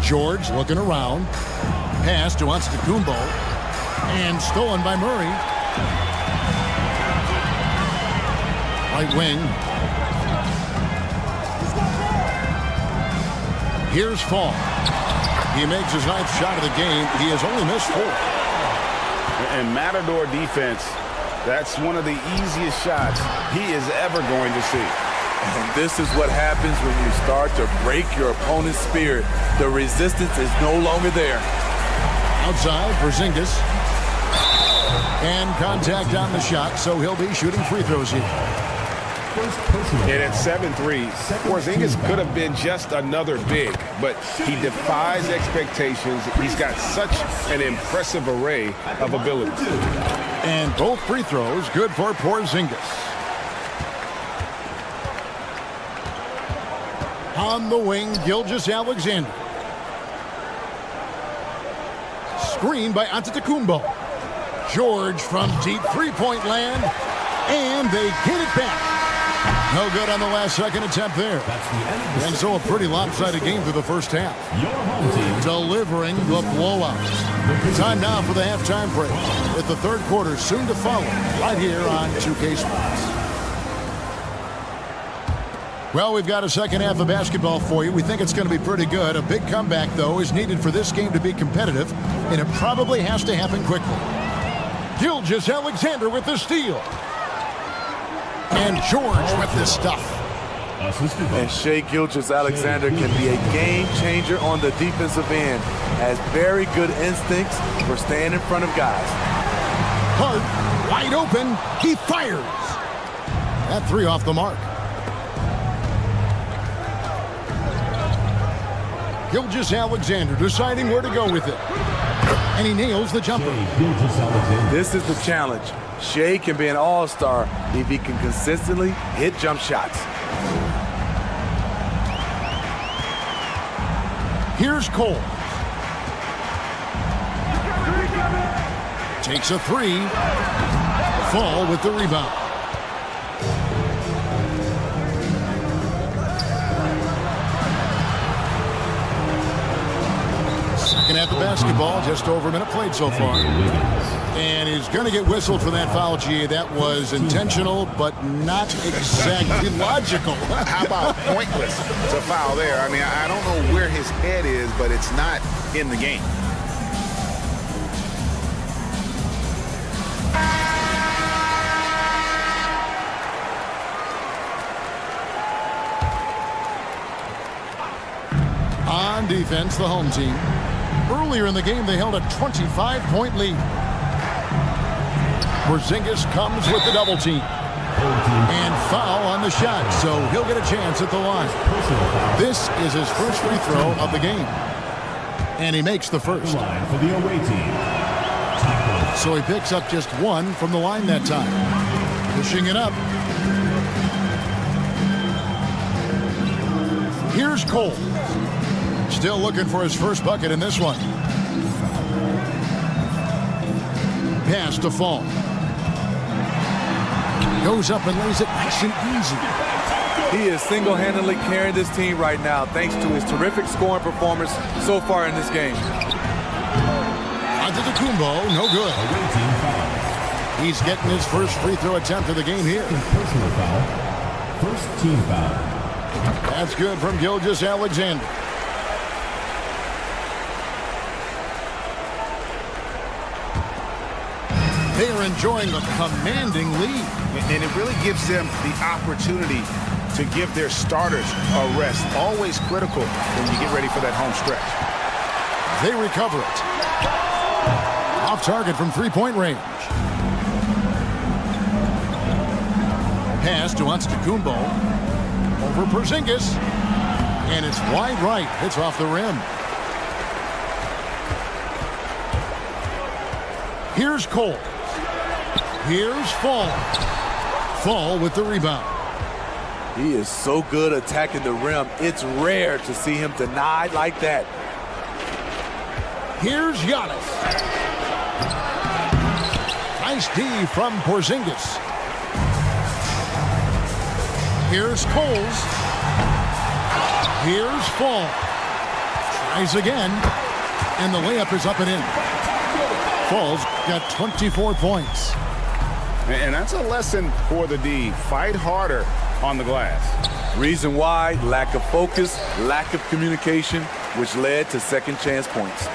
George looking around. Pass to Antetokounmpo. And stolen by Murray. Right wing. Here's Fall. He makes his 9th shot of the game. He has only missed 4. And Matador defense, that's one of the easiest shots he is ever going to see. And this is what happens when you start to break your opponent's spirit. The resistance is no longer there. Outside, Porzingis. And contact on the shot, so he'll be shooting free throws here. And at 7-3, Porzingis could have been just another big, but he defies expectations. He's got such an impressive array of abilities. And both free throws good for Porzingis. On the wing, Gilgeous-Alexander. Screen by Antetokounmpo. George from deep three-point land. And they get it back. No good on the last second attempt there. And so a pretty lopsided game through the first half. Delivering the blowout. Time now for the halftime break, with the third quarter soon to follow right here on 2K Sports. Well, we've got a second half of basketball for you. We think it's going to be pretty good. A big comeback, though, is needed for this game to be competitive, and it probably has to happen quickly. Gilgeous-Alexander with the steal. And George with the stuff. And Shai Gilgeous-Alexander can be a game changer on the defensive end. Has very good instincts for staying in front of guys. Hart, wide open, he fires. That three off the mark. Gilgeous-Alexander deciding where to go with it. And he nails the jumper. This is the challenge. Shai can be an all-star if he can consistently hit jump shots. Here's Cole. Takes a three. Fall with the rebound. Second half of basketball, just over a minute played so far. And he's going to get whistled for that foul, G. That was intentional, but not exactly logical. How about pointless to foul there? I mean, I don't know where his head is, but it's not in the game. On defense, the home team. Earlier in the game, they held a 25-point lead. Porzingis comes with the double team. And foul on the shot, so he'll get a chance at the line. This is his first free throw of the game. And he makes the first. So he picks up just one from the line that time. Pushing it up. Here's Cole. Still looking for his first bucket in this one. Pass to Fall. Goes up and lays it nice and easy. He is single-handedly carrying this team right now thanks to his terrific scoring performance so far in this game. Antetokounmpo, no good. He's getting his first free throw attempt of the game here. Personal foul. First team foul. That's good from Gilgeous-Alexander. They are enjoying a commanding lead. And it really gives them the opportunity to give their starters a rest. Always critical when you get ready for that home stretch. They recover it. Off target from three-point range. Pass to Antetokounmpo. Over Porzingis. And it's wide right. Hits off the rim. Here's Cole. Here's Fall. Fall with the rebound. He is so good attacking the rim. It's rare to see him denied like that. Here's Giannis. Nice D from Porzingis. Here's Coles. Here's Fall. Tries again. And the layup is up and in. Fall's got 24 points. And that's a lesson for the D. Fight harder on the glass. Reason why: lack of focus, lack of communication, which led to second chance points.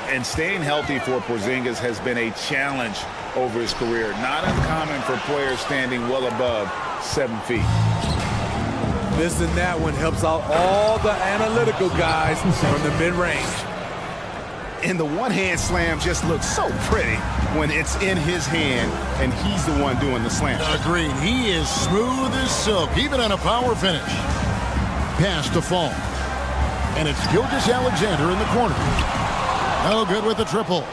And staying healthy for Porzingis has been a challenge over his career. Not uncommon for players standing well above 7 feet. Missing that one helps out all the analytical guys from the mid-range. And the one-hand slam just looks so pretty when it's in his hand and he's the one doing the slam. Agreed. He is smooth as silk, even on a power finish. Pass to Fall. And it's Gilgeous-Alexander in the corner. No good with the triple.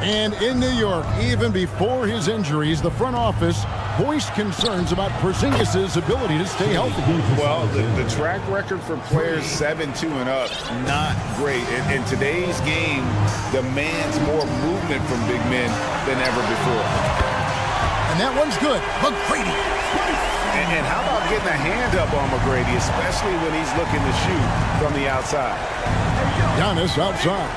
And in New York, even before his injuries, the front office voiced concerns about Porzingis' ability to stay healthy. Well, the track record for players 7-2 and up, not great. And today's game demands more movement from big men than ever before. And that one's good. McGrady. And how about getting a hand up on McGrady, especially when he's looking to shoot from the outside? Giannis outside.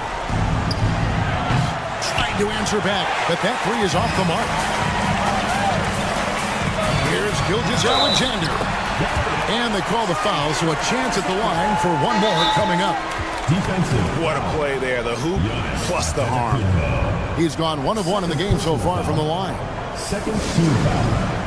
Trying to answer back, but that three is off the mark. Here's Gilgeous-Alexander. And they call the foul, so a chance at the line for one more coming up. Defensive. What a play there. The hoop plus the arm. He's gone 1 of 1 in the game so far from the line. Second team foul.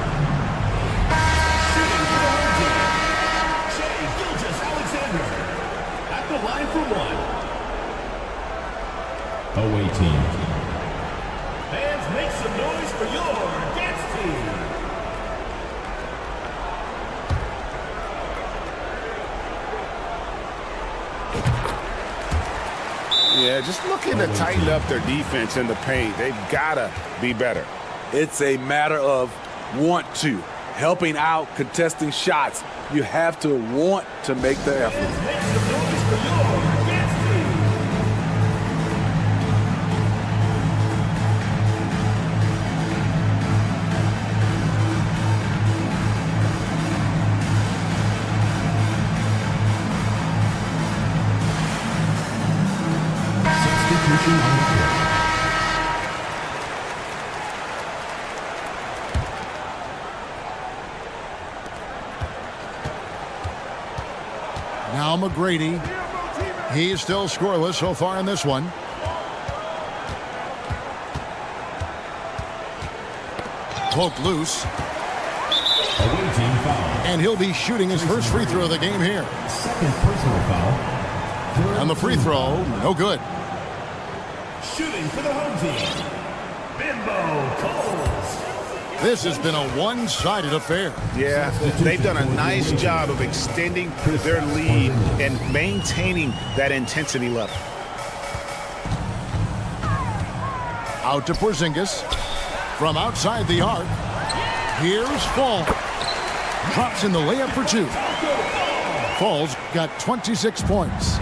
Yeah, just looking to tighten up their defense in the paint. They've got to be better. It's a matter of want to. Helping out, contesting shots. You have to want to make the effort. Now McGrady. He's still scoreless so far in this one. Poked loose. And he'll be shooting his first free throw of the game here. Second personal foul. And the free throw, no good. Shooting for the home team, Bimbo Coles. This has been a one-sided affair. Yeah, they've done a nice job of extending their lead and maintaining that intensity level. Out to Porzingis. From outside the arc. Here's Fall. Drops in the layup for two. Fall's got 26 points.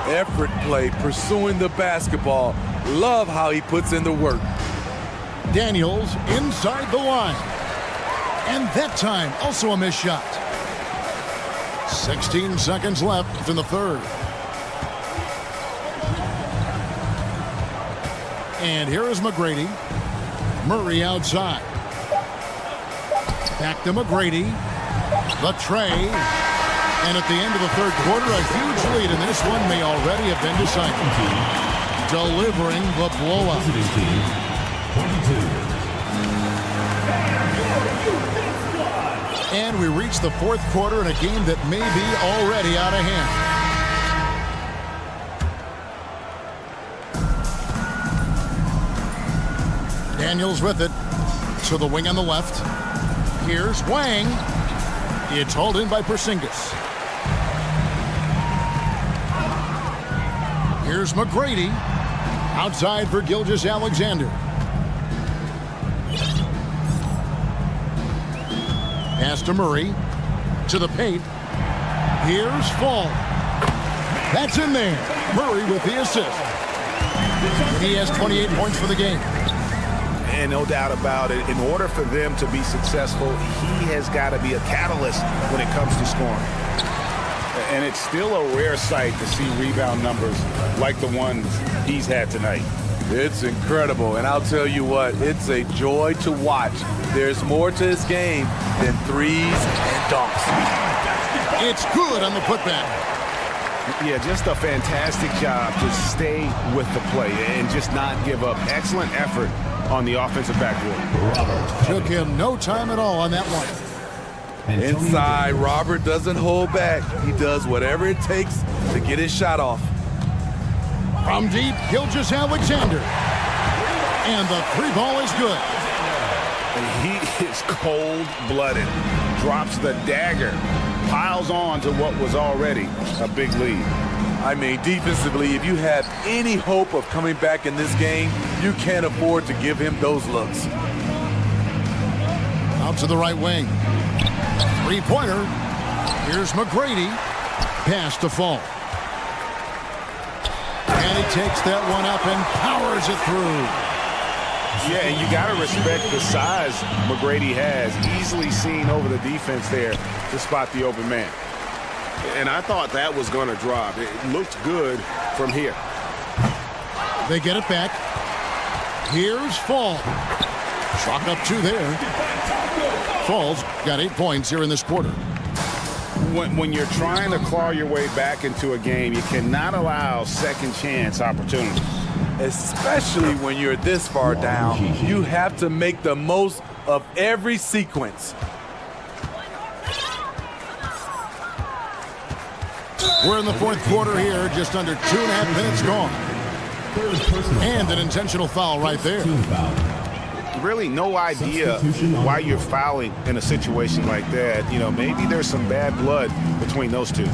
Effort play, pursuing the basketball. Love how he puts in the work. Daniels inside the line. And that time, also a missed shot. 16 seconds left in the third. And here is McGrady. Murray outside. Back to McGrady. The tray. And at the end of the third quarter, a huge lead, and this one may already have been decided. Delivering the blowout. And we reach the fourth quarter in a game that may be already out of hand. Daniels with it to the wing on the left. Here's Wang. It's hauled in by Porzingis. Here's McGrady. Outside for Gilgeous-Alexander. Pass to Murray. To the paint. Here's Fall. That's in there. Murray with the assist. He has 28 points for the game. And no doubt about it, in order for them to be successful, he has got to be a catalyst when it comes to scoring. And it's still a rare sight to see rebound numbers like the ones he's had tonight. It's incredible, and I'll tell you what, it's a joy to watch. There's more to his game than threes and dunks. It's good on the putback. Yeah, just a fantastic job to stay with the play and just not give up. Excellent effort on the offensive backboard. Took him no time at all on that one. Inside, Robert doesn't hold back. He does whatever it takes to get his shot off. From deep, Gilgeous-Alexander. And the three ball is good. He is cold-blooded. Drops the dagger. Piles on to what was already a big lead. I mean, defensively, if you have any hope of coming back in this game, you can't afford to give him those looks. Out to the right wing. Three-pointer. Here's McGrady. Pass to Fall. And he takes that one up and powers it through. Yeah, and you got to respect the size McGrady has. Easily seen over the defense there to spot the open man. And I thought that was going to drop. It looked good from here. They get it back. Here's Fall. Chalk up two there. Fall's got 8 points here in this quarter. When you're trying to claw your way back into a game, you cannot allow second chance opportunities. Especially when you're this far down, you have to make the most of every sequence. We're in the fourth quarter here, just under 2.5 minutes gone. And an intentional foul right there. Really no idea why you're fouling in a situation like that. You know, maybe there's some bad blood between those two.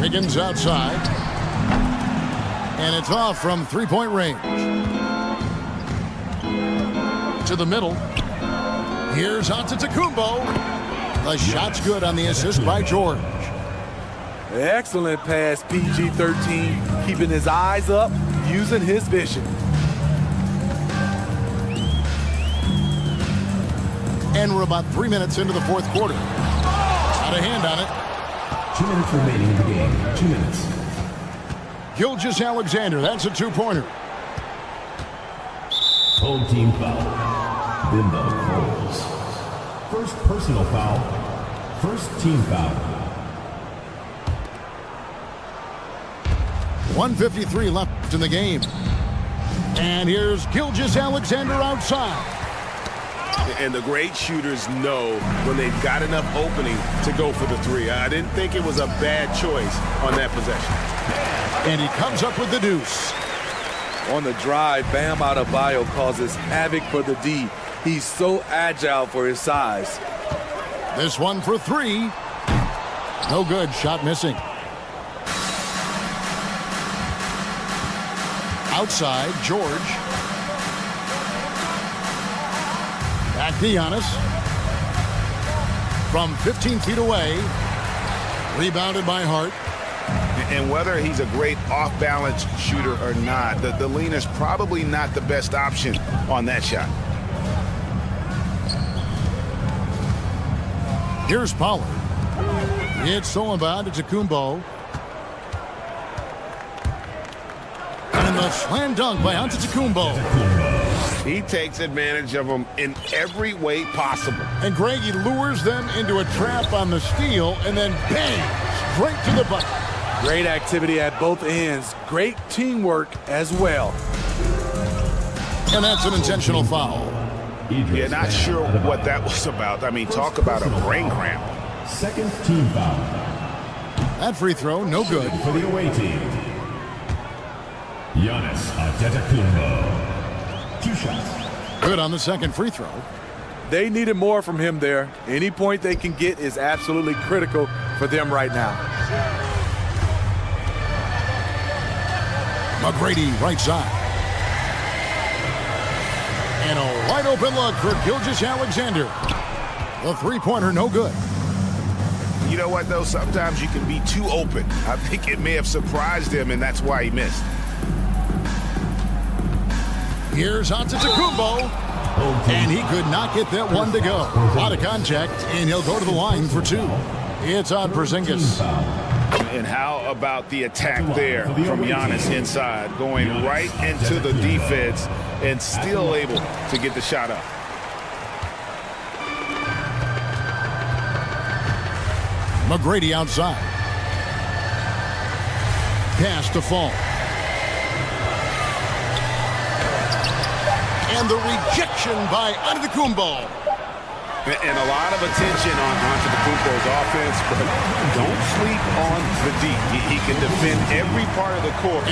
Higgins outside. And it's off from three-point range. To the middle. Here's Antetokounmpo. The shot's good on the assist by George. Excellent pass, PG-13, keeping his eyes up, using his vision. And we're about 3 minutes into the fourth quarter. Got a hand on it. 2 minutes remaining in the game. 2 minutes. Gilgeous-Alexander, that's a two-pointer. Home team foul. Bimbo calls. First personal foul. First team foul. 1:53 left in the game. And here's Gilgeous-Alexander outside. And the great shooters know when they've got enough opening to go for the three. I didn't think it was a bad choice on that possession. And he comes up with the deuce. On the drive, Bam Adebayo causes havoc for the D. He's so agile for his size. This one for three. No good. Shot missing. Outside, George. Back to Giannis. From 15 feet away. Rebounded by Hart. And whether he's a great off-balance shooter or not, the lean is probably not the best option on that shot. Here's Pollard. It's stolen by Antetokounmpo. And the slam dunk by Antetokounmpo. He takes advantage of them in every way possible. And Greg, he lures them into a trap on the steal and then bang, straight to the bucket. Great activity at both ends. Great teamwork as well. And that's an intentional foul. Yeah, not sure what that was about. I mean, talk about a brain cramp. Second team foul. That free throw, no good. For the away team. Giannis Antetokounmpo. 2 shots. Good on the second free throw. They needed more from him there. Any point they can get is absolutely critical for them right now. McGrady, right side. And a wide open look for Gilgeous-Alexander. The three-pointer, no good. You know what, though? Sometimes you can be too open. I think it may have surprised him, and that's why he missed. Here's Antetokounmpo. And he could not get that one to go. Out of contact, and he'll go to the line for two. It's on Porzingis. And how about the attack there from Giannis inside, going right into the defense and still able to get the shot up. McGrady outside. Pass to Fall. And the rejection by Antetokounmpo. And a lot of attention on Antetokounmpo's offense, but don't sleep on the D. He can defend every part of the court.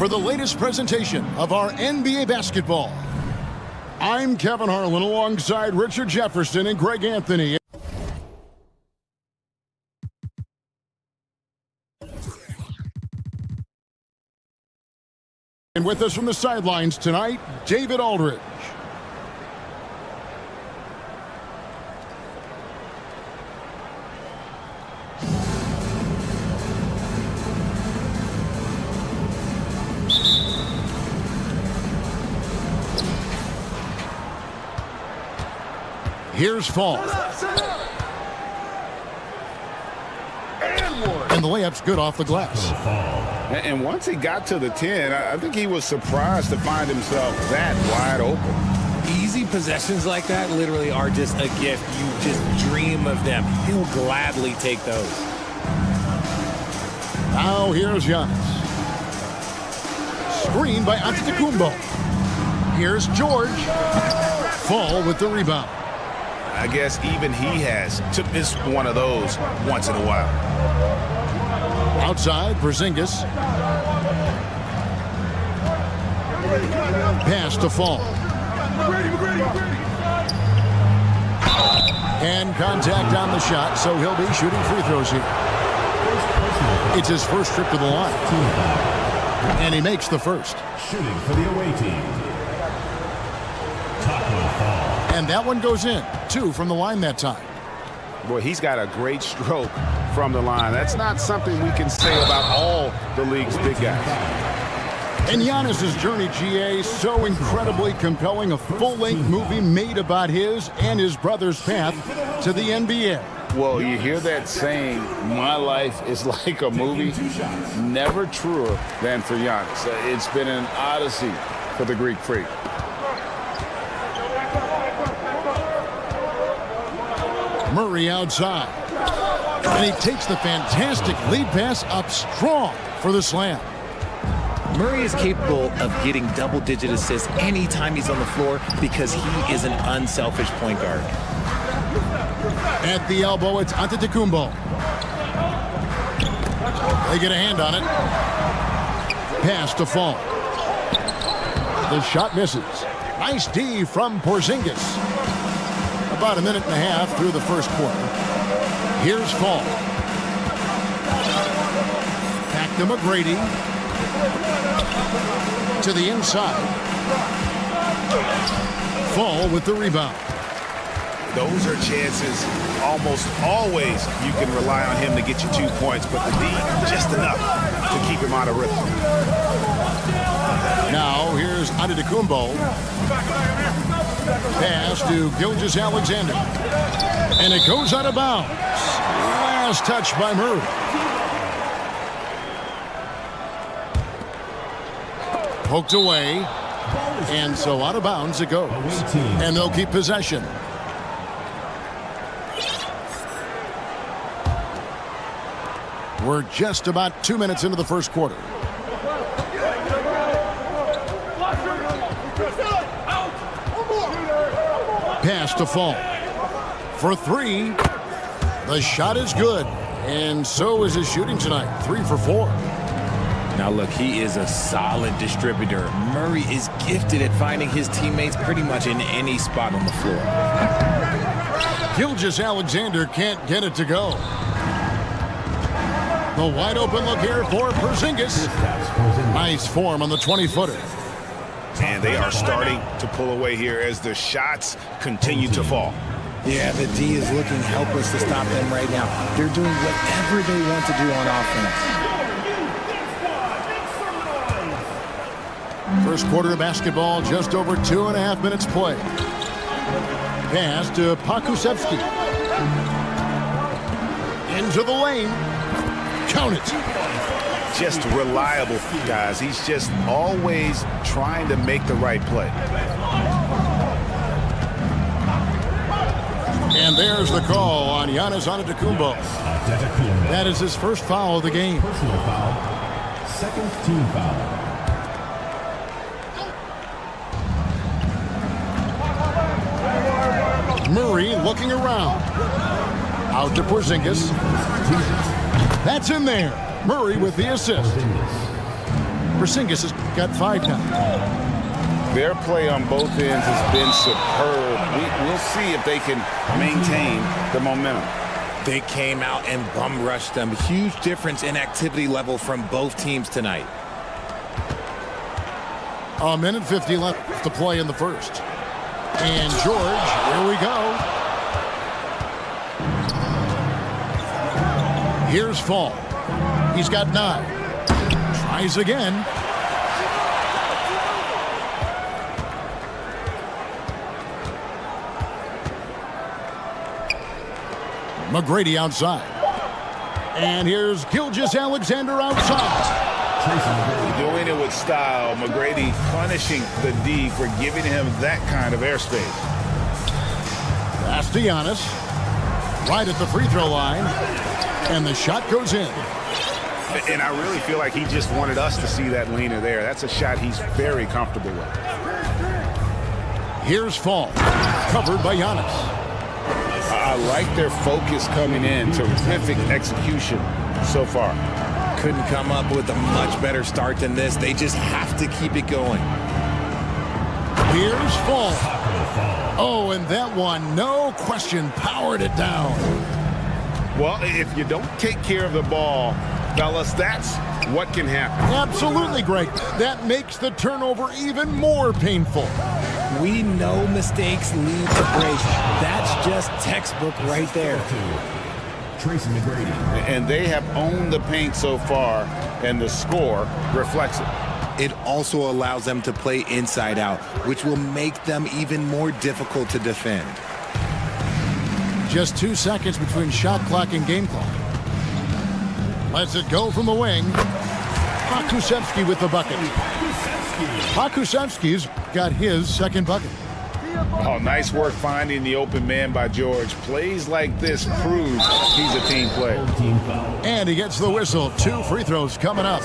for the latest presentation of our NBA basketball. I'm Kevin Harlan alongside Richard Jefferson and Greg Anthony. And with us from the sidelines tonight, David Aldridge. Here's Fall. And the layup's good off the glass. And once he got to the 10, I think he was surprised to find himself that wide open. Easy possessions like that literally are just a gift. You just dream of them. He'll gladly take those. Now here's Giannis. Screen by Antetokounmpo. Here's George. Fall with the rebound. I guess even he has to miss one of those once in a while. Outside, Porzingis. Pass to Fall. And contact on the shot, so he'll be shooting free throws here. It's his first trip to the line. And he makes the first. Shooting for the away team. And that one goes in. 2 from the line that time. Boy, he's got a great stroke from the line. That's not something we can say about all the league's big guys. And Giannis' journey, GA, so incredibly compelling. A full-length movie made about his and his brother's path to the NBA. Well, you hear that saying, my life is like a movie. Never truer than for Giannis. It's been an odyssey for the Greek freak. Murray outside. And he takes the fantastic lead pass up strong for the slam. Murray is capable of getting double-digit assists anytime he's on the floor because he is an unselfish point guard. At the elbow, it's Antetokounmpo. They get a hand on it. Pass to Fall. The shot misses. Nice D from Porzingis. About a minute and a half through the first quarter. Here's Fall. Back to McGrady. To the inside. Fall with the rebound. Those are chances almost always you can rely on him to get you 2 points, but the D just enough to keep him out of rhythm. Now here's Antetokounmpo. Pass to Gilgeous-Alexander. And it goes out of bounds. Last touch by Murray. Poked away. And so out of bounds it goes. And they'll keep possession. We're just about 2 minutes into the first quarter. Pass to Fall. For 3. The shot is good. And so is his shooting tonight. 3 for 4. Now look, he is a solid distributor. Murray is gifted at finding his teammates pretty much in any spot on the floor. Gilgeous-Alexander can't get it to go. The wide open look here for Porzingis. Nice form on the 20-footer. And they are starting to pull away here as the shots continue to fall. Yeah, the D is looking helpless to stop them right now. They're doing whatever they want to do on offense. First quarter of basketball, just over 2.5 minutes play. Pass to Pokusevski. Into the lane. Count it. Just reliable, guys. He's just always trying to make the right play. And there's the call on Giannis Antetokounmpo. That is his first foul of the game. Personal foul. Second team foul. Murray looking around. Out to Porzingis. That's in there. Murray with the assist. Porzingis has got 5 now. Their play on both ends has been superb. We'll see if they can maintain the momentum. They came out and bum rushed them. Huge difference in activity level from both teams tonight. A minute 50 left to play in the first. And George, here we go. Here's Fall. He's got 9. Tries again. McGrady outside. And here's Gilgeous-Alexander outside. Doing it with style. McGrady punishing the D for giving him that kind of airspace. Pass to Giannis. Right at the free throw line. And the shot goes in. And I really feel like he just wanted us to see that leaner there. That's a shot he's very comfortable with. Here's Fall. Covered by Giannis. I like their focus coming in. Terrific execution so far. Couldn't come up with a much better start than this. They just have to keep it going. Here's Fall. Oh, and that one, no question, powered it down. Well, if you don't take care of the ball, fellas, that's what can happen. Absolutely, Greg. That makes the turnover even more painful. We know mistakes lead to breaks. That's just textbook right there. Tracy McGrady. And they have owned the paint so far, and the score reflects it. It also allows them to play inside out, which will make them even more difficult to defend. Just 2 seconds between shot clock and game clock. Lets it go from the wing. Pokusevski with the bucket. Pokusevski's got his second bucket. Oh, nice work finding the open man by George. Plays like this prove he's a team player. And he gets the whistle. 2 free throws coming up.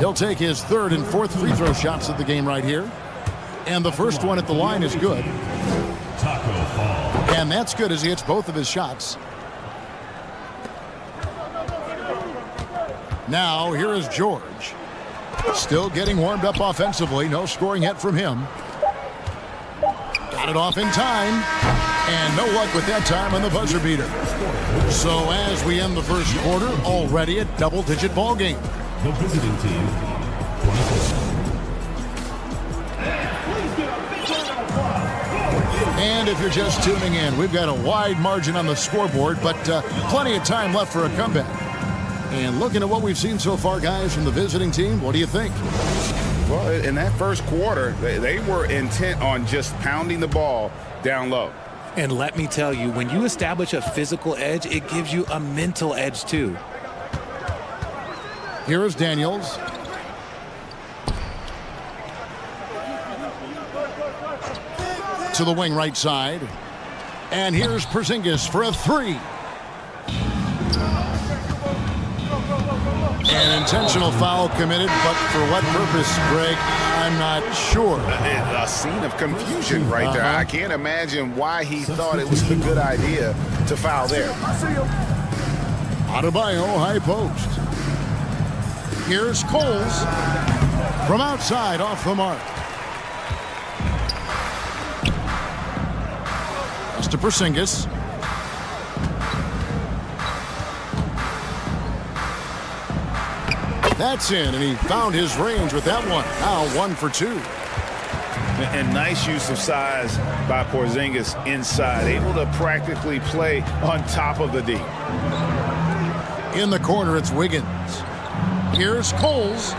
He'll take his 3rd and 4th free throw shots of the game right here. And the first one at the line is good. And that's good as he hits both of his shots. Now, here is George. Still getting warmed up offensively. No scoring yet from him. Got it off in time. And no luck with that time on the buzzer beater. So as we end the first quarter, already a double-digit ball game. The visiting team, 24. And if you're just tuning in, we've got a wide margin on the scoreboard, but plenty of time left for a comeback. And looking at what we've seen so far, guys, from the visiting team, what do you think? Well, in that first quarter, they were intent on just pounding the ball down low. And let me tell you, when you establish a physical edge, it gives you a mental edge too. Here is Daniels. To the wing right side. And here's Porzingis for a 3. An intentional foul committed, but for what purpose, Greg? I'm not sure. A scene of confusion right there. I can't imagine why he thought it was a good idea to foul there. Adebayo, high post. Here's Coles from outside, off the mark. Pass to Porzingis. That's in, and he found his range with that one. Now 1 for 2. And nice use of size by Porzingis inside. Able to practically play on top of the D. In the corner, it's Wiggins. Here's Coles.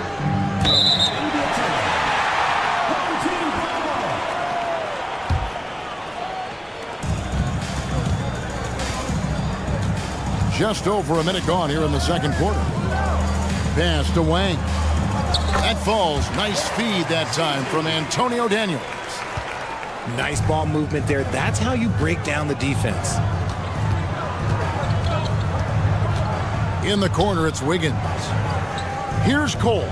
Just over a minute gone here in the second quarter. Pass to Wang. That falls. Nice feed that time from Antonio Daniels. Nice ball movement there. That's how you break down the defense. In the corner, it's Wiggins. Here's Cole.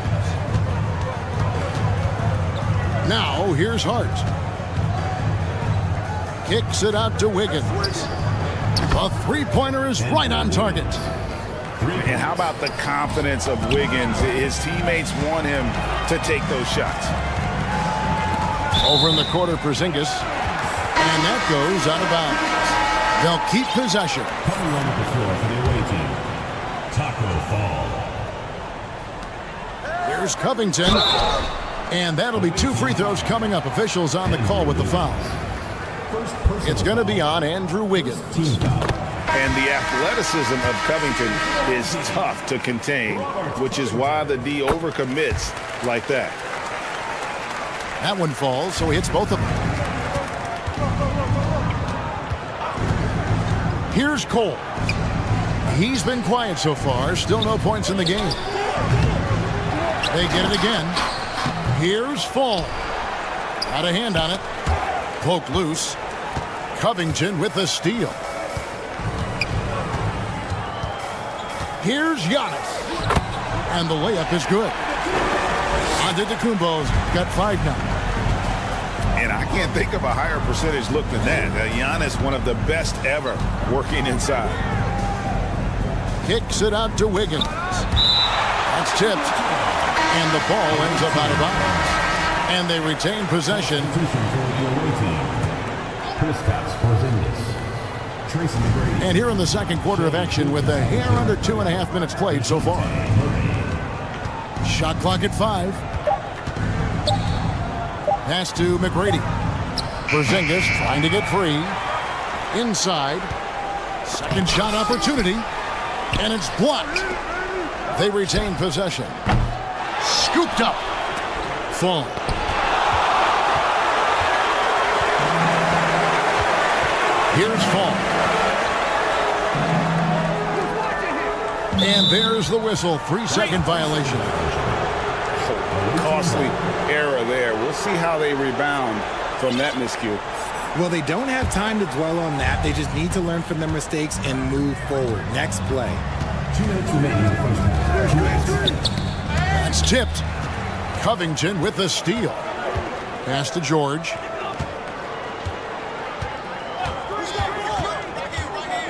Now, here's Hart. Kicks it out to Wiggins. A three-pointer is right on target. And how about the confidence of Wiggins? His teammates want him to take those shots. Over in the corner, Porzingis. And that goes out of bounds. They'll keep possession. Coming on the floor for the away team, Taco Fall. Here's Covington. And that'll be 2 free throws coming up. Officials on the call with the foul. It's going to be on Andrew Wiggins. And the athleticism of Covington is tough to contain, which is why the D overcommits like that. That one falls, so he hits both of them. Here's Cole. He's been quiet so far. Still no points in the game. They get it again. Here's Fall. Got a hand on it. Poked loose. Covington with the steal. Here's Giannis. And the layup is good. Antetokounmpo's got 5 now. And I can't think of a higher percentage look than that. Giannis, one of the best ever working inside. Kicks it out to Wiggins. That's tipped. And the ball ends up out of bounds. And they retain possession. And here in the second quarter of action with a hair under 2.5 minutes played so far. Shot clock at 5. Pass to McGrady. Porzingis trying to get free. Inside. Second shot opportunity. And it's blocked. They retain possession. Scooped up. Fall. Here's Fall. And there's the whistle. 3-second violation. Costly error there. We'll see how they rebound from that miscue. Well, they don't have time to dwell on that. They just need to learn from their mistakes and move forward. Next play. That's tipped. Covington with the steal. Pass to George.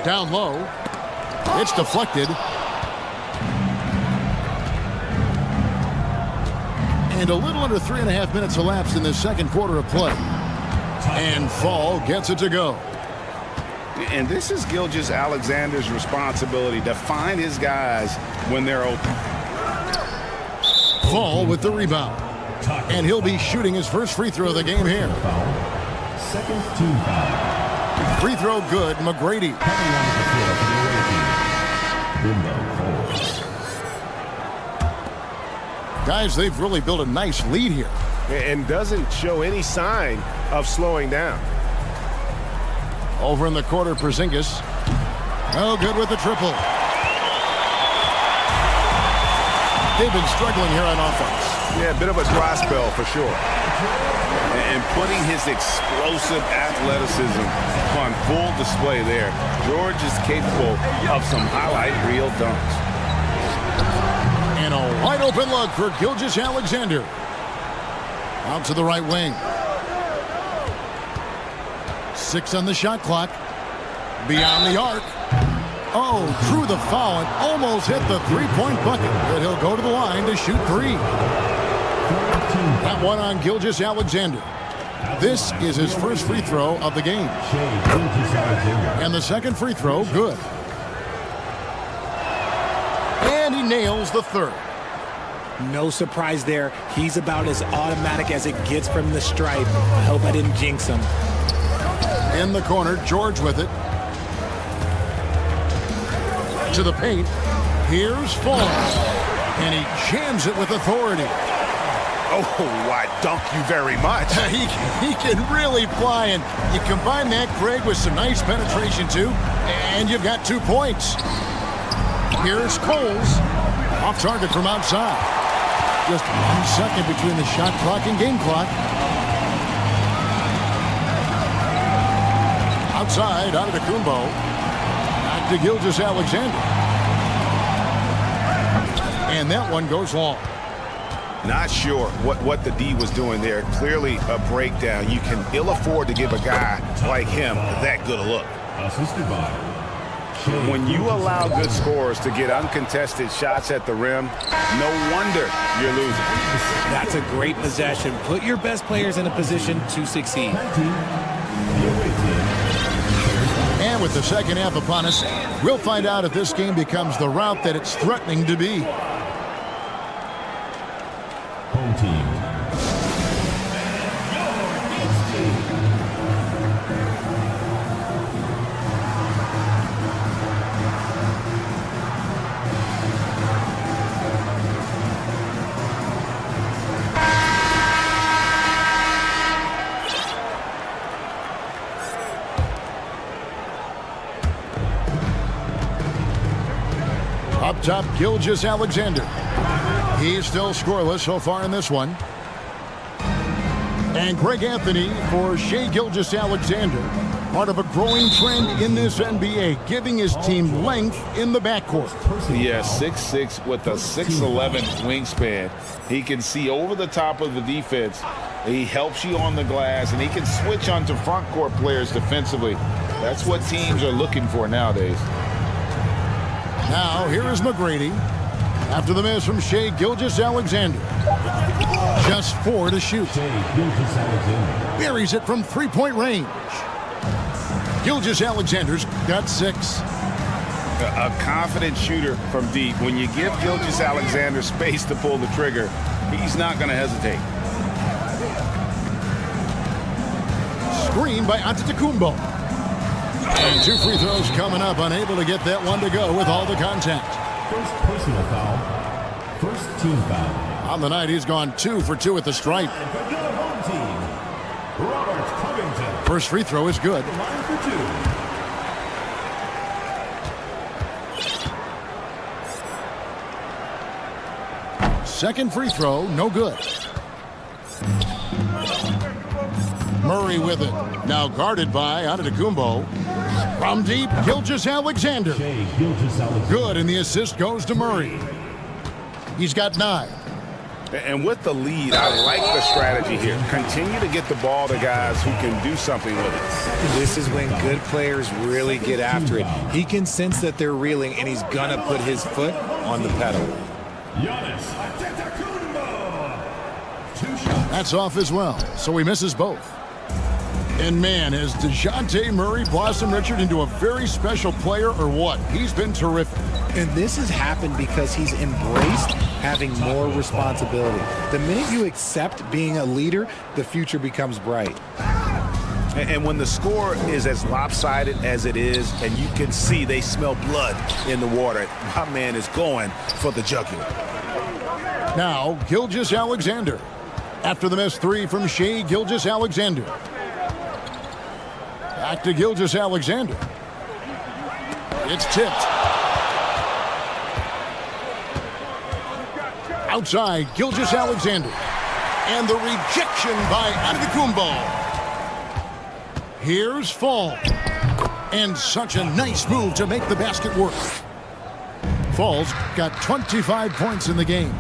Down low. It's deflected. And a little under 3.5 minutes elapsed in the second quarter of play. And Fall gets it to go. And this is Gilgeous-Alexander's responsibility to find his guys when they're open. Fall with the rebound. And he'll be shooting his first free throw of the game here. Second team foul. Free throw good, McGrady. Coming on the floor for the away team, Bimbo Coles. Guys, they've really built a nice lead here. And doesn't show any sign of slowing down. Over in the quarter, Porzingis. No good with the triple. They've been struggling here on offense. Yeah, a bit of a dry spell for sure. And putting his explosive athleticism on full display there. George is capable of some highlight reel dunks. And a wide open look for Gilgeous-Alexander. Out to the right wing. 6 on the shot clock. Beyond the arc. Oh, drew the foul and almost hit the three-point bucket. But he'll go to the line to shoot 3. That one on Gilgeous-Alexander. This is his first free throw of the game. And the second free throw, good. And he nails the third. No surprise there. He's about as automatic as it gets from the stripe. I hope I didn't jinx him. In the corner, George with it. To the paint. Here's Fall. And he jams it with authority. Oh, I dunk you very much. he can really fly, and you combine that, Greg, with some nice penetration, too, and you've got 2 points. Here's Coles. Off target from outside. Just 1 second between the shot clock and game clock. Outside, Antetokounmpo. Back to Gilgeous-Alexander. And that one goes long. Not sure what the D was doing there. Clearly a breakdown. You can ill afford to give a guy like him that good a look. Assisted by When you allow good scorers to get uncontested shots at the rim, no wonder you're losing. That's a great possession. Put your best players in a position to succeed. And with the second half upon us, we'll find out if this game becomes the route that it's threatening to be. Home team. Up top, Gilgeous-Alexander. He's still scoreless so far in this one. And Greg Anthony for Shai Gilgeous-Alexander. Part of a growing trend in this NBA, giving his team length in the backcourt. Yeah, 6'6" with a 6'11" wingspan. He can see over the top of the defense. He helps you on the glass, and he can switch onto front court players defensively. That's what teams are looking for nowadays. Now, here is McGrady. After the miss from Shai Gilgeous-Alexander. Just 4 to shoot. Buries it from three-point range. Gilgeous-Alexander's got 6. A confident shooter from deep. When you give Gilgeous-Alexander space to pull the trigger, he's not going to hesitate. Screen by Antetokounmpo. And 2 free throws coming up, unable to get that one to go with all the contact. First personal foul. First team foul. On the night, he's gone 2 for 2 at the stripe. And for the home team, Robert Covington. First free throw is good. Line for 2. Second free throw, no good. Murray with it. Now guarded by Antetokounmpo. From deep, Gilgeous-Alexander. Good, and the assist goes to Murray. He's got 9. And with the lead, I like the strategy here. Continue to get the ball to guys who can do something with it. This is when good players really get after it. He can sense that they're reeling, and he's gonna put his foot on the pedal. That's off as well, so he misses both. And man, has DeJounte Murray blossomed, Richard, into a very special player or what? He's been terrific. And this has happened because he's embraced having more responsibility. The minute you accept being a leader, the future becomes bright. And when the score is as lopsided as it is, and you can see they smell blood in the water, my man is going for the jugular. Now, Gilgeous-Alexander. After the missed 3 from Shai Gilgeous-Alexander. Back to Gilgeous-Alexander. It's tipped. Outside, Gilgeous-Alexander. And the rejection by Antetokounmpo. Here's Fall. And such a nice move to make the basket work. Fall's got 25 points in the game.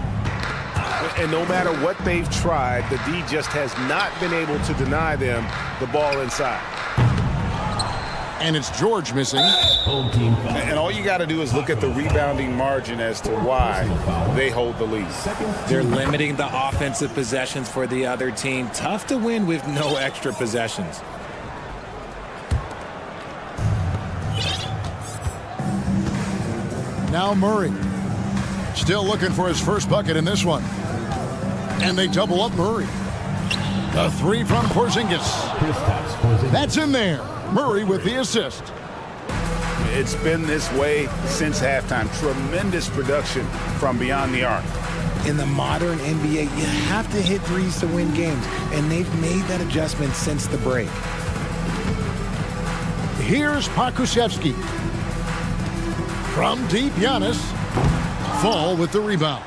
And no matter what they've tried, the D just has not been able to deny them the ball inside. And it's George missing. And all you got to do is look at the rebounding margin as to why they hold the lead. They're limiting the offensive possessions for the other team. Tough to win with no extra possessions. Now Murray. Still looking for his first bucket in this one. And they double up Murray. The 3 from Porzingis. That's in there. Murray with the assist. It's been this way since halftime. Tremendous production from beyond the arc. In the modern NBA, you have to hit threes to win games, and they've made that adjustment since the break. Here's Pokusevski. From deep, Giannis. Fall with the rebound.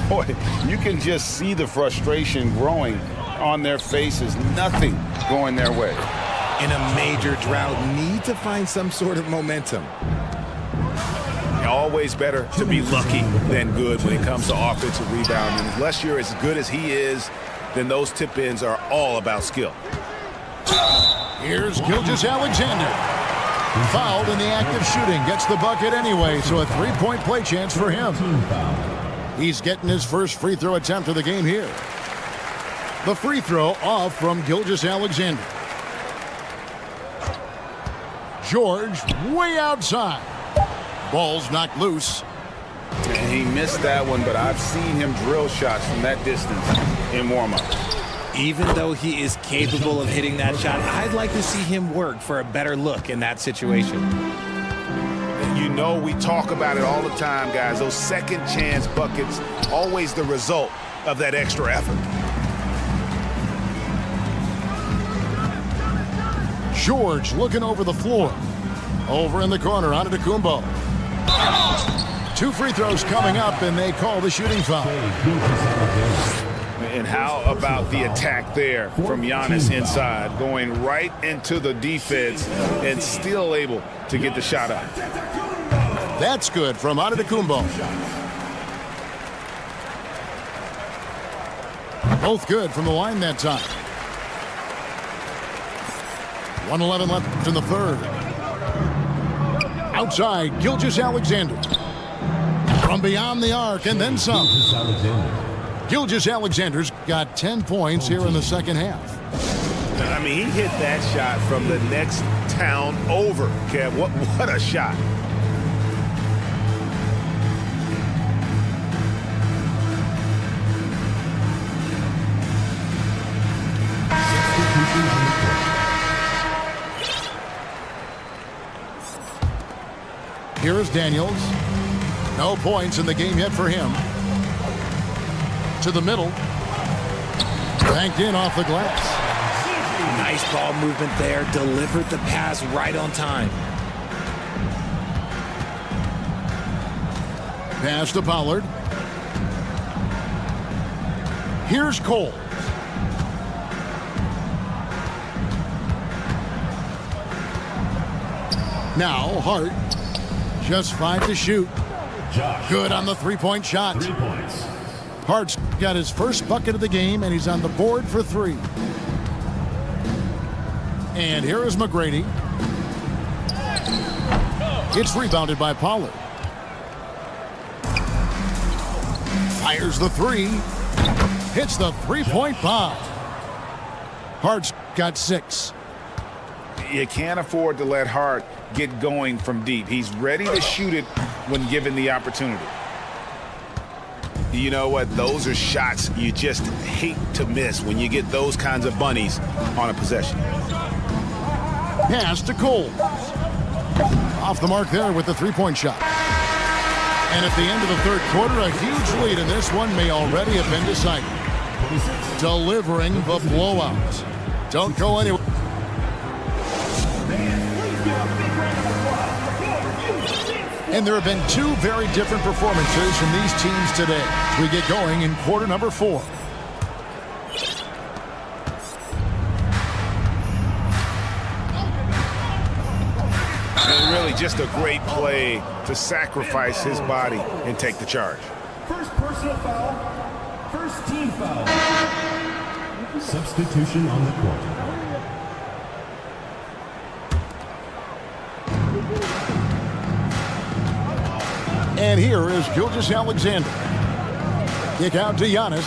Boy, you can just see the frustration growing on their faces. Nothing going their way. In a major drought, need to find some sort of momentum. Always better to be lucky than good when it comes to offensive rebounding. Unless you're as good as he is, then those tip-ins are all about skill. Here's Gilgeous-Alexander. Fouled in the act of shooting. Gets the bucket anyway, so a three-point play chance for him. He's getting his first free throw attempt of the game here. The free throw off from Gilgeous-Alexander. George way outside. Ball's knocked loose. And he missed that one, but I've seen him drill shots from that distance in warm-up. Even though he is capable of hitting that shot, I'd like to see him work for a better look in that situation. And you know we talk about it all the time, guys. Those second chance buckets, always the result of that extra effort. George looking over the floor. Over in the corner, Antetokounmpo. 2 free throws coming up, and they call the shooting foul. And how about the attack there from Giannis inside, going right into the defense and still able to get the shot up. That's good from Antetokounmpo. Both good from the line that time. 1:11 left in the third. Outside, Gilgeous-Alexander. From beyond the arc, and then some. Gilgeous-Alexander's got 10 points here in the second half. I mean, he hit that shot from the next town over, Kev. What a shot. Here is Daniels. No points in the game yet for him. To the middle. Banked in off the glass. Nice ball movement there. Delivered the pass right on time. Pass to Pollard. Here's Cole. Now Hart. Just 5 to shoot. Good on the three-point shot. 3 points. Hart's got his first bucket of the game, and he's on the board for 3. And here is McGrady. It's rebounded by Pollard. Fires the 3. Hits the three-point bomb. Hart's got 6. You can't afford to let Hart get going from deep. He's ready to shoot it when given the opportunity. You know what? Those are shots you just hate to miss when you get those kinds of bunnies on a possession. Pass to Cole. Off the mark there with the three-point shot. And at the end of the third quarter, a huge lead in this one may already have been decided. Delivering the blowout. Don't go anywhere. And there have been 2 very different performances from these teams today. We get going in quarter number 4. And really just a great play to sacrifice his body and take the charge. First personal foul. First team foul. Substitution on the court. And here is Gilgeous-Alexander. Kick out to Giannis.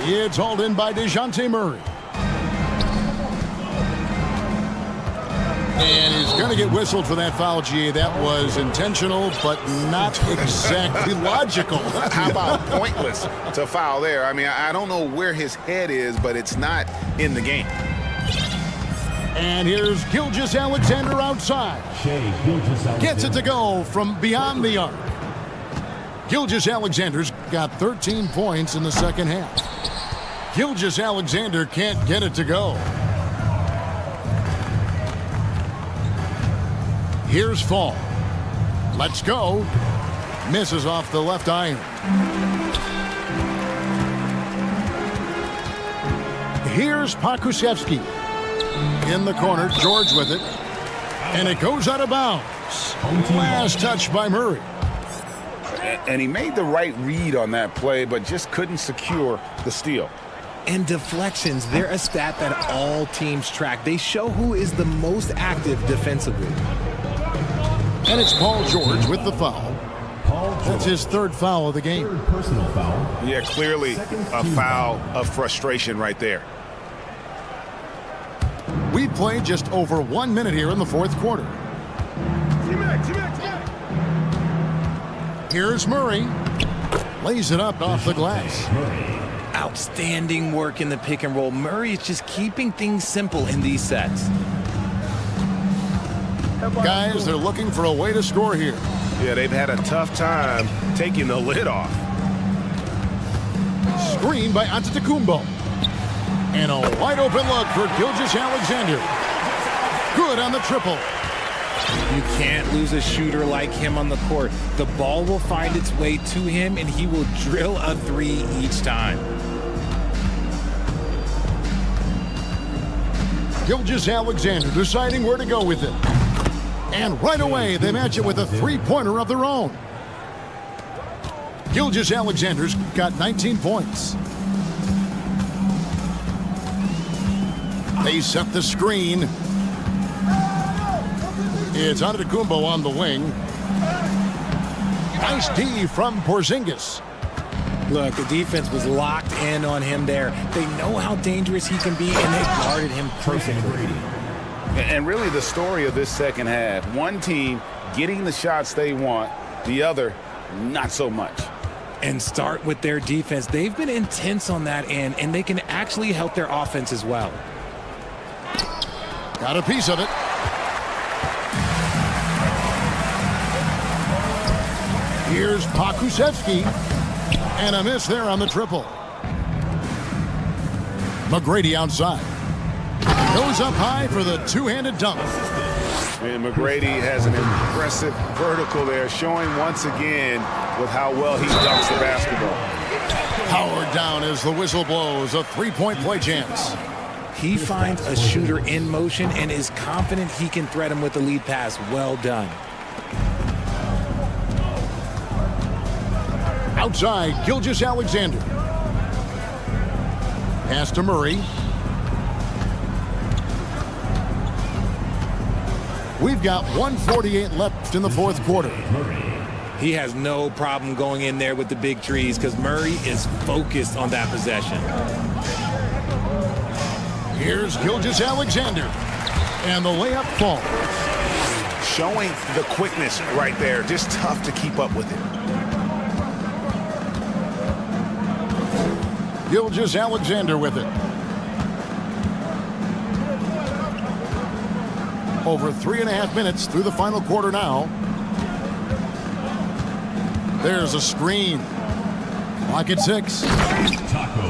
It's hauled in by DeJounte Murray. And he's going to get whistled for that foul, G. That was intentional, but not exactly logical. How about pointless to foul there? I mean, I don't know where his head is, but it's not in the game. And here's Gilgeous-Alexander outside. Gets it to go from beyond the arc. Gilgeous-Alexander's got 13 points in the second half. Gilgeous-Alexander can't get it to go. Here's Fall. Let's go. Misses off the left iron. Here's Pokusevski. In the corner, George with it. And it goes out of bounds. Last touch by Murray. And he made the right read on that play, but just couldn't secure the steal. And deflections, they're a stat that all teams track. They show who is the most active defensively. And it's Paul George with the foul. That's his third foul of the game. Third personal foul. Yeah, clearly a foul of frustration right there. We played just over 1 minute here in the fourth quarter. Here's Murray. Lays it up off the glass. Outstanding work in the pick and roll. Murray is just keeping things simple in these sets. Guys, they're looking for a way to score here. Yeah, they've had a tough time taking the lid off. Screen by Antetokounmpo. And a wide open look for Gilgeous-Alexander. Good on the triple. You can't lose a shooter like him on the court. The ball will find its way to him, and he will drill a three each time. Gilgeous-Alexander deciding where to go with it. And right away, they match it with a three-pointer of their own. Gilgeous-Alexander's got 19 points. They set the screen. It's Antetokounmpo on the wing. Nice D from Porzingis. Look, the defense was locked in on him there. They know how dangerous he can be, and they guarded him perfectly. And really the story of this second half, one team getting the shots they want, the other not so much. And start with their defense. They've been intense on that end, and they can actually help their offense as well. Got a piece of it. Here's Pokusevski. And a miss there on the triple. McGrady outside. Goes up high for the two-handed dunk. And McGrady has an impressive vertical there, showing once again with how well he dunks the basketball. Powered down as the whistle blows. A three-point play chance. He finds a shooter in motion and is confident he can thread him with the lead pass. Well done. Outside, Gilgeous-Alexander. Pass to Murray. We've got 1:48 left in the fourth quarter. He has no problem going in there with the big trees because Murray is focused on that possession. Here's Gilgeous-Alexander. And the layup falls. Showing the quickness right there. Just tough to keep up with it. Gilgeous-Alexander with it. Over 3.5 minutes through the final quarter now. There's a screen. Clock at 6.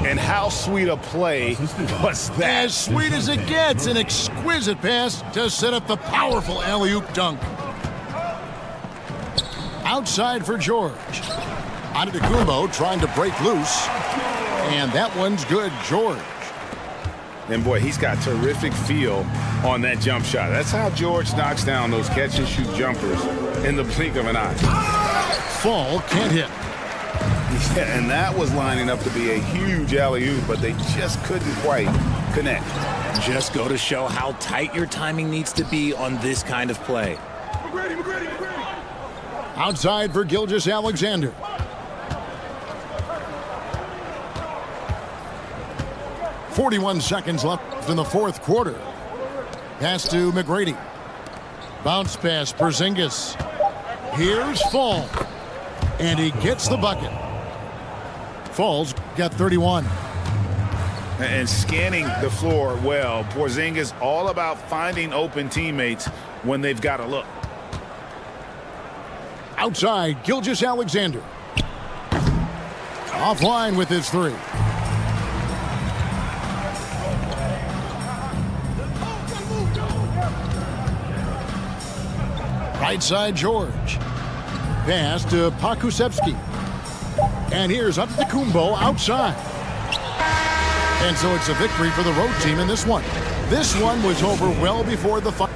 And how sweet a play was that? As sweet as it gets. An exquisite pass to set up the powerful alley-oop dunk. Outside for George. Antetokounmpo trying to break loose. And that one's good, George. And boy, he's got terrific feel on that jump shot. That's how George knocks down those catch-and-shoot jumpers in the blink of an eye. Fall can't hit. Yeah, and that was lining up to be a huge alley-oop, but they just couldn't quite connect. Just go to show how tight your timing needs to be on this kind of play. McGrady. Outside for Gilgeous-Alexander. .41 seconds left in the fourth quarter. Pass to McGrady. Bounce pass, Porzingis. Here's Fall. And he gets the bucket. Fall's got 31. And scanning the floor well. Porzingis all about finding open teammates when they've got a look. Outside, Gilgeous-Alexander. Offline with his three. Right side, George. Pass to Pokusevski. And here's Antetokounmpo outside. And so it's a victory for the road team in this one. This one was over well before the fight.